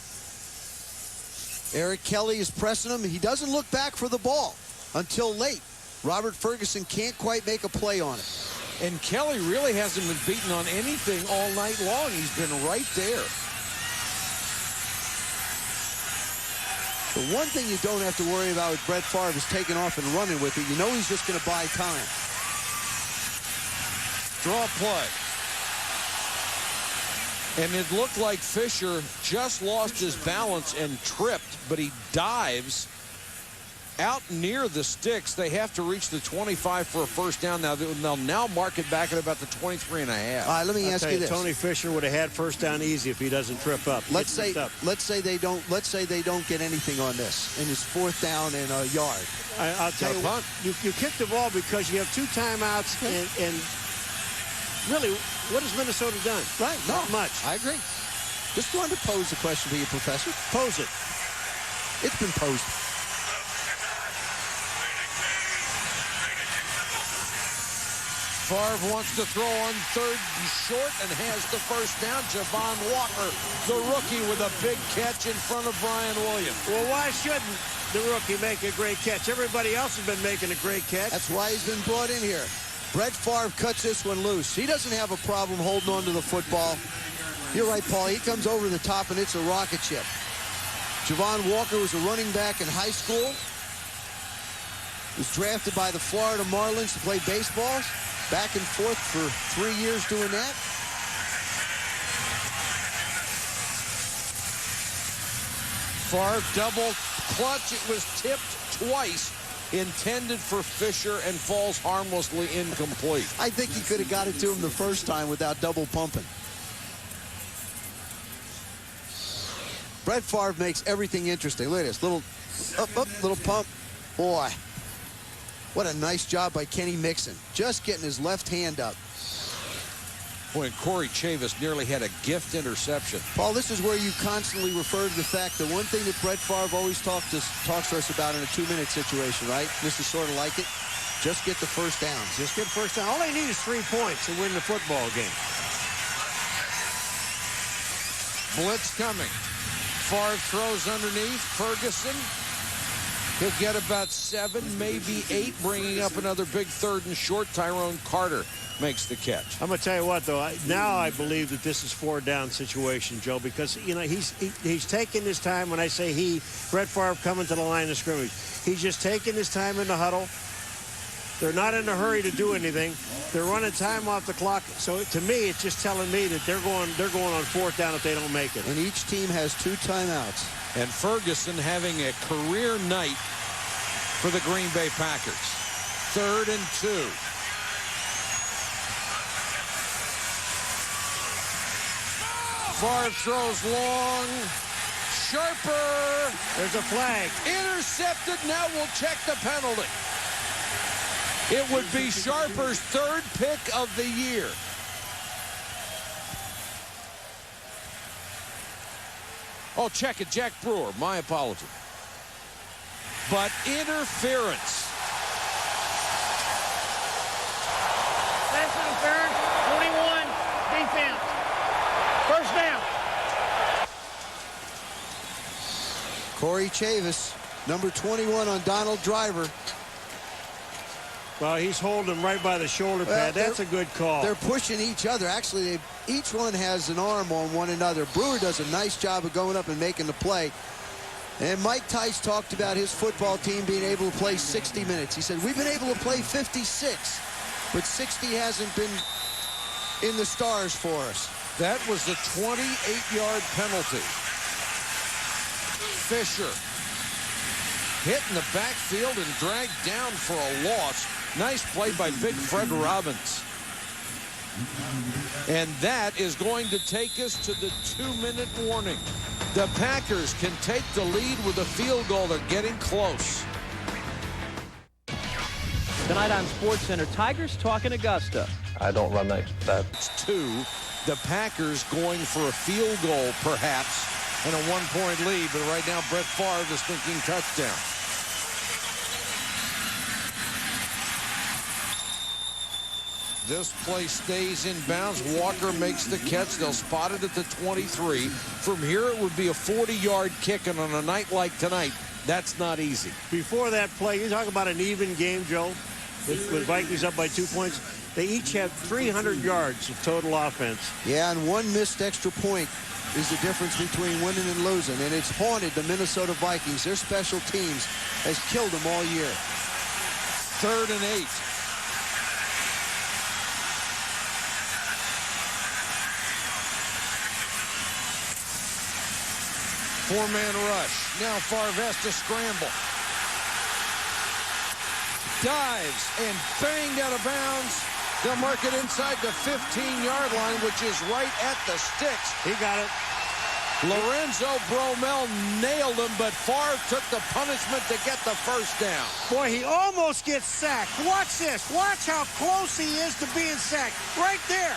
Speaker 6: Eric Kelly is pressing him. He doesn't look back for the ball until late. Robert Ferguson can't quite make a play on it.
Speaker 2: And Kelly really hasn't been beaten on anything all night long. He's been right there.
Speaker 6: The one thing you don't have to worry about with Brett Favre is taking off and running with it. You know he's just going to buy time.
Speaker 2: Draw play. And it looked like Fisher just lost his balance and tripped, but he dives out near the sticks. They have to reach the 25 for a first down. Now they'll now mark it back at about the 23 and a half.
Speaker 6: All right, let me ask you this.
Speaker 1: Tony Fisher would have had first down easy if he doesn't trip up.
Speaker 6: Let's say they don't get anything on this, and it's fourth down and a yard.
Speaker 1: I'll tell you what, you kick the ball because you have 2 timeouts, and really, what has Minnesota done?
Speaker 6: Right,
Speaker 1: not much.
Speaker 6: I agree. Just wanted to pose the question to you, Professor.
Speaker 1: Pose it.
Speaker 6: It's been posed.
Speaker 2: Favre wants to throw on 3rd and short and has the first down. Javon Walker, the rookie, with a big catch in front of Brian Williams.
Speaker 1: Well, why shouldn't the rookie make a great catch? Everybody else has been making a great catch.
Speaker 6: That's why he's been brought in here. Brett Favre cuts this one loose. He doesn't have a problem holding on to the football. You're right, Paul. He comes over the top, and it's a rocket ship. Javon Walker was a running back in high school. Was drafted by the Florida Marlins to play baseball. Back and forth for 3 years doing that.
Speaker 2: Favre double clutch. It was tipped twice. Intended for Fisher and falls harmlessly incomplete.
Speaker 6: I think he could have got it to him the first time without double pumping. Brett Favre makes everything interesting. Look at this. Little little pump. Boy. What a nice job by Kenny Mixon. Just getting his left hand up.
Speaker 2: Boy, and Corey Chavis nearly had a gift interception.
Speaker 6: Paul, this is where you constantly refer to the fact that one thing that Brett Favre always talks to us about in a 2-minute situation, right? This is sort of like it. Just get the first down.
Speaker 1: Just get first down. All they need is 3 points to win the football game.
Speaker 2: Blitz coming. Favre throws underneath. Ferguson. He'll get about 7, maybe 8, bringing up another big 3rd and short. Tyrone Carter makes the catch.
Speaker 1: I'm going to tell you what, though. Now I believe that this is 4-down situation, Joe, because, you know, he's taking his time. When I say he, Brett Favre coming to the line of scrimmage. He's just taking his time in the huddle. They're not in a hurry to do anything. They're running time off the clock. So to me, it's just telling me that they're going on 4th down if they don't make it.
Speaker 6: And each team has 2 timeouts.
Speaker 2: And Ferguson having a career night for the Green Bay Packers. 3rd and 2. Favre throws long. Sharper.
Speaker 1: There's a flag.
Speaker 2: Intercepted. Now we'll check the penalty. It would be Sharper's 3rd pick of the year. Oh, check it. Jack Brewer. My apology. But interference.
Speaker 8: That's interference. 21, defense. First down.
Speaker 6: Corey Chavis, number 21 on Donald Driver.
Speaker 1: Well, he's holding him right by the shoulder pad. That's a good call.
Speaker 6: They're pushing each other. Actually, each one has an arm on one another. Brewer does a nice job of going up and making the play. And Mike Tice talked about his football team being able to play 60 minutes. He said, we've been able to play 56, but 60 hasn't been in the stars for us.
Speaker 2: That was a 28-yard penalty. Fisher hit in the backfield and dragged down for a loss. Nice play by Big Fred Robbins. And that is going to take us to the 2-minute warning. The Packers can take the lead with a field goal. They're getting close.
Speaker 17: Tonight on SportsCenter, Tigers talking Augusta.
Speaker 4: I don't run that.
Speaker 2: It's 2. The Packers going for a field goal, perhaps, and a 1-point lead. But right now, Brett Favre is thinking touchdown. This play stays in bounds. Walker makes the catch. They'll spot it at the 23. From here, it would be a 40-yard kick, and on a night like tonight, that's not easy.
Speaker 1: Before that play, you talk about an even game, Joe, with Vikings up by 2 points. They each have 300 yards of total offense.
Speaker 6: Yeah, and one missed extra point is the difference between winning and losing, and it's haunted the Minnesota Vikings. Their special teams has killed them all year.
Speaker 2: 3rd and 8. Four-man rush. Now Favre has to scramble. Dives and banged out of bounds. They'll mark it inside the 15-yard line, which is right at the sticks.
Speaker 1: He got it.
Speaker 2: Lorenzo Bromell nailed him, but Favre took the punishment to get the first down.
Speaker 1: Boy, he almost gets sacked. Watch this. Watch how close he is to being sacked. Right there.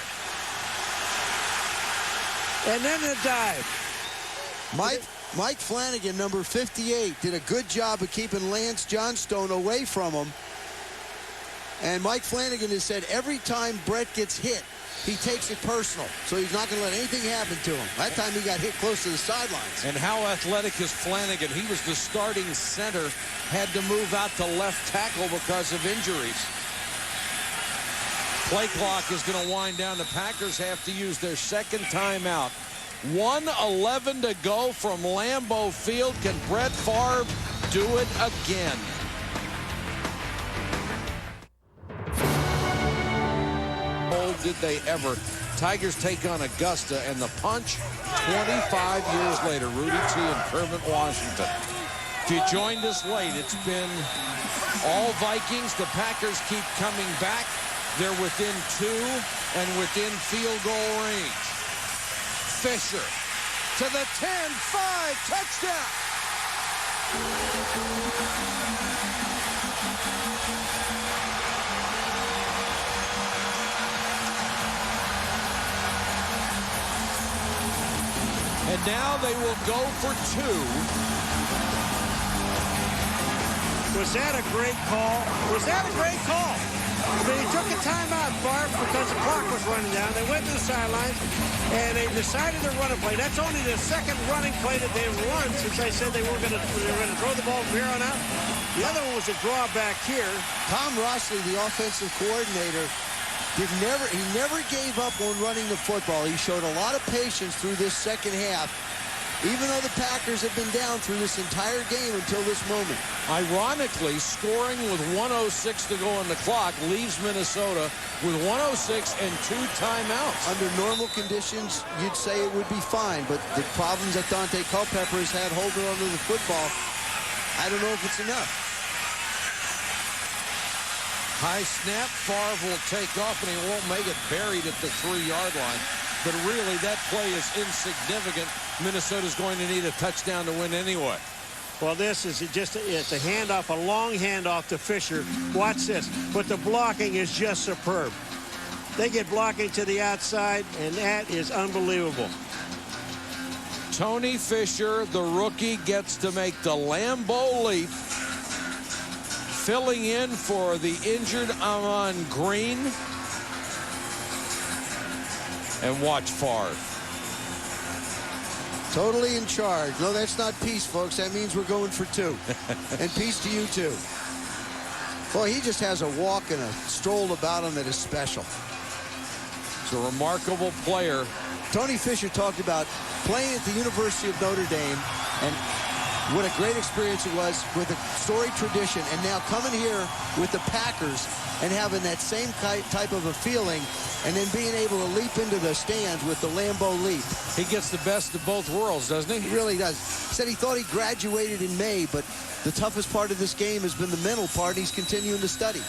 Speaker 1: And then the dive.
Speaker 6: Mike Flanagan, number 58, did a good job of keeping Lance Johnstone away from him. And Mike Flanagan has said every time Brett gets hit, he takes it personal. So he's not going to let anything happen to him. That time he got hit close to the sidelines.
Speaker 2: And how athletic is Flanagan? He was the starting center, had to move out to left tackle because of injuries. Play clock is going to wind down. The Packers have to use their second timeout. 1:11 to go from Lambeau Field. Can Brett Favre do it again? Oh, did they ever. Tigers take on Augusta, and the punch 25 years later. Rudy T. and Kermit Washington. If you joined us late, it's been all Vikings. The Packers keep coming back. They're within 2 and within field goal range. Fisher to the 10-5 touchdown. And now they will go for 2.
Speaker 1: Was that a great call? Was that a great call? They took a timeout, Favre, because the clock was running down. They went to the sidelines, and they decided to run a play. That's only the second running play that they've run since I said they were going to throw the ball from here on out. The other one was a drawback here.
Speaker 6: Tom Rossley, the offensive coordinator, he never gave up on running the football. He showed a lot of patience through this second half, even though the Packers have been down through this entire game until this moment.
Speaker 2: Ironically, scoring with 1:06 to go on the clock leaves Minnesota with 1:06 and 2 timeouts.
Speaker 6: Under normal conditions, you'd say it would be fine, but the problems that Dante Culpepper has had holding onto the football, I don't know if it's enough.
Speaker 2: High snap, Favre will take off, and he won't make it buried at the 3-yard line. But really, that play is insignificant. Minnesota's going to need a touchdown to win anyway.
Speaker 1: Well, this is just it's a handoff, a long handoff to Fisher. Watch this. But the blocking is just superb. They get blocking to the outside, and that is unbelievable.
Speaker 2: Tony Fisher, the rookie, gets to make the Lambeau leap, filling in for the injured Amon Green. And watch Favre.
Speaker 6: Totally in charge. No, that's not peace, folks. That means we're going for 2. And peace to you, too. Boy, he just has a walk and a stroll about him that is special.
Speaker 2: He's a remarkable player.
Speaker 6: Tony Fisher talked about playing at the University of Notre Dame and what a great experience it was with a storied tradition, and now coming here with the Packers and having that same type of a feeling, and then being able to leap into the stands with the Lambeau leap.
Speaker 2: He gets the best of both worlds, doesn't he?
Speaker 6: He really does. He said he thought he graduated in May, but the toughest part of this game has been the mental part. He's continuing to study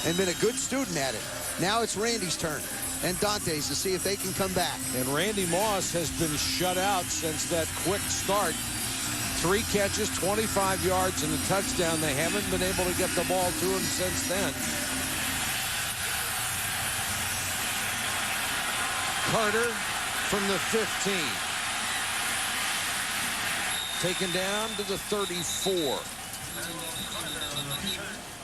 Speaker 6: and been a good student at it. Now it's Randy's turn and Dante's to see if they can come back.
Speaker 2: And Randy Moss has been shut out since that quick start. 3 catches, 25 yards, and a touchdown. They haven't been able to get the ball to him since then. Carter from the 15. taken down to the 34.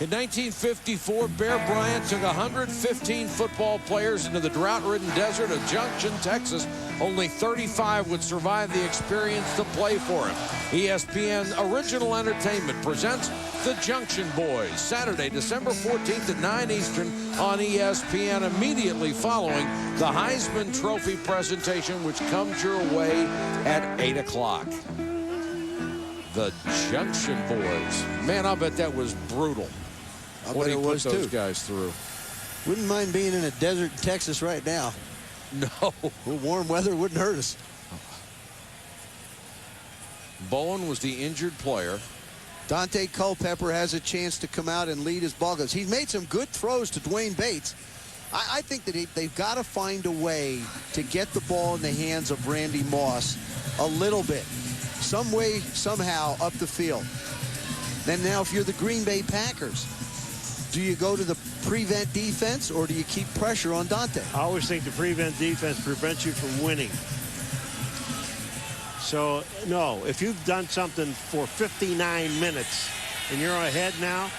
Speaker 2: In 1954, Bear Bryant took 115 football players into the drought-ridden desert of Junction, Texas. Only 35 would survive the experience to play for him. ESPN Original Entertainment presents The Junction Boys, Saturday, December 14th at 9 Eastern on ESPN, immediately following the Heisman Trophy presentation, which comes your way at 8 o'clock. The Junction Boys. Man, I bet that was brutal. What he put those guys through.
Speaker 6: Wouldn't mind being in a desert in Texas right now.
Speaker 2: No.
Speaker 6: Warm weather wouldn't hurt us.
Speaker 2: Bowen was the injured player.
Speaker 6: Dante Culpepper has a chance to come out and lead his ball clubs. He's made some good throws to Dwayne Bates. I think that they've got to find a way to get the ball in the hands of Randy Moss a little bit. Some way, somehow, up the field. Then now, if you're the Green Bay Packers, do you go to the prevent defense or do you keep pressure on Dante?
Speaker 1: I always think the prevent defense prevents you from winning. So, no, if you've done something for 59 minutes and you're ahead now,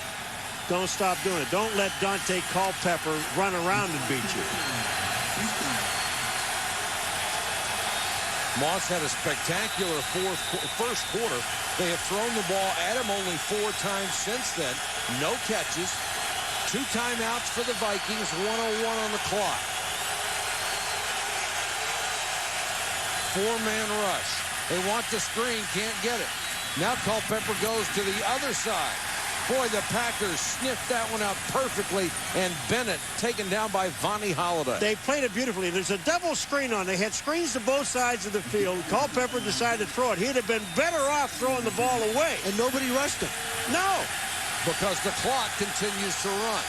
Speaker 1: don't stop doing it. Don't let Dante Culpepper run around and beat you.
Speaker 2: Moss had a spectacular first quarter. They have thrown the ball at him only 4 times since then. No catches. 2 timeouts for the Vikings, 1:01 on the clock. 4-man rush. They want the screen, can't get it. Now Culpepper goes to the other side. Boy, the Packers sniffed that one out perfectly, and Bennett taken down by Vonnie Holiday.
Speaker 1: They played it beautifully. There's a double screen on. They had screens to both sides of the field. Culpepper decided to throw it. He'd have been better off throwing the ball away.
Speaker 6: And nobody rushed him.
Speaker 1: No.
Speaker 2: Because the clock continues to run.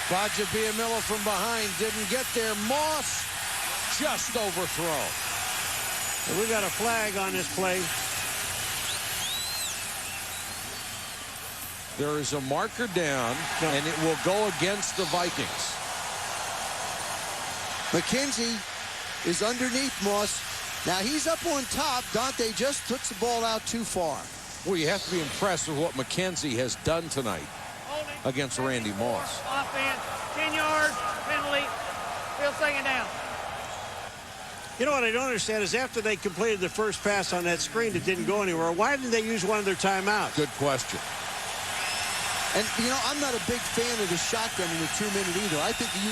Speaker 2: Bajabiamila from behind didn't get there. Moss just overthrown.
Speaker 1: We got a flag on this play.
Speaker 2: There is a marker down, and it will go against the Vikings.
Speaker 6: McKenzie is underneath Moss. Now he's up on top. Dante just puts the ball out too far.
Speaker 2: Well, you have to be impressed with what McKenzie has done tonight against Randy Moss.
Speaker 8: Offense, 10 yards, penalty, still second down.
Speaker 1: You know what I don't understand is after they completed the first pass on that screen that didn't go anywhere, why didn't they use one of their timeouts?
Speaker 2: Good question.
Speaker 6: And, you know, I'm not a big fan of the shotgun in the 2-minute either. I think you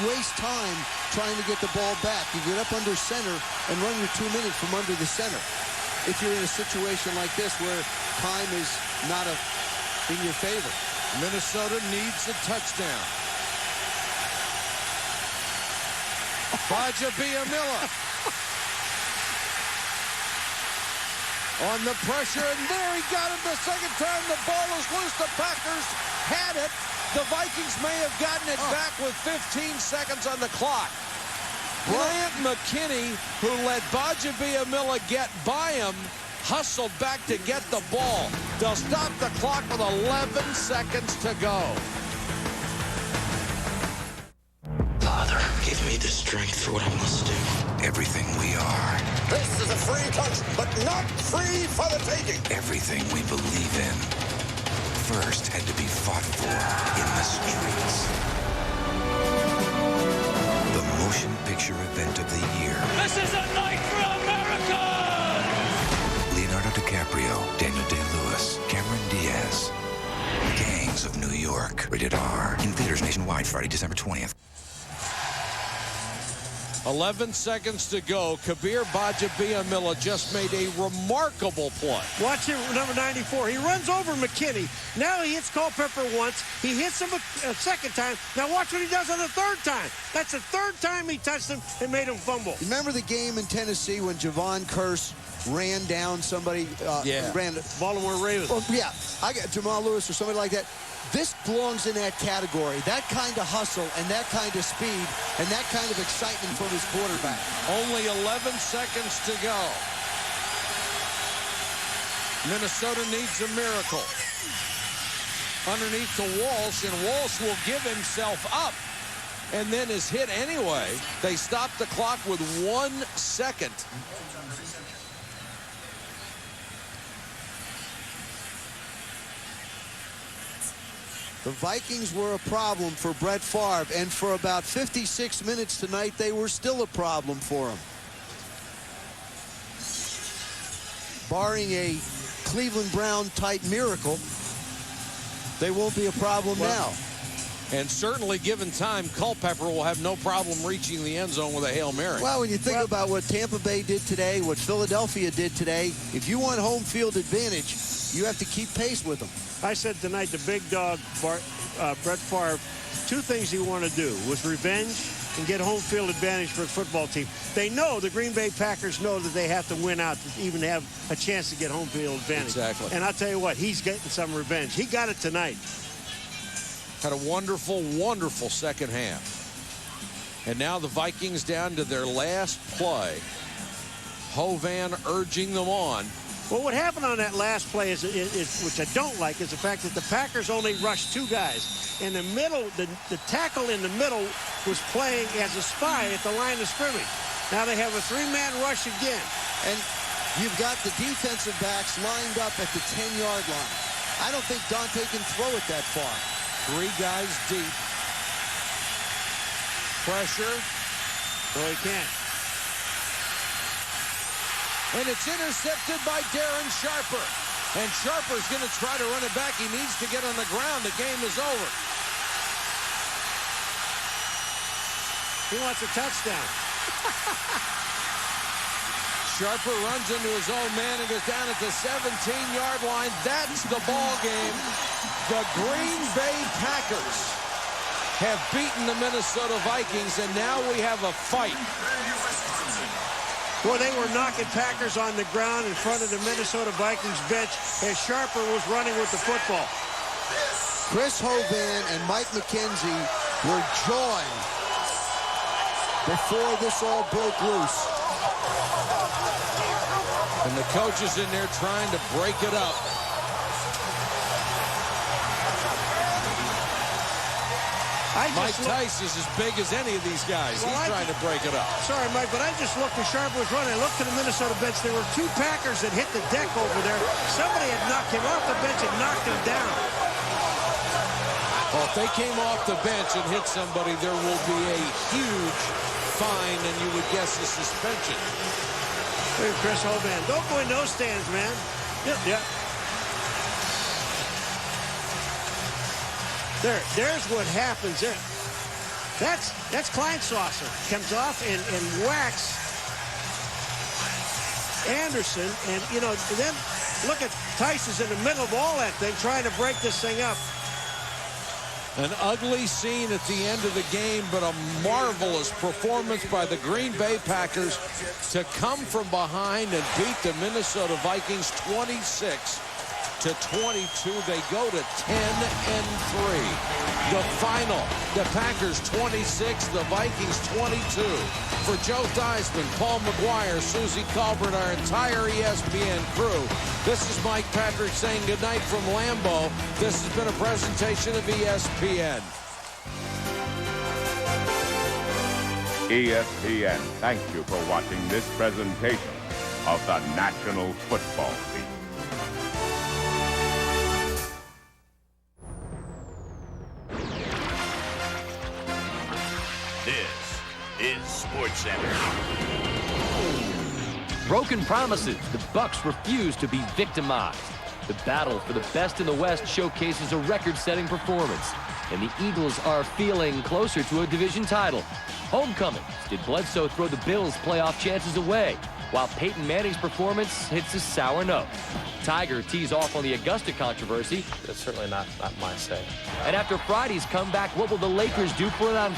Speaker 6: waste time trying to get the ball back. You get up under center and run your 2 minutes from under the center. If you're in a situation like this where time is not in your favor.
Speaker 2: Minnesota needs a touchdown. Bajabiamila on the pressure, and there he got it the second time. The ball is loose. The Packers had it. The Vikings may have gotten it back with 15 seconds on the clock. Bryant McKinney, who let Bajabiamila get by him, hustled back to get the ball. They'll stop the clock with 11 seconds to go.
Speaker 18: Father, give me the strength for what I must do. Everything we are.
Speaker 19: This is a free country, but not free for the taking.
Speaker 18: Everything we believe in. First had to be fought for in the streets. The motion picture event of the year.
Speaker 16: This is a night for America!
Speaker 18: Leonardo DiCaprio, Daniel Day-Lewis, Cameron Diaz. Gangs of New York. Rated R. In theaters nationwide Friday, December 20th.
Speaker 2: 11 seconds to go. Kabir Bajabiamila just made a remarkable play.
Speaker 1: Watch him, number 94. He runs over McKinney. Now he hits Culpepper once. He hits him a second time. Now watch what he does on the third time. That's the third time he touched him and made him fumble.
Speaker 6: Remember the game in Tennessee when Javon Curse ran down somebody? Ran
Speaker 1: Baltimore Ravens.
Speaker 6: Well, yeah, I got Jamal Lewis or somebody like that. This belongs in that category. That kind of hustle and that kind of speed and that kind of excitement from his quarterback.
Speaker 2: Only 11 seconds to go. Minnesota needs a miracle. Underneath to Walsh, and Walsh will give himself up. and then is hit anyway. They stopped the clock with 1 second.
Speaker 6: The Vikings were a problem for Brett Favre, and for about 56 minutes tonight, they were still a problem for him. Barring a Cleveland Brown-type miracle, they won't be a problem now.
Speaker 2: And certainly, given time, Culpepper will have no problem reaching the end zone with a Hail Mary.
Speaker 6: Well, when you think about what Tampa Bay did today, what Philadelphia did today, if you want home field advantage, you have to keep pace with them.
Speaker 1: I said tonight, the big dog, Brett Favre, 2 things he wanted to do was revenge and get home field advantage for his football team. They know, the Green Bay Packers know that they have to win out to even have a chance to get home field advantage.
Speaker 2: Exactly.
Speaker 1: And I'll tell you what, he's getting some revenge. He got it tonight.
Speaker 2: Had a wonderful, wonderful second half. And now the Vikings down to their last play. Hovan urging them on.
Speaker 1: Well, what happened on that last play is which I don't like, is the fact that the Packers only rushed 2 guys. In the middle, the tackle in the middle was playing as a spy at the line of scrimmage. Now they have a 3-man rush again.
Speaker 6: And you've got the defensive backs lined up at the 10-yard line. I don't think Dante can throw it that far.
Speaker 2: 3 guys deep. Pressure.
Speaker 1: No, he can't.
Speaker 2: And it's intercepted by Darren Sharper. And Sharper's going to try to run it back. He needs to get on the ground. The game is over.
Speaker 1: He wants a touchdown.
Speaker 2: Sharper runs into his own man and goes down at the 17-yard line. That's the ball game. The Green Bay Packers have beaten the Minnesota Vikings, and now we have a fight.
Speaker 1: Boy, they were knocking Packers on the ground in front of the Minnesota Vikings bench as Sharper was running with the football.
Speaker 6: Chris Hovan and Mike McKenzie were joined before this all broke loose.
Speaker 2: And the coach is in there trying to break it up. Mike Tice is as big as any of these guys. Well, he's trying to break it up.
Speaker 1: Sorry, Mike, but I just looked as Sharper was running. I looked to the Minnesota bench. There were 2 Packers that hit the deck over there. Somebody had knocked him off the bench and knocked him down.
Speaker 2: Well, if they came off the bench and hit somebody, there will be a huge fine, and you would guess a suspension.
Speaker 1: Hey, Chris Hovan. Don't go in those stands, man. Yep. There's what happens there. That's Kleinsaucer. Comes off and whacks Anderson. And, you know, then look at Tice is in the middle of all that thing trying to break this thing up.
Speaker 2: An ugly scene at the end of the game, but a marvelous performance by the Green Bay Packers to come from behind and beat the Minnesota Vikings 26-22. They go to 10-3. The final, the Packers 26, the Vikings 22. For Joe Theismann, Paul McGuire, Susie Colbert, our entire ESPN crew, this is Mike Patrick saying goodnight from Lambeau. This has been a presentation of ESPN.
Speaker 20: ESPN, thank you for watching this presentation of the National Football League.
Speaker 21: This is SportsCenter.
Speaker 17: Broken promises. The Bucs refuse to be victimized. The battle for the best in the West showcases a record-setting performance. And the Eagles are feeling closer to a division title. Homecoming. Did Bledsoe throw the Bills' playoff chances away? While Peyton Manning's performance hits a sour note. Tiger tees off on the Augusta controversy.
Speaker 7: That's certainly not my say.
Speaker 17: And after Friday's comeback, what will the Lakers do for an